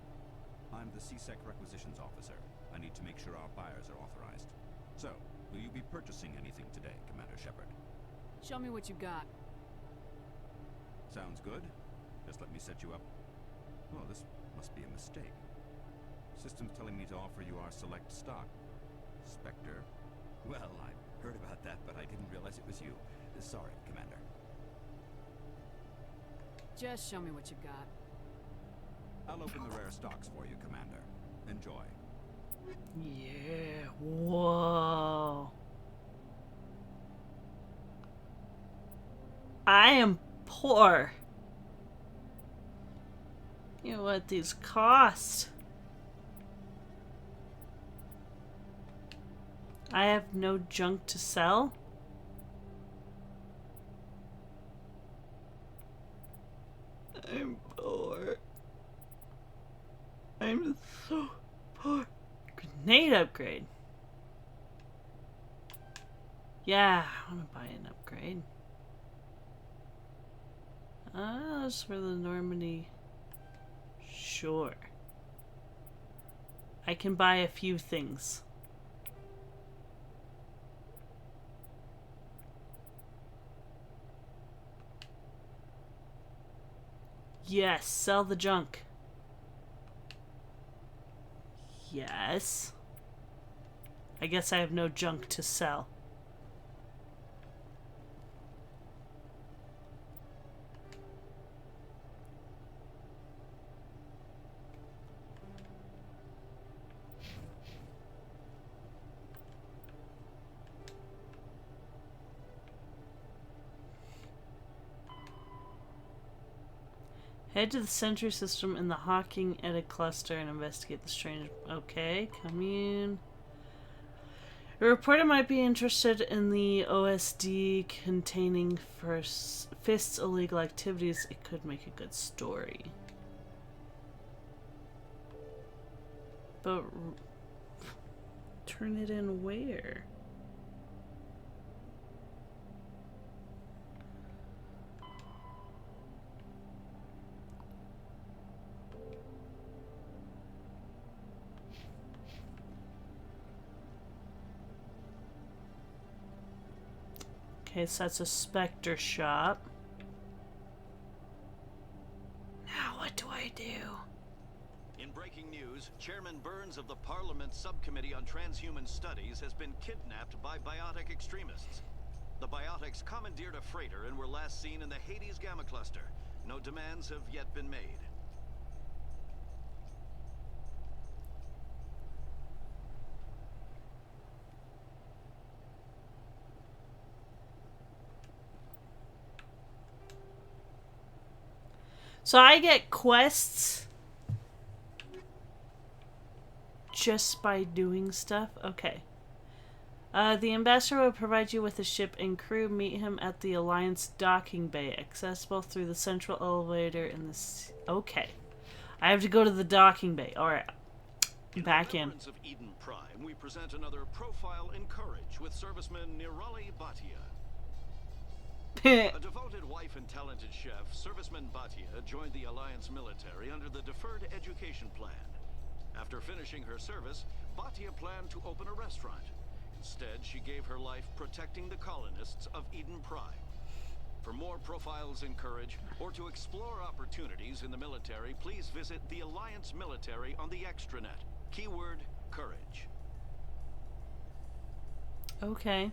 I'm the CSEC requisitions officer. I need to make sure our buyers are authorized. So, will you be purchasing anything today, Commander Shepard? Show me what you got. Sounds good. Just let me set you up. Oh, this must be a mistake. System's telling me to offer you our select stock. Spectre. Well, I heard about that, but I didn't realize it was you. Sorry, Commander. Just show me what you got. I'll open the rare stocks for you, Commander. Enjoy. Yeah. Whoa. I am poor. You know what these cost? I have no junk to sell. I'm poor. I'm so poor. Grenade upgrade. Yeah, I want to buy an upgrade. That's for the Normandy. Sure. I can buy a few things. Yes, sell the junk. Yes. I guess I have no junk to sell. Head to the sentry system in the Hawking Edda cluster and investigate the strange... Okay, commune. A reporter might be interested in the OSD containing Fist's illegal activities. It could make a good story. But... turn it in where? Okay, so that's a Spectre shop. Now what do I do? In breaking news, Chairman Burns of the Parliament Subcommittee on Transhuman Studies has been kidnapped by biotic extremists. The biotics commandeered a freighter and were last seen in the Hades Gamma Cluster. No demands have yet been made. So I get quests just by doing stuff? Okay. The ambassador will provide you with a ship and crew. Meet him at the Alliance docking bay, accessible through the central elevator in this. Okay. I have to go to the docking bay. Alright. Back in. Of Eden Prime, we present another profile in courage with serviceman Nirali Bhatia. A devoted wife and talented chef, Serviceman Bhatia joined the Alliance military under the Deferred Education Plan. After finishing her service, Bhatia planned to open a restaurant. Instead, she gave her life protecting the colonists of Eden Prime. For more profiles in courage, or to explore opportunities in the military, please visit the Alliance military on the extranet. Keyword, courage. Okay.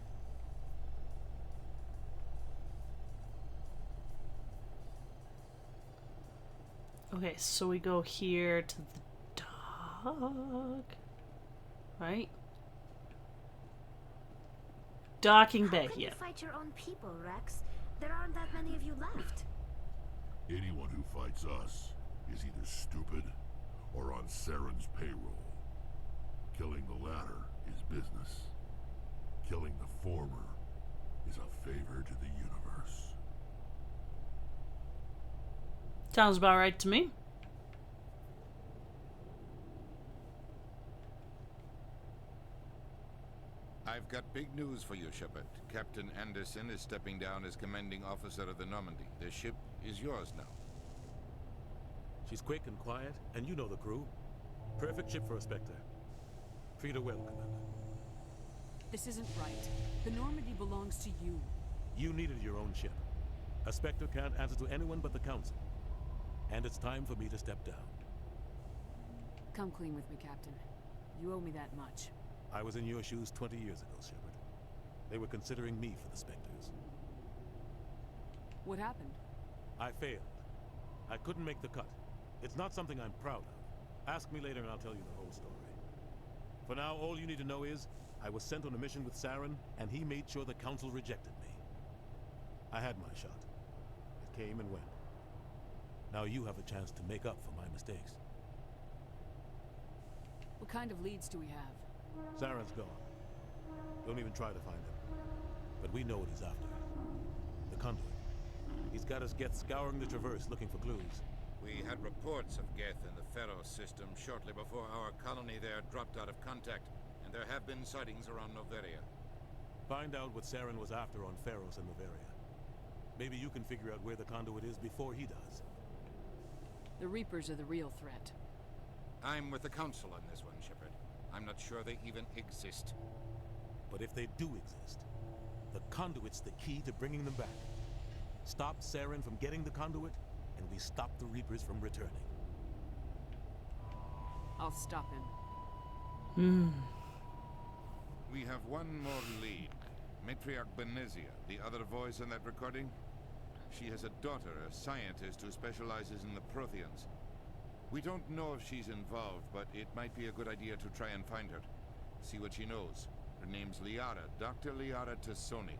Okay, so we go here to the dock. Right? Docking bay, How can yeah. you fight your own people, Rex? There aren't that many of you left. Anyone who fights us is either stupid or on Saren's payroll. Killing the latter is business. Killing the former is a favor to the universe. Sounds about right to me. I've got big news for you, Shepard. Captain Anderson is stepping down as commanding officer of the Normandy. The ship is yours now. She's quick and quiet, and you know the crew. Perfect ship for a Spectre. Treat her well, Commander. This isn't right. The Normandy belongs to you. You needed your own ship. A Spectre can't answer to anyone but the Council. And it's time for me to step down. Come clean with me, Captain. You owe me that much. I was in your shoes 20 years ago, Shepard. They were considering me for the Spectres. What happened? I failed. I couldn't make the cut. It's not something I'm proud of. Ask me later and I'll tell you the whole story. For now, all you need to know is, I was sent on a mission with Saren, and he made sure the Council rejected me. I had my shot. It came and went. Now you have a chance to make up for my mistakes. What kind of leads do we have? Saren's gone. Don't even try to find him. But we know what he's after. The conduit. He's got us Geth scouring the Traverse looking for clues. We had reports of Geth in the Pharos system shortly before our colony there dropped out of contact, and there have been sightings around Noveria. Find out what Saren was after on Pharos and Noveria. Maybe you can figure out where the conduit is before he does. The Reapers are the real threat. I'm with the Council on this one, Shepard. I'm not sure they even exist. But if they do exist, the conduit's the key to bringing them back. Stop Saren from getting the conduit, and we stop the Reapers from returning. I'll stop him. We have one more lead. Matriarch Benezia, the other voice in that recording. She has a daughter, a scientist who specializes in the Protheans. We don't know if she's involved, but it might be a good idea to try and find her. See what she knows. Her name's Liara, Dr. Liara Tassoni.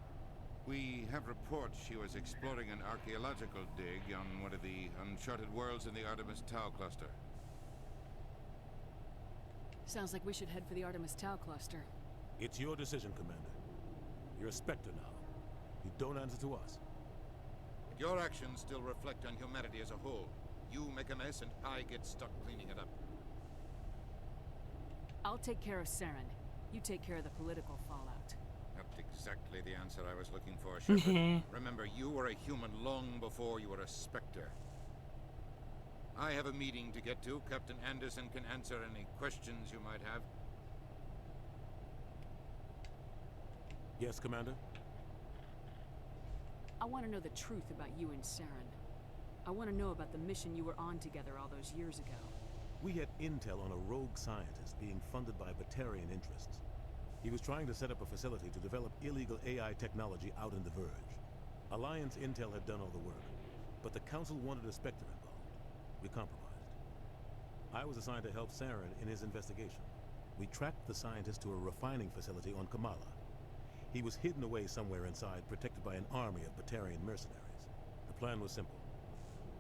We have reports she was exploring an archaeological dig on one of the uncharted worlds in the Artemis Tau cluster. Sounds like we should head for the Artemis Tau cluster. It's your decision, Commander. You're a Spectre now. You don't answer to us. Your actions still reflect on humanity as a whole. You make a mess and I get stuck cleaning it up. I'll take care of Saren. You take care of the political fallout. Not exactly the answer I was looking for, Shepard. Remember, you were a human long before you were a Spectre. I have a meeting to get to. Captain Anderson can answer any questions you might have. Yes, Commander? I want to know the truth about you and Saren. I want to know about the mission you were on together all those years ago. We had intel on a rogue scientist being funded by Batarian interests. He was trying to set up a facility to develop illegal AI technology out in the Verge. Alliance intel had done all the work, but the Council wanted a Spectre involved. We compromised. I was assigned to help Saren in his investigation. We tracked the scientist to a refining facility on Kamala. He was hidden away somewhere inside, protected by an army of Batarian mercenaries. The plan was simple.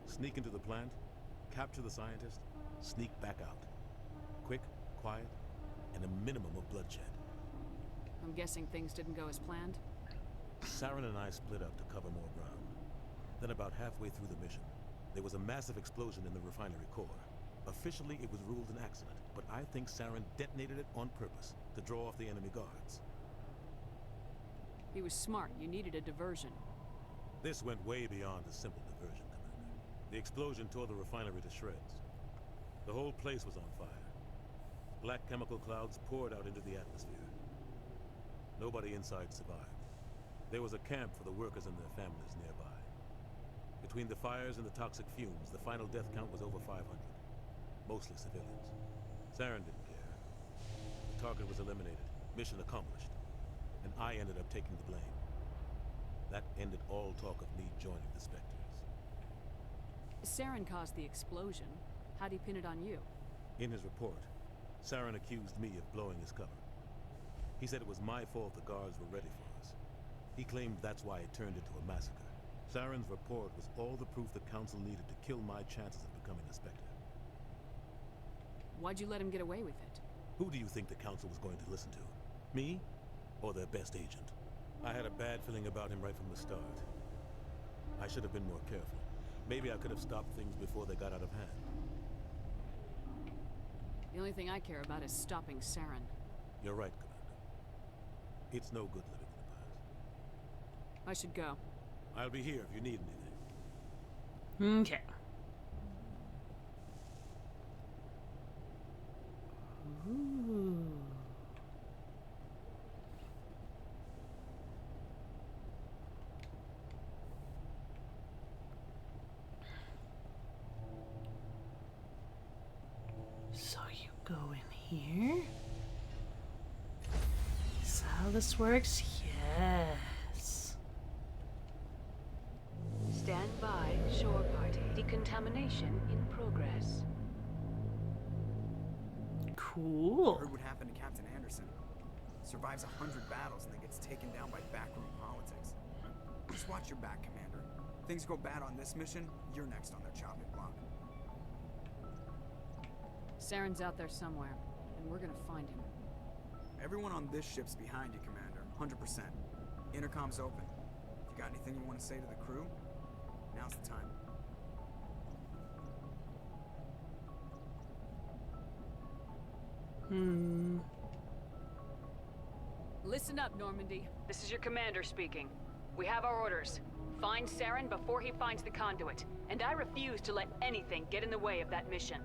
Sneak into the plant, capture the scientist, sneak back out. Quick, quiet, and a minimum of bloodshed. I'm guessing things didn't go as planned? Saren and I split up to cover more ground. Then about halfway through the mission, there was a massive explosion in the refinery core. Officially, it was ruled an accident, but I think Saren detonated it on purpose to draw off the enemy guards. He was smart. You needed a diversion. This went way beyond a simple diversion, Commander. The explosion tore the refinery to shreds. The whole place was on fire. Black chemical clouds poured out into the atmosphere. Nobody inside survived. There was a camp for the workers and their families nearby. Between the fires and the toxic fumes, the final death count was over 500. Mostly civilians. Saren didn't care. The target was eliminated. Mission accomplished. And I ended up taking the blame. That ended all talk of me joining the Spectres. Saren caused the explosion. How'd he pin it on you? In his report, Saren accused me of blowing his cover. He said it was my fault the guards were ready for us. He claimed that's why it turned into a massacre. Saren's report was all the proof the Council needed to kill my chances of becoming a Spectre. Why'd you let him get away with it? Who do you think the Council was going to listen to? Me? Or their best agent? I had a bad feeling about him right from the start. I should have been more careful. Maybe I could have stopped things before they got out of hand. The only thing I care about is stopping Saren. You're right, Commander. It's no good living in the past. I should go. I'll be here if you need anything. Okay. Ooh. So you go in here? Is that how this works? Yes. Stand by, shore party. Decontamination in progress. Cool. Heard what happened to Captain Anderson. Survives 100 battles and then gets taken down by backroom politics. Just watch your back, Commander. Things go bad on this mission, you're next on their chopping block. Saren's out there somewhere, and we're gonna find him. Everyone on this ship's behind you, Commander. 100%. Intercom's open. If you got anything you want to say to the crew, now's the time. Listen up, Normandy. This is your commander speaking. We have our orders. Find Saren before he finds the conduit. And I refuse to let anything get in the way of that mission.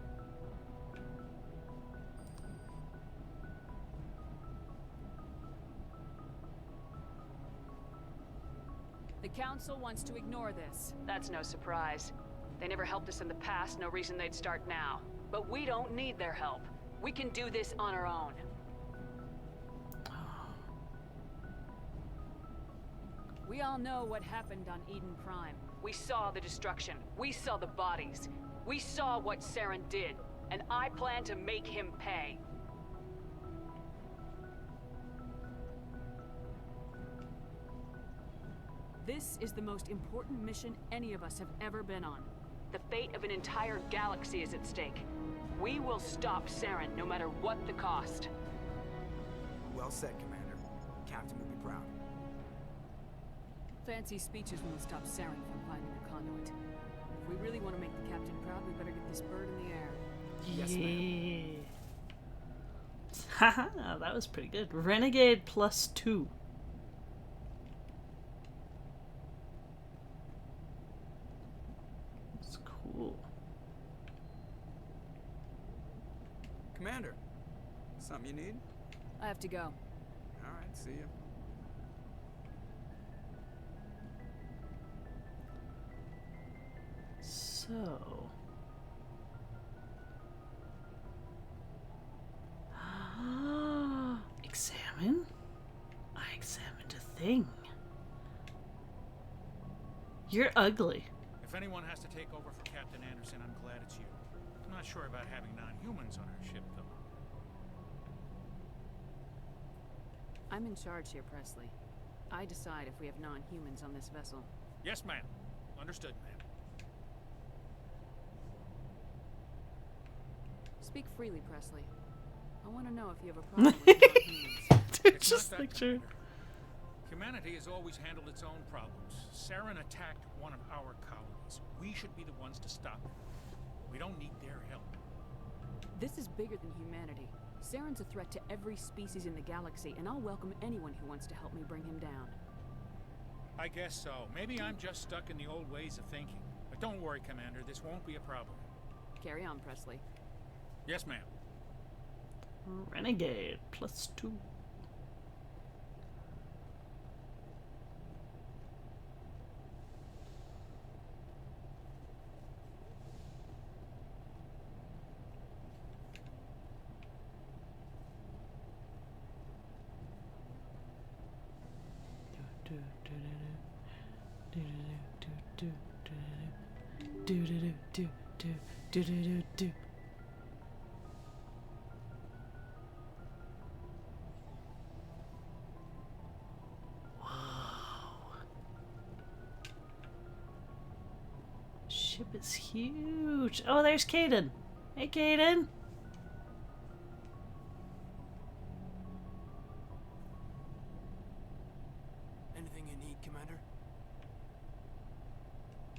The Council wants to ignore this. That's no surprise. They never helped us in the past, no reason they'd start now. But we don't need their help. We can do this on our own. We all know what happened on Eden Prime. We saw the destruction. We saw the bodies. We saw what Saren did. And I plan to make him pay. This is the most important mission any of us have ever been on. The fate of an entire galaxy is at stake. We will stop Saren, no matter what the cost. Well said, Commander. Captain will be proud. Fancy speeches won't stop Saren from finding a conduit. If we really want to make the Captain proud, we better get this bird in the air. Yes, ma'am. Haha, that was pretty good. Renegade +2. It's cool. Commander, something you need? I have to go. All right, see you. So... Examine? I examined a thing. You're ugly. If anyone has to take over for Captain Anderson, I'm glad it's you. I'm not sure about having non-humans on our ship, though. I'm in charge here, Presley. I decide if we have non-humans on this vessel. Yes, ma'am. Understood, ma'am. Speak freely, Presley. I want to know if you have a problem with non-humans. It's Just not like that, sure. Commander. Humanity has always handled its own problems. Saren attacked one of our colonies. We should be the ones to stop it. We don't need their help. This is bigger than humanity. Saren's a threat to every species in the galaxy, and I'll welcome anyone who wants to help me bring him down. I guess so. Maybe I'm just stuck in the old ways of thinking. But don't worry, Commander. This won't be a problem. Carry on, Presley. Yes, ma'am. Renegade +2. Do. Ship is huge. Oh, there's Kaden. Hey, Kaden. Anything you need, Commander?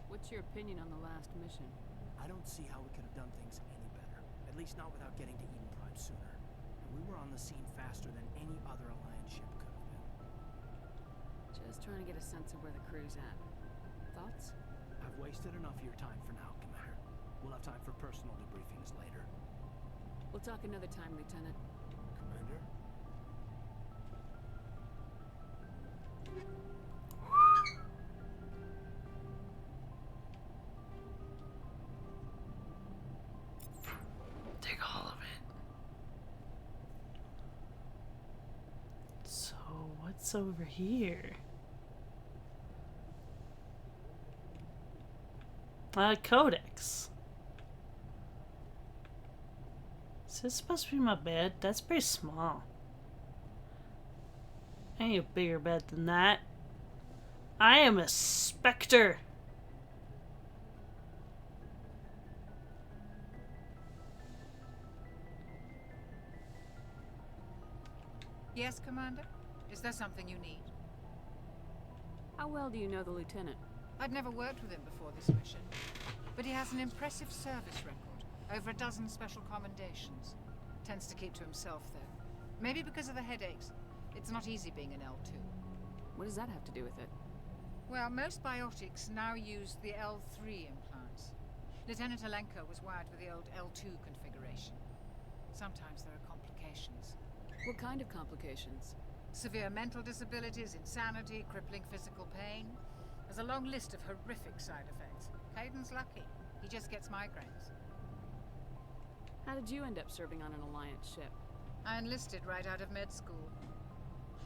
What's your opinion on the last mission? I don't see how we could have done things any better. At least not without getting to Eden Prime sooner. And we were on the scene faster than any other Alliance ship could have been. Just trying to get a sense of where the crew's at. Thoughts? I've wasted enough of your time for now, Commander. We'll have time for personal debriefings later. We'll talk another time, Lieutenant. Commander? Take all of it. So, what's over here? Codex. Is this supposed to be my bed? That's pretty small. I need a bigger bed than that. I am a specter. Yes, Commander? Is there something you need? How well do you know the Lieutenant? I'd never worked with him before this mission, but he has an impressive service record. Over a dozen special commendations. Tends to keep to himself, though. Maybe because of the headaches. It's not easy being an L2. What does that have to do with it? Well, most biotics now use the L3 implants. Lieutenant Alenko was wired with the old L2 configuration. Sometimes there are complications. What kind of complications? Severe mental disabilities, insanity, crippling physical pain. There's a long list of horrific side effects. Caden's lucky. He just gets migraines. How did you end up serving on an Alliance ship? I enlisted right out of med school.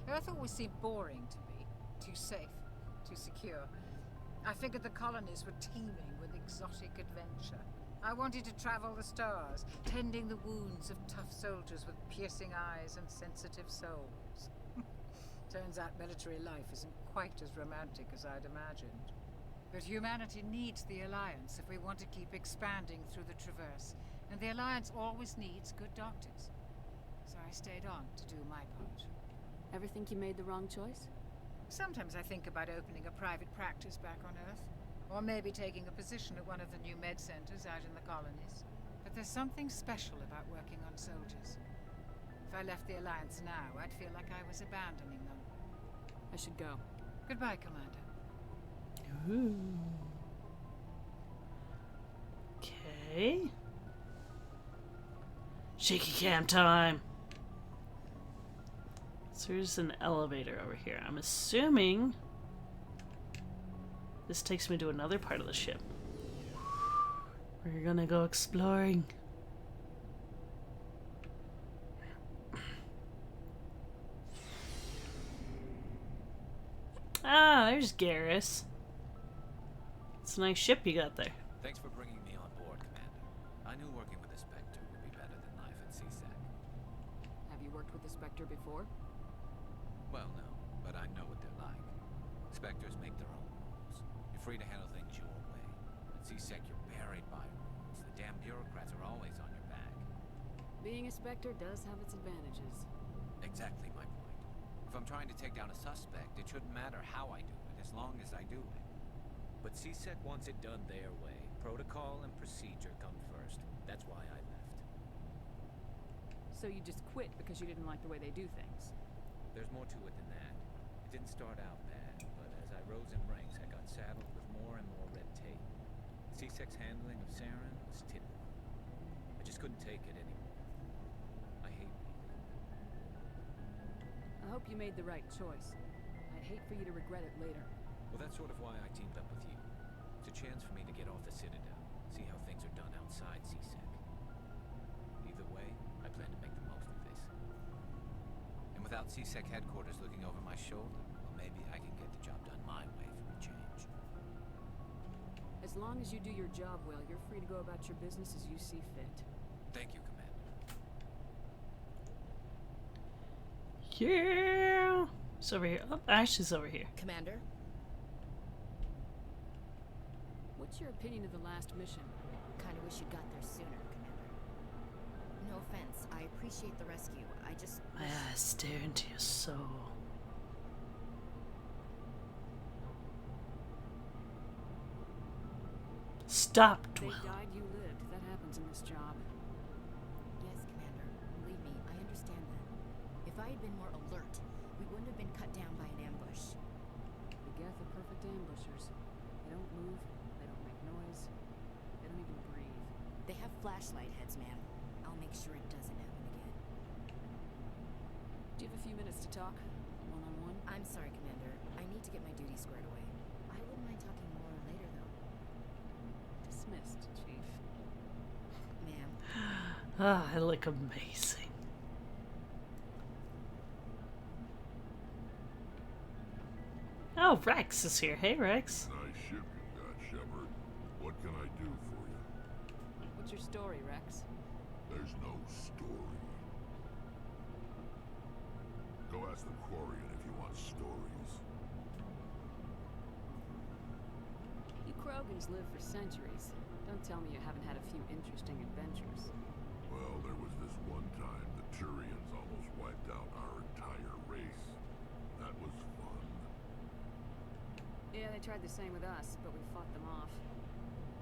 Earth always seemed boring to me. Too safe, too secure. I figured the colonies were teeming with exotic adventure. I wanted to travel the stars, tending the wounds of tough soldiers with piercing eyes and sensitive souls. Turns out military life isn't quite as romantic as I'd imagined. But humanity needs the Alliance if we want to keep expanding through the Traverse. And the Alliance always needs good doctors. So I stayed on to do my part. Ever think you made the wrong choice? Sometimes I think about opening a private practice back on Earth. Or maybe taking a position at one of the new med centers out in the colonies. But there's something special about working on soldiers. If I left the Alliance now, I'd feel like I was abandoning them. I should go. Goodbye, Commander. Ooh. Okay. Shaky cam time. So there's an elevator over here. I'm assuming this takes me to another part of the ship. We're gonna go exploring. Ah, there's Garrus. It's a nice ship you got there. Thanks for bringing me on board, Commander. I knew working with the Spectre would be better than life at CSEC. Have you worked with the Spectre before? Well, no, but I know what they're like. Spectres make their own rules. You're free to handle things your way. At CSEC, you're buried by rules. The damn bureaucrats are always on your back. Being a Spectre does have its advantages. Exactly my point. If I'm trying to take down a suspect, it shouldn't matter how I do it, as long as I do it. But CSEC wants it done their way. Protocol and procedure come first. That's why I left. So you just quit because you didn't like the way they do things? There's more to it than that. It didn't start out bad, but as I rose in ranks, I got saddled with more and more red tape. CSEC's handling of Saren was typical. I just couldn't take it anymore. I hate people. I hope you made the right choice. I'd hate for you to regret it later. Well, that's sort of why I teamed up with you. It's a chance for me to get off the Citadel, see how things are done outside CSEC. Either way, I plan to make the most of this. And without CSEC headquarters looking over my shoulder, well, maybe I can get the job done my way for a change. As long as you do your job well, you're free to go about your business as you see fit. Thank you, Commander. Yeah. It's over here. Oh, Ashley's over here. Commander? What's your opinion of the last mission? Kinda wish you got there sooner, Commander. No offense, I appreciate the rescue. I just... My eyes stare into your soul. Stop, They Dwell. died, you lived. That happens in this job. Yes, Commander. Believe me, I understand that. If I had been more alert, we wouldn't have been cut down by an ambush. The Geth are perfect ambushers. They don't move, they don't make noise, they don't even breathe. They have flashlight heads, ma'am. I'll make sure it doesn't happen again. Do you have a few minutes to talk? One-on-one? I'm sorry, Commander. I need to get my duties squared away. I wouldn't mind talking more later, though. Dismissed, Chief. Ma'am. Ah, I look amazing. Oh, Rex is here. Hey, Rex. Nice ship you got, Shepard. What can I do for you? What's your story, Rex? There's no story. Go ask the Quarian if you want stories. You Krogans live for centuries. Don't tell me you haven't had a few interesting adventures. Well, there was this one time the Turians almost wiped out our entire race. That was fun. Yeah, they tried the same with us, but we fought them off.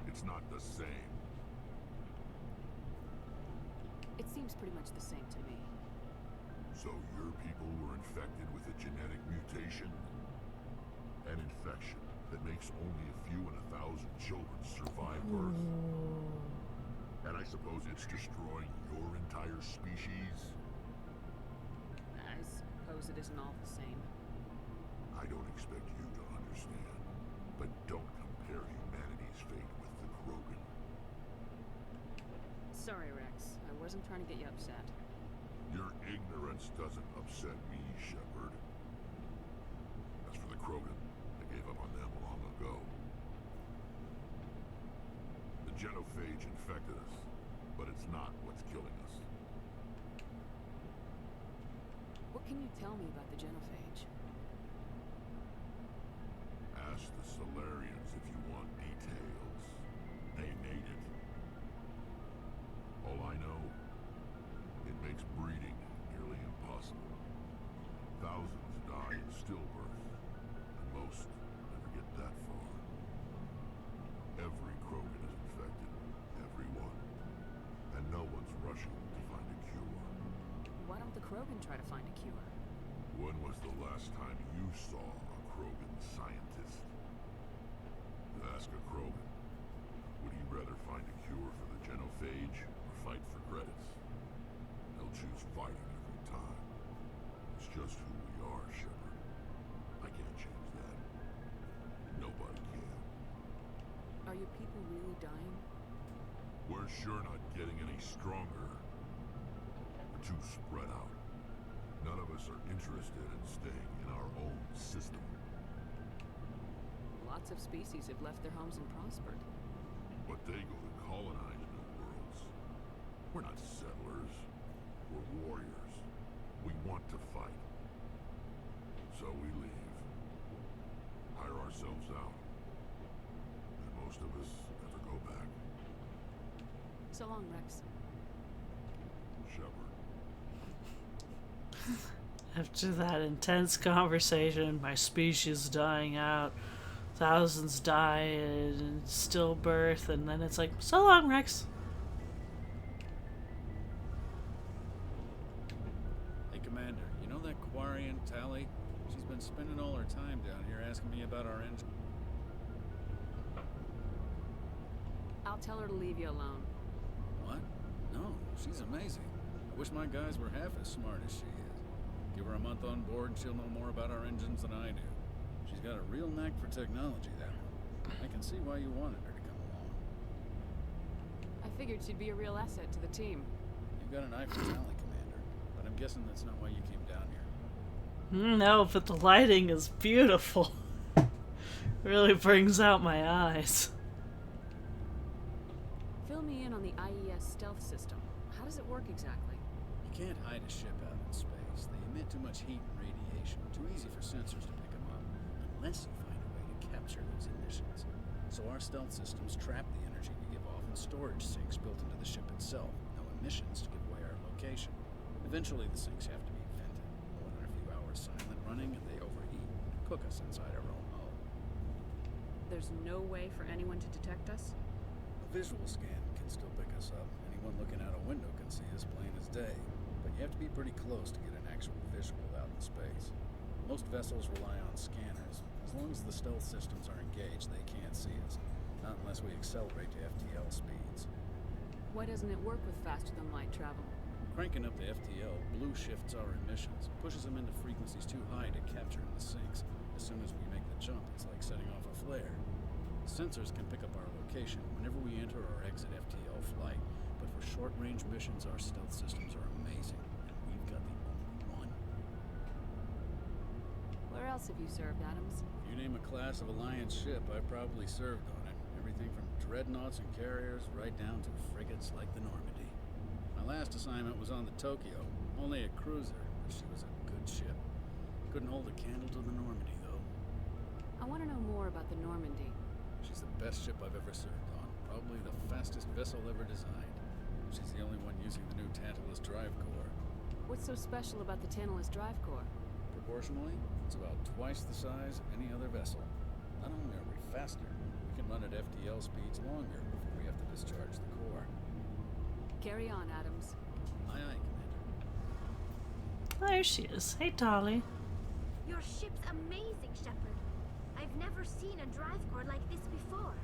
It's not the same. It seems pretty much the same to me. So your people were infected with a genetic mutation? An infection that makes only a few in 1,000 children survive birth? And I suppose it's destroying your entire species? I suppose it isn't all the same. I don't expect you to understand, share humanity's fate with the Krogan. Sorry, Rex. I wasn't trying to get you upset. Your ignorance doesn't upset me, Shepard. As for the Krogan, I gave up on them long ago. The genophage infected us, but it's not what's killing us. What can you tell me about the genophage? Ask the Solarians if you want details. They made it. All I know, it makes breeding nearly impossible. Thousands die in stillbirth, and most never get that far. Every Krogan is infected, everyone. And no one's rushing to find a cure. Why don't the Krogan try to find a cure? When was the last time you saw a Krogan scientist? Ask a Krogan. Would he rather find a cure for the genophage or fight for credits? He'll choose fighting every time. It's just who we are, Shepard. I can't change that. Nobody can. Are your people really dying? We're sure not getting any stronger. We're too spread out. None of us are interested in staying in our own system. Lots of species have left their homes and prospered. But they go to colonize new worlds. We're not settlers. We're warriors. We want to fight. So we leave. Hire ourselves out. And most of us never go back. So long, Rex. Shepard. After that intense conversation, my species dying out, thousands die in stillbirth, and then it's like, so long, Rex. Hey, Commander, you know that Quarian, Tally? She's been spending all her time down here asking me about our engine. I'll tell her to leave you alone. What? No, she's amazing. I wish my guys were half as smart as she is. Give her a month on board and she'll know more about our engines than I do. She's got a real knack for technology, that one. I can see why you wanted her to come along. I figured she'd be a real asset to the team. You've got an eye for talent, Commander, but I'm guessing that's not why you came down here. No, but the lighting is beautiful. It really brings out my eyes. Fill me in on the IES stealth system. How does it work exactly? You can't hide a ship out in space. They emit too much heat and radiation. Too easy for sensors to pick them up, unless you find a way to capture those emissions. So our stealth systems trap the energy we give off in storage sinks built into the ship itself. No emissions to give away our location. Eventually the sinks have to be vented. More than a few hours silent running and they overheat. Cook us inside our own hull. There's no way for anyone to detect us? A visual scan can still pick us up. Anyone looking out a window can see us plain as day. But you have to be pretty close to get an actual visual out in space. Most vessels rely on scanners. As long as the stealth systems are engaged, they can't see us. Not unless we accelerate to FTL speeds. Why doesn't it work with faster-than-light travel? Cranking up the FTL blue shifts our emissions, pushes them into frequencies too high to capture in the sinks. As soon as we make the jump, it's like setting off a flare. Sensors can pick up our location whenever we enter or exit FTL flight, but for short-range missions, our stealth systems are amazing, and we've got the only one. Where else have you served, Adams? If you name a class of Alliance ship, I've probably served on it. Everything from dreadnoughts and carriers right down to frigates like the Normandy. My last assignment was on the Tokyo, only a cruiser, but she was a good ship. Couldn't hold a candle to the Normandy, though. I want to know more about the Normandy. She's the best ship I've ever served on, probably the fastest vessel ever designed. She's the only one using the new Tantalus drive core. What's so special about the Tantalus drive core? Proportionally, it's about twice the size of any other vessel. Not only are we faster, we can run at FTL speeds longer before we have to discharge the core. Carry on, Adams. Aye, aye, Commander. There she is. Hey, Tolly. Your ship's amazing, Shepard. I've never seen a drive core like this before.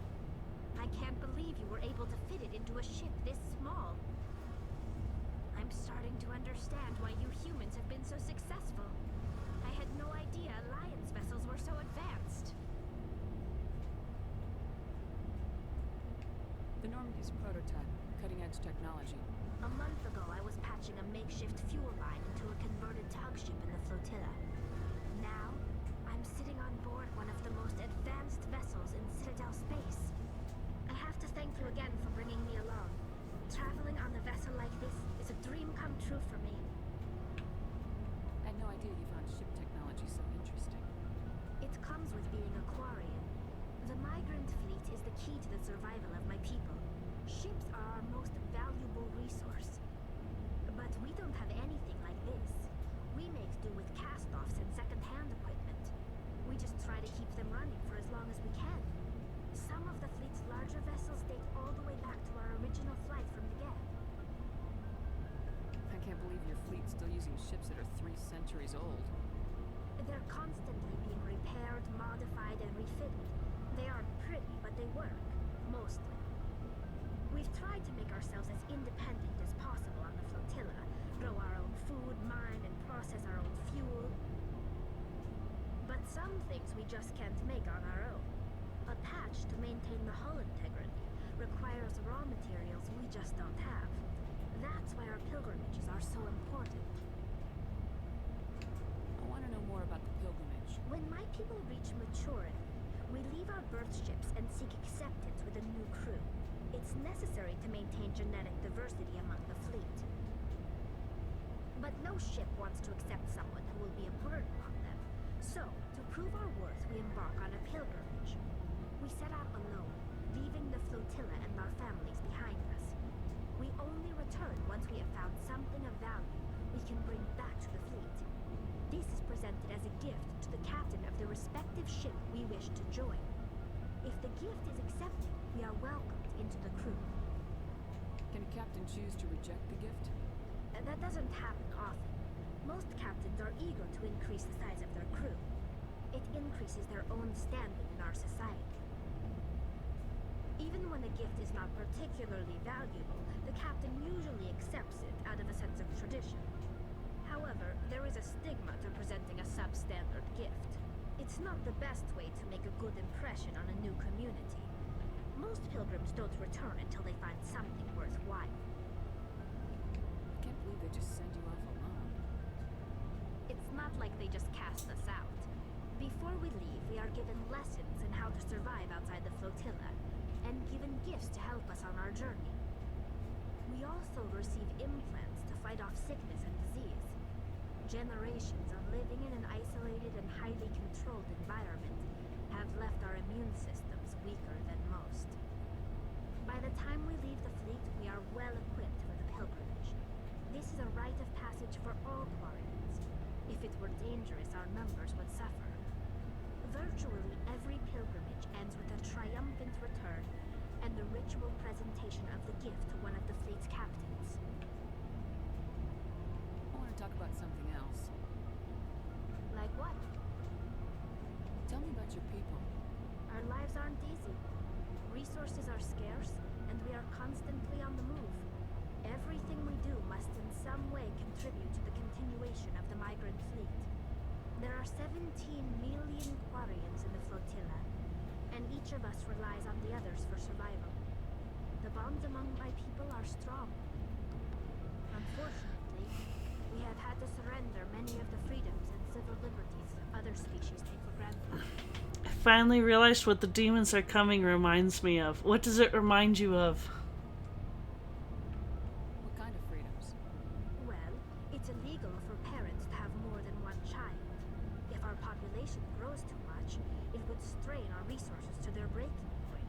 I can't believe you were able to fit it into a ship this small. I'm starting to understand why you humans have been so successful. I had no idea Alliance vessels were so advanced. The Normandy's prototype, cutting-edge technology. A month ago, I was patching a makeshift fuel line into a converted tug ship in the flotilla. Now, I'm sitting on board one of the most advanced vessels in Citadel space. I have to thank you again for bringing me along. Traveling on a vessel like this is a dream come true for me. I had no idea you found ship technology so interesting. It comes with being a Quarian. The migrant fleet is the key to the survival of my people. Ships are our most valuable resource. But we don't have anything like this. We make do with cast-offs and second-hand equipment. We just try to keep them running for as long as we can. Some of the fleet's larger vessels date all the way back to our original flight from the Geth. I can't believe your fleet's still using ships that are 3 centuries old. They're constantly being repaired, modified, and refitted. They aren't pretty, but they work. Mostly. We've tried to make ourselves as independent as possible on the flotilla. Grow our own food, mine, and process our own fuel. But some things we just can't make on our own. A patch to maintain the hull integrity requires raw materials we just don't have. That's why our pilgrimages are so important. I want to know more about the pilgrimage. When my people reach maturity, we leave our birth ships and seek acceptance with a new crew. It's necessary to maintain genetic diversity among the fleet. But no ship wants to accept someone who will be a burden on them. So, to prove our worth, we embark on a pilgrimage. We set out alone, leaving the flotilla and our families behind us. We only return once we have found something of value we can bring back to the fleet. This is presented as a gift to the captain of the respective ship we wish to join. If the gift is accepted, we are welcomed into the crew. Can a captain choose to reject the gift? That doesn't happen often. Most captains are eager to increase the size of their crew. It increases their own standing in our society. Even when a gift is not particularly valuable, the captain usually accepts it out of a sense of tradition. However, there is a stigma to presenting a substandard gift. It's not the best way to make a good impression on a new community. Most pilgrims don't return until they find something worthwhile. I can't believe they just send you off alone. It's not like they just cast us out. Before we leave, we are given lessons in how to survive outside the flotilla, and given gifts to help us on our journey. We also receive implants to fight off sickness and disease. Generations of living in an isolated and highly controlled environment have left our immune systems weaker than most. By the time we leave the fleet, we are well equipped for the pilgrimage. This is a rite of passage for all Quarians. If it were dangerous, our numbers would suffer. Virtually every pilgrimage ends with a triumphant return and the ritual presentation of the gift to one of the fleet's captains. I want to talk about something else. Like what? Tell me about your people. Our lives aren't easy. Resources are scarce, and we are constantly on the move. Everything we do must in some way contribute to the continuation of the migrant fleet. There are 17 million Quarians in the flotilla, and each of us relies on the others for survival. The bonds among my people are strong. Unfortunately, we have had to surrender many of the freedoms and civil liberties other species take for granted. I finally realized what the demons are coming reminds me of. What does it remind you of? What kind of freedoms? Well, it's illegal for parents to have more than one child. If our population grows too much, it would strain our resources to their breaking point.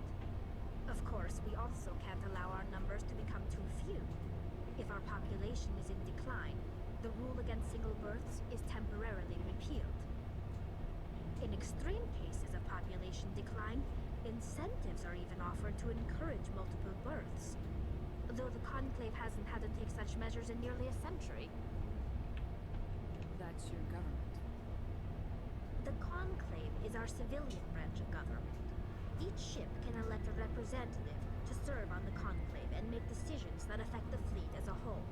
Of course, we also can't allow our numbers to become too few. If our population is in decline, the rule against single births is temporarily repealed. In extreme cases of population decline, incentives are even offered to encourage multiple births. Though the Conclave hasn't had to take such measures in nearly a century. That's your government. The Conclave is our civilian branch of government. Each ship can elect a representative to serve on the Conclave and make decisions that affect the fleet as a whole.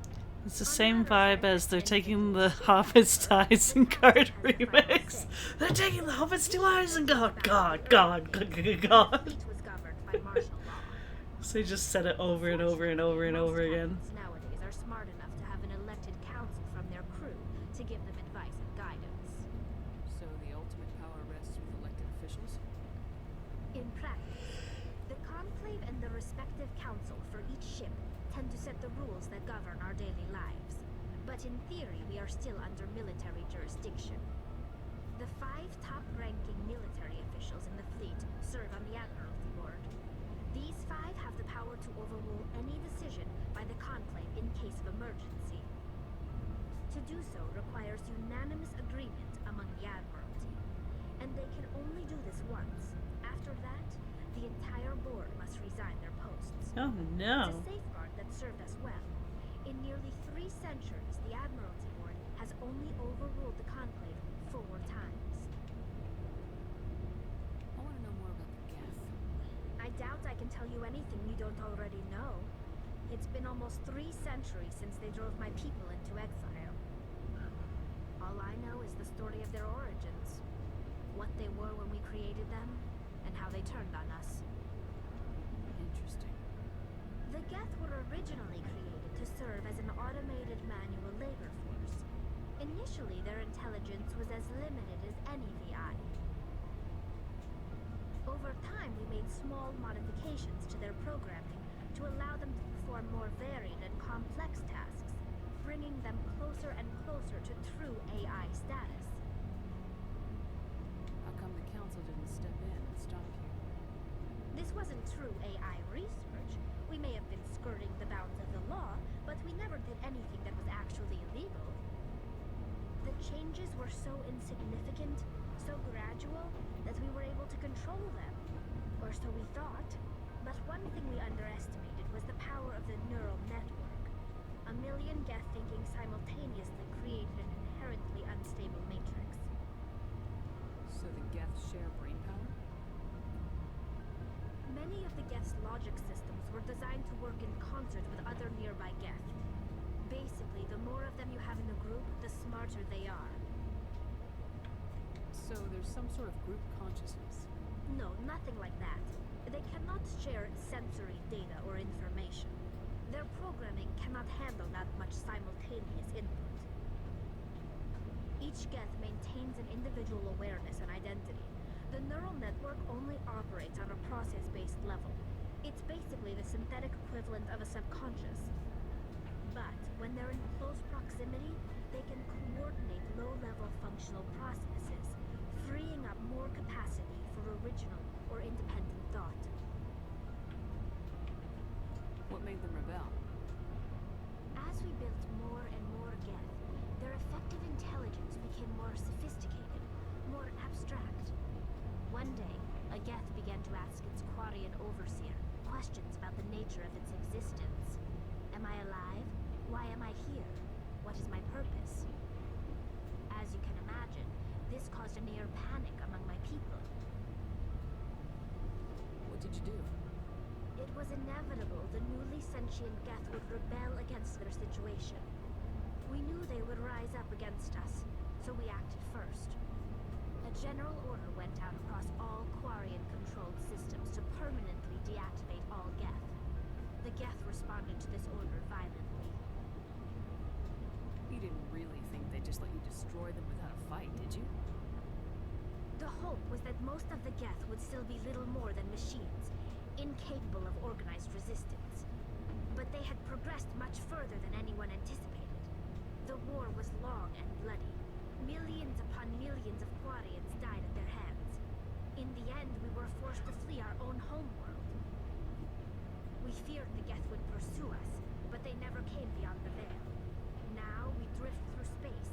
It's the same vibe as they're taking the Hobbits to Isengard remix. They're taking the Hobbits to Isengard. God. The fleet was governed by martial law. So they just said it over and over and over and over again. Nowadays are smart enough to have an elected council from their crew to give them advice and guidance. So the ultimate power rests with elected officials? In practice, the conclave and the respective council for each ship tend to set the rules that govern our daily lives. But in theory, we are still under military jurisdiction. The 5 top-ranking military officials in the fleet serve on the Admiralty Board. These 5 have the power to overrule any decision by the conclave in case of emergency. To do so requires unanimous agreement among the Admiralty, and they can only do this once. After that, the entire board must resign their posts. Oh no. It's a safeguard that served us well. In nearly 3 centuries, the Admiralty Board has only overruled the conclave 4 times. I want to know more about the Geth. I doubt I can tell you anything you don't already know. It's been almost 3 centuries since they drove my people into exile. All I know is the story of their origins. What they were when we created them, and how they turned on us. Interesting. The Geth were originally created to serve as an automated manual labor force. Initially, their intelligence was as limited as any VI. Over time, we made small modifications to their programming to allow them to perform more varied and complex tasks, bringing them closer and closer to true AI status. How come the council didn't step in and stop you? This wasn't true AI research. We may have been skirting the bounds of the law, but we never did anything that was actually illegal. The changes were so insignificant, so gradual, that we were able to control them. Or so we thought. But one thing we underestimated was the power of the neural network. A million Geth thinking simultaneously created an inherently unstable matrix. So the Geth share brain power? Many of the Geth's logic systems were designed to work in concert with other nearby Geth. Basically, the more of them you have in the group, the smarter they are. So there's some sort of group consciousness? No, nothing like that. They cannot share sensory data or information. Their programming cannot handle that much simultaneous input. Each Geth maintains an individual awareness and identity. The neural network only operates on a process-based level. It's basically the synthetic equivalent of a subconscious. But when they're in close proximity, they can coordinate low-level functional processes, freeing up more capacity for original or independent thought. What made them rebel? As we built more and more Geth, their effective intelligence became more sophisticated, more abstract. One day, a Geth began to ask its Quarian overseer questions about the nature of its existence. Am I alive? Why am I here? What is my purpose? As you can imagine, this caused a near panic among my people. What did you do? It was inevitable the newly sentient Geth would rebel against their situation. We knew they would rise up against us, so we acted first. A general order went out across all Quarian-controlled systems to permanently deactivate all Geth. The Geth responded to this order violently. You didn't really think they'd just let you destroy them without a fight, did you? The hope was that most of the Geth would still be little more than machines, incapable of organized resistance. But they had progressed much further than anyone anticipated. The war was long and bloody. Millions upon millions of Quarians died at their hands. In the end, we were forced to flee our own homeworld. We feared the Geth would pursue us, but they never came beyond the veil. Now we drift through space,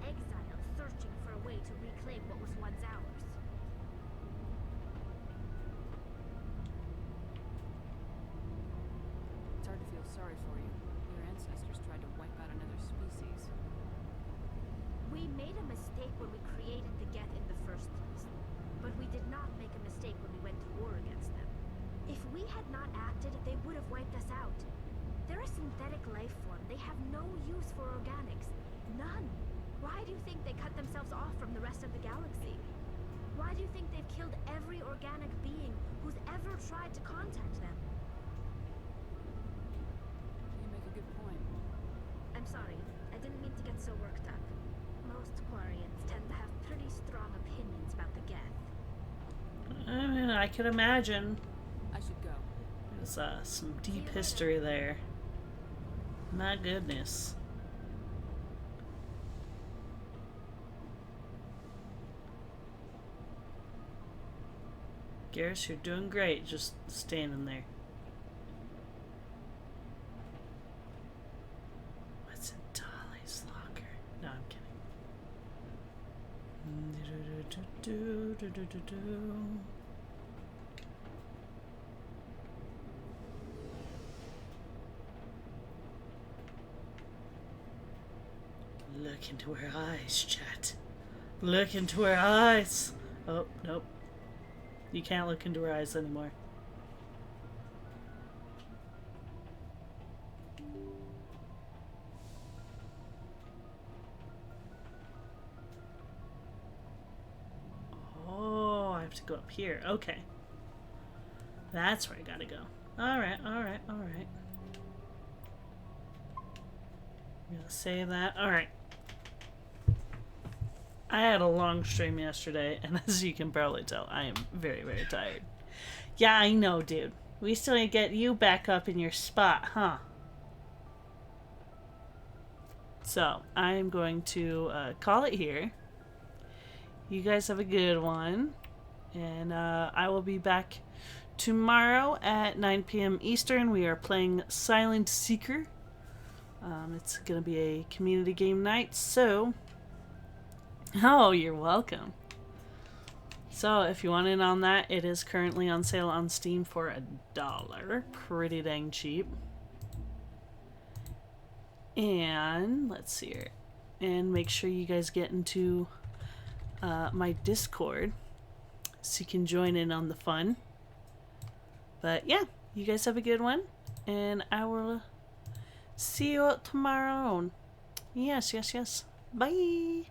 exiled, searching for a way to reclaim what was once ours. It's hard to feel sorry for you. Your ancestors tried to wipe out another species. We made a mistake when we created the Geth in the first place. But we did not make a mistake when we went to war against them. If we had not acted, they would have wiped us out. They're a synthetic life form. They have no use for organics. None. Why do you think they cut themselves off from the rest of the galaxy? Why do you think they've killed every organic being who's ever tried to contact them? I'm sorry. I didn't mean to get so worked up. Most Quarians tend to have pretty strong opinions about the Geth. I mean, I can imagine. I should go. There's some deep history there. My goodness. Garrus, you're doing great, just standing there. What's in Dolly's locker? No, I'm kidding. Look into her eyes, chat. Look into her eyes. Oh, nope. You can't look into her eyes anymore. Oh, I have to go up here. Okay. That's where I gotta go. Alright, alright, alright. I'm gonna save that. Alright. I had a long stream yesterday, and as you can probably tell, I am very, very tired. Yeah, I know, dude. We still need to get you back up in your spot, huh? So, I'm going to call it here. You guys have a good one. And I will be back tomorrow at 9 p.m. Eastern. We are playing Silent Seeker. It's going to be a community game night, so... Oh, you're welcome. So, if you want in on that, it is currently on sale on Steam for $1. Pretty dang cheap. And, let's see here. And make sure you guys get into my Discord so you can join in on the fun. But, yeah, you guys have a good one. And I will see you tomorrow. Yes, yes, yes. Bye.